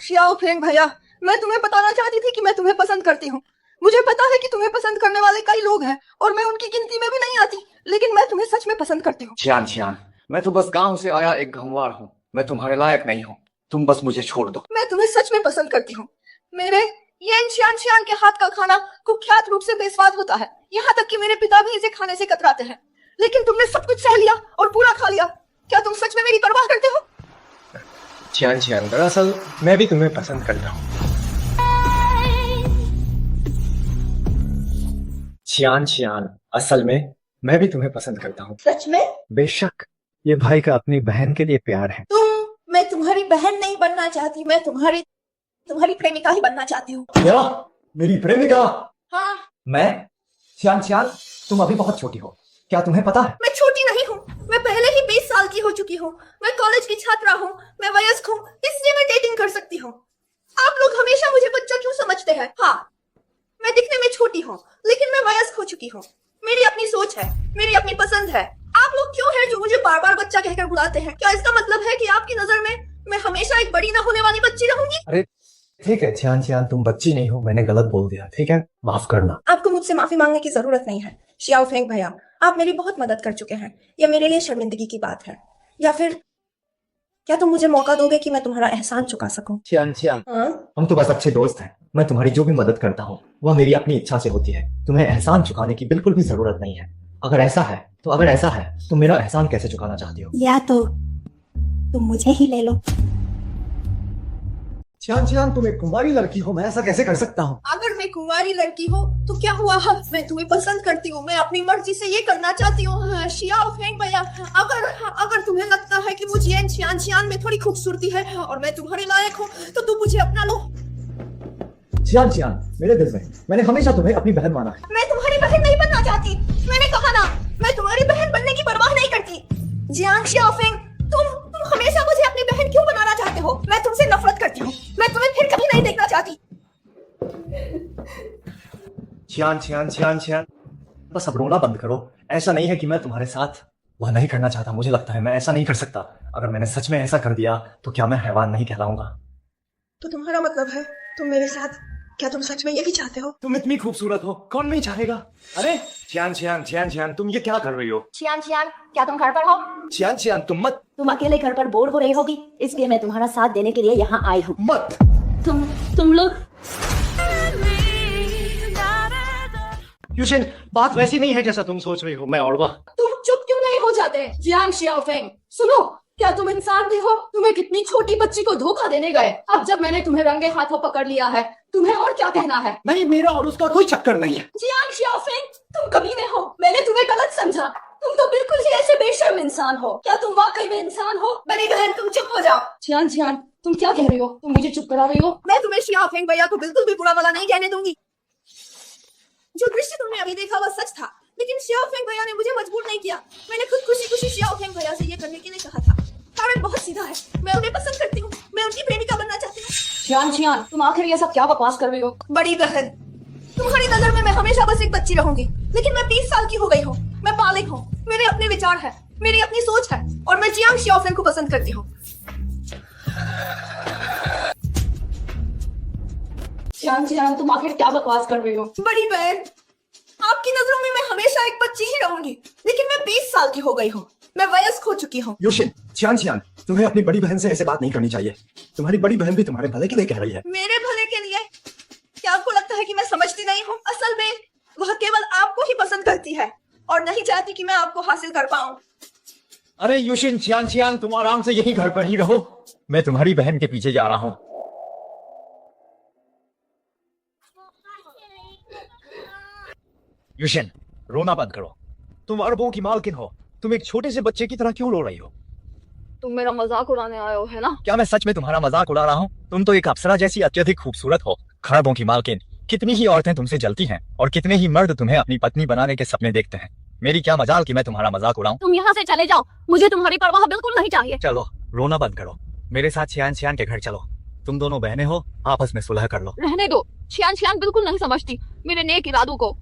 शियाओ फेंग भैया, मैं तुम्हें बताना चाहती थी कि मैं तुम्हें पसंद करती हूँ। मुझे पता है कि तुम्हें पसंद करने वाले कई लोग हैं और मैं उनकी गिनती में भी नहीं आती, लेकिन मैं तुम्हें सच में पसंद करती हूँ। चियान चियान, मैं तो बस गांव से आया एक गंवार हूँ, मैं तुम्हारे लायक नहीं हूँ, तुम बस मुझे छोड़ दो। मैं तुम्हें सच में पसंद करती हूँ। मेरे येन शियान शियान के हाथ का खाना कुख्यात रूप से बेस्वाद होता है, यहाँ तक कि मेरे पिता भी इसे खाने से कतराते हैं, लेकिन तुमने सब कुछ सह लिया और पूरा खा लिया। क्या तुम सच में मेरी परवाह करते हो? चियान चियान, दरअसल मैं भी तुम्हें पसंद करता हूँ। चियान चियान, असल में मैं भी तुम्हें पसंद करता हूँ। सच में? बेशक, ये भाई का अपनी बहन के लिए प्यार है। मैं तुम्हारी बहन नहीं बनना चाहती, मैं तुम्हारी प्रेमिका ही बनना चाहती हूँ। क्या? मेरी प्रेमिका? हाँ। मैं? चियान चियान, तुम अभी बहुत छोटी हो, क्या तुम्हें पता है? मैं छोटी नहीं हूँ, मैं पहले ही 20 साल की हो चुकी हूँ। मैं कॉलेज की छात्रा हूँ, मैं वयस्क हूँ, इसलिए मैं डेटिंग कर सकती हूँ। आप लोग हमेशा मुझे बच्चा क्यों समझते हैं? हाँ, मैं दिखने में छोटी हूँ, लेकिन मैं वयस्क हो चुकी हूँ। मेरी अपनी सोच है, मेरी अपनी पसंद है। आप लोग क्यों हैं जो मुझे बार बार बच्चा कहकर बुलाते हैं? क्या इसका मतलब है कि आपकी नजर में मैं हमेशा एक बड़ी न होने वाली बच्ची रहूंगी? अरे ठीक है चियान चियान, तुम बच्ची नहीं हो, मैंने गलत बोल दिया, ठीक है, माफ करना। आपको मुझसे माफी मांगने की जरूरत नहीं है शियाओ फेंग भैया, आप मेरी बहुत मदद कर चुके हैं, यह मेरे लिए शर्मिंदगी की बात है। या फिर क्या तुम मुझे मौका दोगे कि मैं तुम्हारा एहसान चुका सकूं? चियान चियान, हाँ? हम तो बस अच्छे दोस्त हैं, मैं तुम्हारी जो भी मदद करता हूँ वह मेरी अपनी इच्छा से होती है, तुम्हें एहसान चुकाने की बिल्कुल भी जरूरत नहीं है। अगर ऐसा है तो मेरा एहसान कैसे चुकाना चाहती हो? या तो तुम मुझे ही ले लो। चियान चियान, तुम एक कुंवारी लड़की हो, मैं ऐसा कैसे कर सकता हूँ? अगर मैं कुंवारी लड़की हूँ तो क्या हुआ? मैं तुम्हें पसंद करती हूँ, मैं अपनी मर्जी से ये करना चाहती हूँ। शियाओ फेंग भैया, अगर तुम्हें लगता है कि मुझे येन शियान शियान में थोड़ी खूबसूरती है और मैं तुम्हारे लायक हूँ, तो तुम मुझे अपना लो। चियान चियान, मेरे दिल में मैंने हमेशा तुम्हें अपनी बहन माना है। मैं तुम्हारी बहन नहीं बनना चाहती, मैंने कहा ना, मैं तुम्हारी बहन बनने की परवाह नहीं करती। जियांग शियाओफेंग, तुम हमेशा मुझे अपनी बहन क्यों बनाना चाहते हो? मैं तुमसे नफरत करती हूँ, मैं तुम्हें फिर कभी नहीं देखना चाहती। छियान छियान छियान छियान, बस अब रोना बंद करो। ऐसा नहीं है कि मैं तुम्हारे साथ वह नहीं करना चाहता, मुझे लगता है मैं ऐसा नहीं कर सकता। अगर मैंने सच में ऐसा कर दिया तो क्या मैं हैवान नहीं कहलाऊंगा? तो तुम्हारा मतलब है तुम मेरे साथ, क्या तुम सच में यही चाहते हो? तुम इतनी खूबसूरत हो, कौन नहीं चाहेगा? अरे छियान छियान छियान छियान, तुम ये क्या कर रही हो? छियान छियान, क्या तुम घर पर हो? छियान छियान तुम मत। तुम अकेले घर पर बोर हो रही होगी, इसलिए मैं तुम्हारा साथ देने के लिए यहाँ आई हूँ। मत। तुम लोग यूशिन, बात वैसी नहीं है जैसा तुम सोच रही हो। मैं और वह। तुम चुप क्यों नहीं हो जाते? जियांग शियाओफेंग, सुनो, क्या तुम इंसान भी हो? तुम्हें कितनी छोटी बच्ची को धोखा देने गए, अब जब मैंने तुम्हें रंगे हाथों पकड़ लिया है, तुम्हें और क्या कहना है? नहीं, मेरा और उसका कोई चक्कर नहीं है। जियांग शियाओफेंग, तुम कमीने हो, मैंने तुम्हें गलत समझा। तुम तो बिल्कुल ही ऐसे बेशर्म इंसान हो। क्या तुम वाकई में इंसान हो? बड़ी बहन, तुम चुप हो जाओ। जियांग जियांग, तुम क्या कह रही हो? तुम मुझे चुप करा रही हो? मैं तुम्हें शियाओफेंग भैया को बिल्कुल भी बुरा भला नहीं कहने दूंगी। जो दृश्य तुमने अभी देखा वह सच था, लेकिन शियाओफेंग भैया ने मुझे मजबूर नहीं किया। मैंने खुद खुशी खुशी शियाओफेंग भैया से ये करने के लिए कहा था। कारण बहुत सीधा है, मैं उन्हें पसंद करती हूँ, मैं उनकी प्रेमिका बनना चाहती हूँ। छियान छियान, तुम आखिर ये सब क्या बकवास कर रही हो? बड़ी बहन, तुम्हारी नजर में मैं हमेशा बस एक बच्ची रहूंगी, लेकिन मैं 20 साल की हो गई हूँ, मैं बालिग हूँ, मेरे अपने विचार है, मेरी अपनी सोच है, और मैं जियांग शियाओफेंग को पसंद करती हूँ। छियान छियान, तुम आखिर क्या बकवास कर रही हो? बड़ी बहन, आपकी नजरों में मैं हमेशा एक बच्ची ही रहूंगी, लेकिन मैं 20 साल की हो गई हूँ, मैं वयस्क हो चुकी हूँ। यूशिन, छियान छियान, तुम्हें अपनी बड़ी बहन से ऐसे बात नहीं करनी चाहिए। तुम्हारी बड़ी बहन भी तुम्हारे भले के लिए कह रही है। मेरे भले के लिए? क्या आपको लगता है कि मैं समझती नहीं हूँ? असल में वह केवल आपको ही पसंद करती है और नहीं चाहती कि मैं आपको हासिल कर पाऊँ। अरे यूशिन, छियान छियान, तुम आराम से यही घर पर ही रहो, मैं तुम्हारी बहन के पीछे जा रहा हूँ। यूशिन, रोना बंद करो। तुम अरबों की मालकिन हो, तुम एक छोटे से बच्चे की तरह क्यों रो रही हो? तुम मेरा मजाक उड़ाने आए हो, है ना? क्या मैं सच में तुम्हारा मजाक उड़ा रहा हूँ? तुम तो एक अप्सरा जैसी अत्यधिक खूबसूरत हो, खरबों की मालकिन। कितनी ही औरतें तुमसे जलती हैं और कितने ही मर्द तुम्हें अपनी पत्नी बनाने के सपने देखते हैं। मेरी क्या मजाल कि मैं तुम्हारा मजाक उड़ाऊं। तुम यहाँ से चले जाओ, मुझे तुम्हारी परवाह बिल्कुल नहीं चाहिए। चलो, रोना बंद करो, मेरे साथ छियान छियान के घर चलो। तुम दोनों बहनें हो, आपस में सुलह कर लो। रहने दो, छियान छियान बिल्कुल नहीं समझती मेरे नेक इरादों को।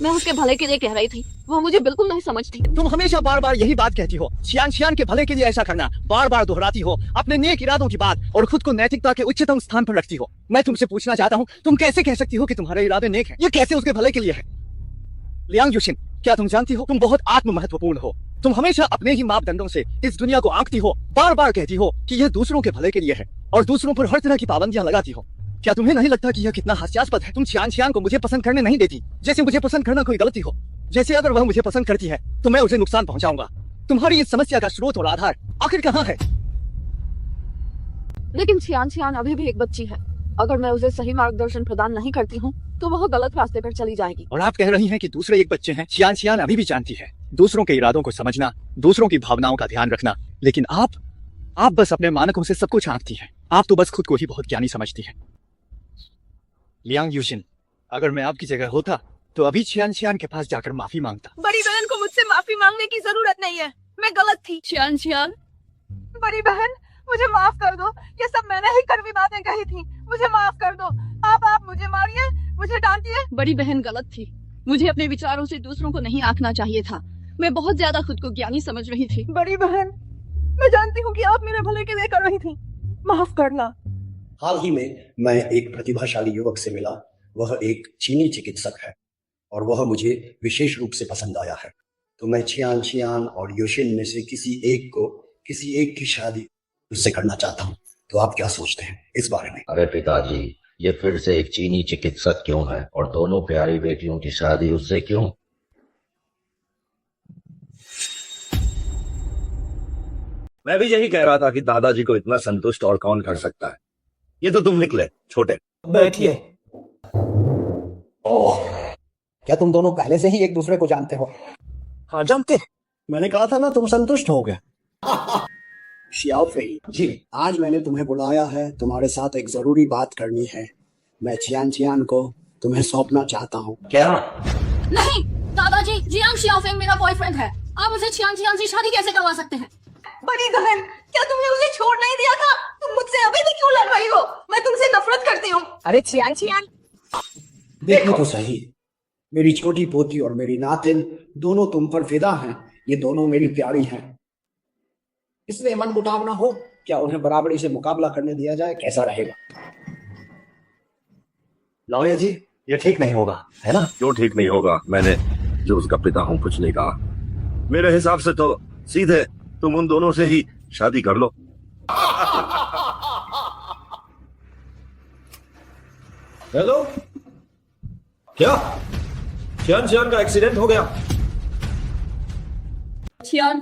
मैं उसके भले के लिए कह रही थी, वह मुझे बिल्कुल नहीं समझती। तुम हमेशा बार बार यही बात कहती हो, छियान छियान के भले के लिए ऐसा करना, बार बार दोहराती हो अपने नेक इरादों की बात और खुद को नैतिकता के उच्चतम स्थान पर रखती हो। मैं तुमसे पूछना चाहता हूँ, तुम कैसे कह सकती हो कि तुम्हारे इरादे नेक हैं? ये कैसे उसके भले के लिए है? लियांग यूशिन, क्या तुम जानती हो तुम बहुत आत्म महत्वपूर्ण हो। तुम हमेशा अपने ही मापदंडों से इस दुनिया को आंकती हो, बार बार कहती हो कि यह दूसरों के भले के लिए है और दूसरों पर हर तरह की पाबंदियां लगाती हो। क्या तुम्हें नहीं लगता कि यह कितना हास्यास्पद है? तुम छियान छियान को मुझे पसंद करने नहीं देती, जैसे मुझे पसंद करना कोई गलती हो। जैसे अगर वह मुझे पसंद करती है तो मैं उसे नुकसान पहुंचाऊंगा। तुम्हारी इस समस्या का स्रोत और आधार आखिर कहाँ है? लेकिन छियान छियान अभी भी एक बच्ची है। अगर मैं उसे सही मार्गदर्शन प्रदान नहीं करती हूँ तो वह गलत रास्ते पर चली जाएगी। और आप कह रही हैं कि दूसरे एक बच्चे हैं। छियान छियान अभी भी जानती है दूसरों के इरादों को समझना, दूसरों की भावनाओं का ध्यान रखना, लेकिन आप बस अपने मानकों से सब कुछ आंकती है। आप तो बस खुद को ही बहुत ज्ञानी समझती है। लियांग यूशिन, अगर मैं आपकी जगह होता तो अभी छियान छियान के पास जाकर माफी मांगता। बड़ी बहन को मुझसे माफी मांगने की जरूरत नहीं है, मैं गलत थी। छियान छियान, बड़ी बहन मुझे माफ कर दो, ये सब मैंने ही कड़वी बातें कही थी, मुझे माफ कर दो। आप मुझे मारिए, मुझे डांटिए। बड़ी बहन गलत थी, मुझे अपने विचारों से दूसरों को नहीं आंकना चाहिए था। मैं बहुत ज्यादा खुद को ज्ञानी समझ रही थी। बड़ी बहन, मैं जानती हूँ कि आप मेरे भले के लिए कर रही थी, माफ करना। हाल ही में मैं एक प्रतिभाशाली युवक से मिला। वह एक चीनी चिकित्सक है और वह मुझे विशेष रूप से पसंद आया है। तो मैं छियान छियान और यूशिन में से किसी एक की शादी उससे करना चाहता हूँ। तो आप क्या सोचते हैं इस बारे में? अरे पिताजी, ये फिर से एक चीनी चिकित्सक क्यों है और दोनों प्यारी बेटियों की शादी उससे क्यों? मैं भी यही कह रहा था कि दादाजी को इतना संतुष्ट और कौन कर सकता है। ये तो तुम निकले छोटे। बैठिए। ओह, क्या तुम दोनों पहले से ही एक दूसरे को जानते हो? हाँ, जानते। मैंने कहा था ना, तुम संतुष्ट हो गए। शियाओफेंग जी, आज मैंने तुम्हें बुलाया है, तुम्हारे साथ एक जरूरी बात करनी है। मैं छियान छियान को तुम्हें सौंपना चाहता हूँ। क्या? नहीं दादाजी, जियांग शियाओफेंग मेरा बॉयफ्रेंड है। आप उसे छियान छियान से शादी कैसे करवा सकते हैं? बड़ी बहन, क्या तुमने उसे छोड़ नहीं दिया था? तुम मुझसे अभी भी क्यों लड़ रही हो? मैं तुमसे नफरत करती हूँ। अरे छियान छियान, देखो तो सही, मेरी छोटी पोती और मेरी नातिन दोनों तुम पर फिदा हैं। ये दोनों मेरी प्यारी हैं, इसलिए मन मुटाव ना हो। क्या उन्हें बराबरी से मुकाबला करने दिया जाए? कैसा रहेगा? लॉयर जी, ये ठीक नहीं होगा, है ना? क्यों ठीक नहीं होगा? मैंने जो उसका पिता हूं कुछ नहीं कहा। मेरे हिसाब से तो सीधे तुम उन दोनों से ही शादी कर लो। हेलो, क्या चियान का एक्सीडेंट हो गया? चियान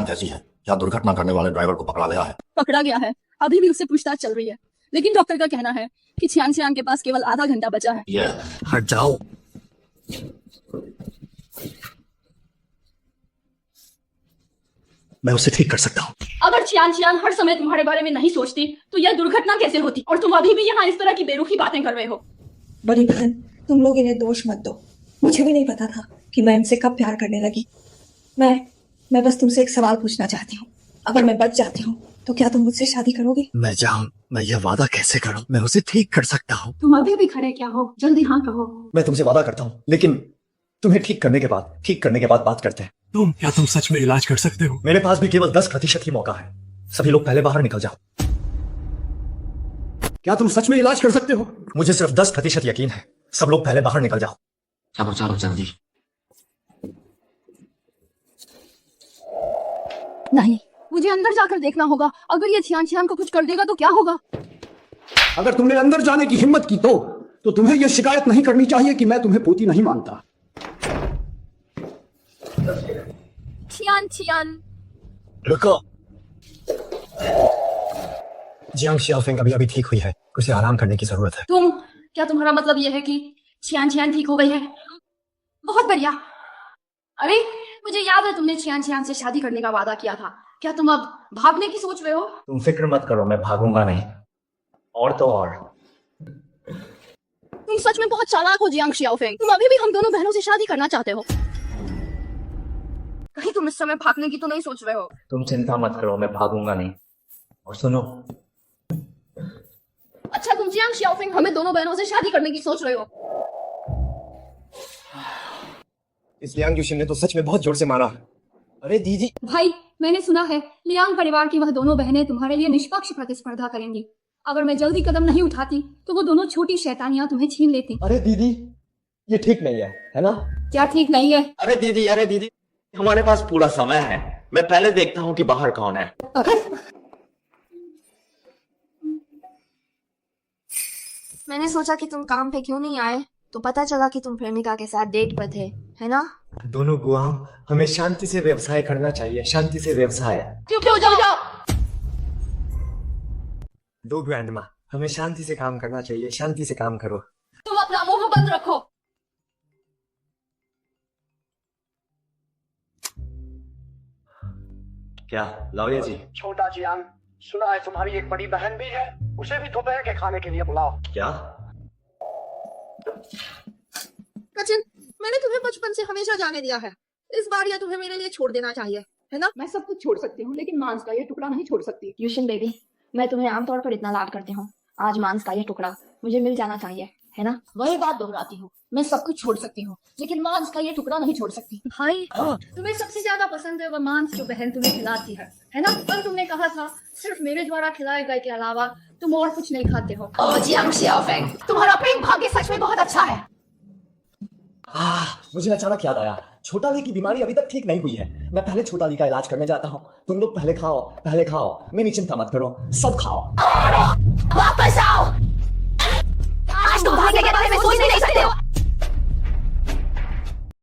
कैसी है? क्या दुर्घटना करने वाले ड्राइवर को पकड़ा गया है? पकड़ा गया है, अभी भी उससे पूछताछ चल रही है, लेकिन डॉक्टर का कहना है कि चियान के पास केवल आधा घंटा बचा है। ये हट जाओ। मैं उसे ठीक कर सकता हूँ। अगर चियान हर समय तुम्हारे बारे में नहीं सोचती तो यह दुर्घटना कैसे होती? और तुम अभी भी यहाँ इस तरह की बेरुखी बातें कर रहे हो। बड़ी बहन, तुम लोग इन्हें दोष मत दो। मुझे भी नहीं पता था कि मैं इनसे कब प्यार करने लगी। मैं बस तुमसे एक सवाल पूछना चाहती हूँ। अगर मैं बच जाती हूँ तो क्या तुम मुझसे शादी करोगी? मैं जाऊँ, मैं यह वादा कैसे करूँ? मैं उसे ठीक कर सकता हूँ। तुम अभी भी खड़े क्या हो? जल्दी हाँ कहो। मैं तुमसे वादा करता हूँ, लेकिन तुम्हें ठीक करने के बाद बात करते हैं। क्या तुम सच में इलाज कर सकते हो? मेरे पास भी केवल 10% ही मौका है। सभी लोग पहले बाहर निकल जाओ। क्या तुम सच में इलाज कर सकते हो? मुझे सिर्फ 10% यकीन है। सब लोग पहले बाहर निकल जाओ। चलो जल्दी। नहीं, मुझे अंदर जाकर देखना होगा। अगर ये चियान को कुछ कर देगा तो क्या होगा? अगर तुमने अंदर जाने की हिम्मत की तो तुम्हें यह शिकायत नहीं करनी चाहिए कि मैं तुम्हें पोती नहीं मानता। चियान रुको। जियांग शियाओफेंग अभी ठीक हुई है, उसे आराम करने की जरूरत है। क्या तुम्हारा मतलब यह है कि चियान ठीक हो गई है? बहुत बढ़िया। अरे मुझे याद है तुमने चियान से शादी करने का वादा किया था। क्या तुम अब भागने की सोच रहे हो? तुम फिक्र मत करो, मैं भागूंगा नहीं। और तो और तुम सच में बहुत चालाक हो जियांग शियाओफेंग। तुम अभी भी हम दोनों बहनों से शादी करना चाहते हो। कहीं तुम इस समय भागने की तो नहीं सोच रहे हो? तुम चिंता मत करो, मैं भागूंगा नहीं। और सुनो, अच्छा तुम जियांग शियाओफेंग हमें दोनों बहनों से शादी करने की सोच रहे हो? इस लियांग यूशिन ने तो सच में बहुत जोर से मारा। अरे दीदी। भाई, मैंने सुना है लियांग परिवार की वह दोनों बहनें तुम्हारे लिए निष्पक्ष प्रतिस्पर्धा करेंगी। अगर मैं जल्दी कदम नहीं उठाती तो वो दोनों छोटी शैतानियां तुम्हें छीन लेती। अरे दीदी, ये ठीक नहीं है ना? क्या ठीक नहीं है? अरे दीदी, हमारे पास पूरा समय है। मैं पहले देखता हूँ कि बाहर कौन है। मैंने सोचा कि तुम काम पे क्यों नहीं आए, तो पता चला कि तुम प्रेमिका के साथ डेट पर थे, है ना? दोनों गुआम, हमें शांति से व्यवसाय करना चाहिए। शांति से व्यवसाय। चुप हो जाओ। दो ग्रैंडमा, हमें शांति से काम करना चाहिए। शांति से काम करो। तुम अपना मुंह बंद रखो। क्या लॉयर जी? छोटा जियांग, सुना है तुम्हारी एक बड़ी बहन भी है, उसे भी दोपहर के खाने के लिए बुलाओ। क्या? सचिन, मैंने तुम्हें बचपन से हमेशा जाने दिया है। इस बार यह तुम्हें मेरे लिए छोड़ देना चाहिए, है ना? मैं सब कुछ छोड़ सकती हूँ, लेकिन मांस का ये टुकड़ा नहीं छोड़ सकती। यूशिन बेबी, मैं तुम्हें आमतौर पर इतना लाड करती हूँ, आज मांस का ये टुकड़ा मुझे मिल जाना चाहिए, है ना? वही बात दोहराती हूँ, मैं सब कुछ छोड़ सकती हूँ, लेकिन मांस का ये टुकड़ा नहीं छोड़ सकती। भाई, तुम्हें सबसे ज्यादा पसंद है वह मांस जो बहन तुम्हें खिलाती है ना? पर तुमने कहा था सिर्फ मेरे द्वारा खिलाए गए के अलावा तुम और कुछ नहीं खाते हो। जियांग शियाओफेंग, तुम्हारा प्रेम भाग्य सच में बहुत अच्छा है। मुझे अचानक याद आया, छोटा ली की बीमारी अभी तक ठीक नहीं हुई है। मैं पहले छोटा ली का इलाज करने जाता हूँ। तुम लोग पहले खाओ। मेरी चिंता मत करो, सब खाओ। वापस आओ। आज तुम भाग्य के बारे में सोच भी नहीं सकते हो।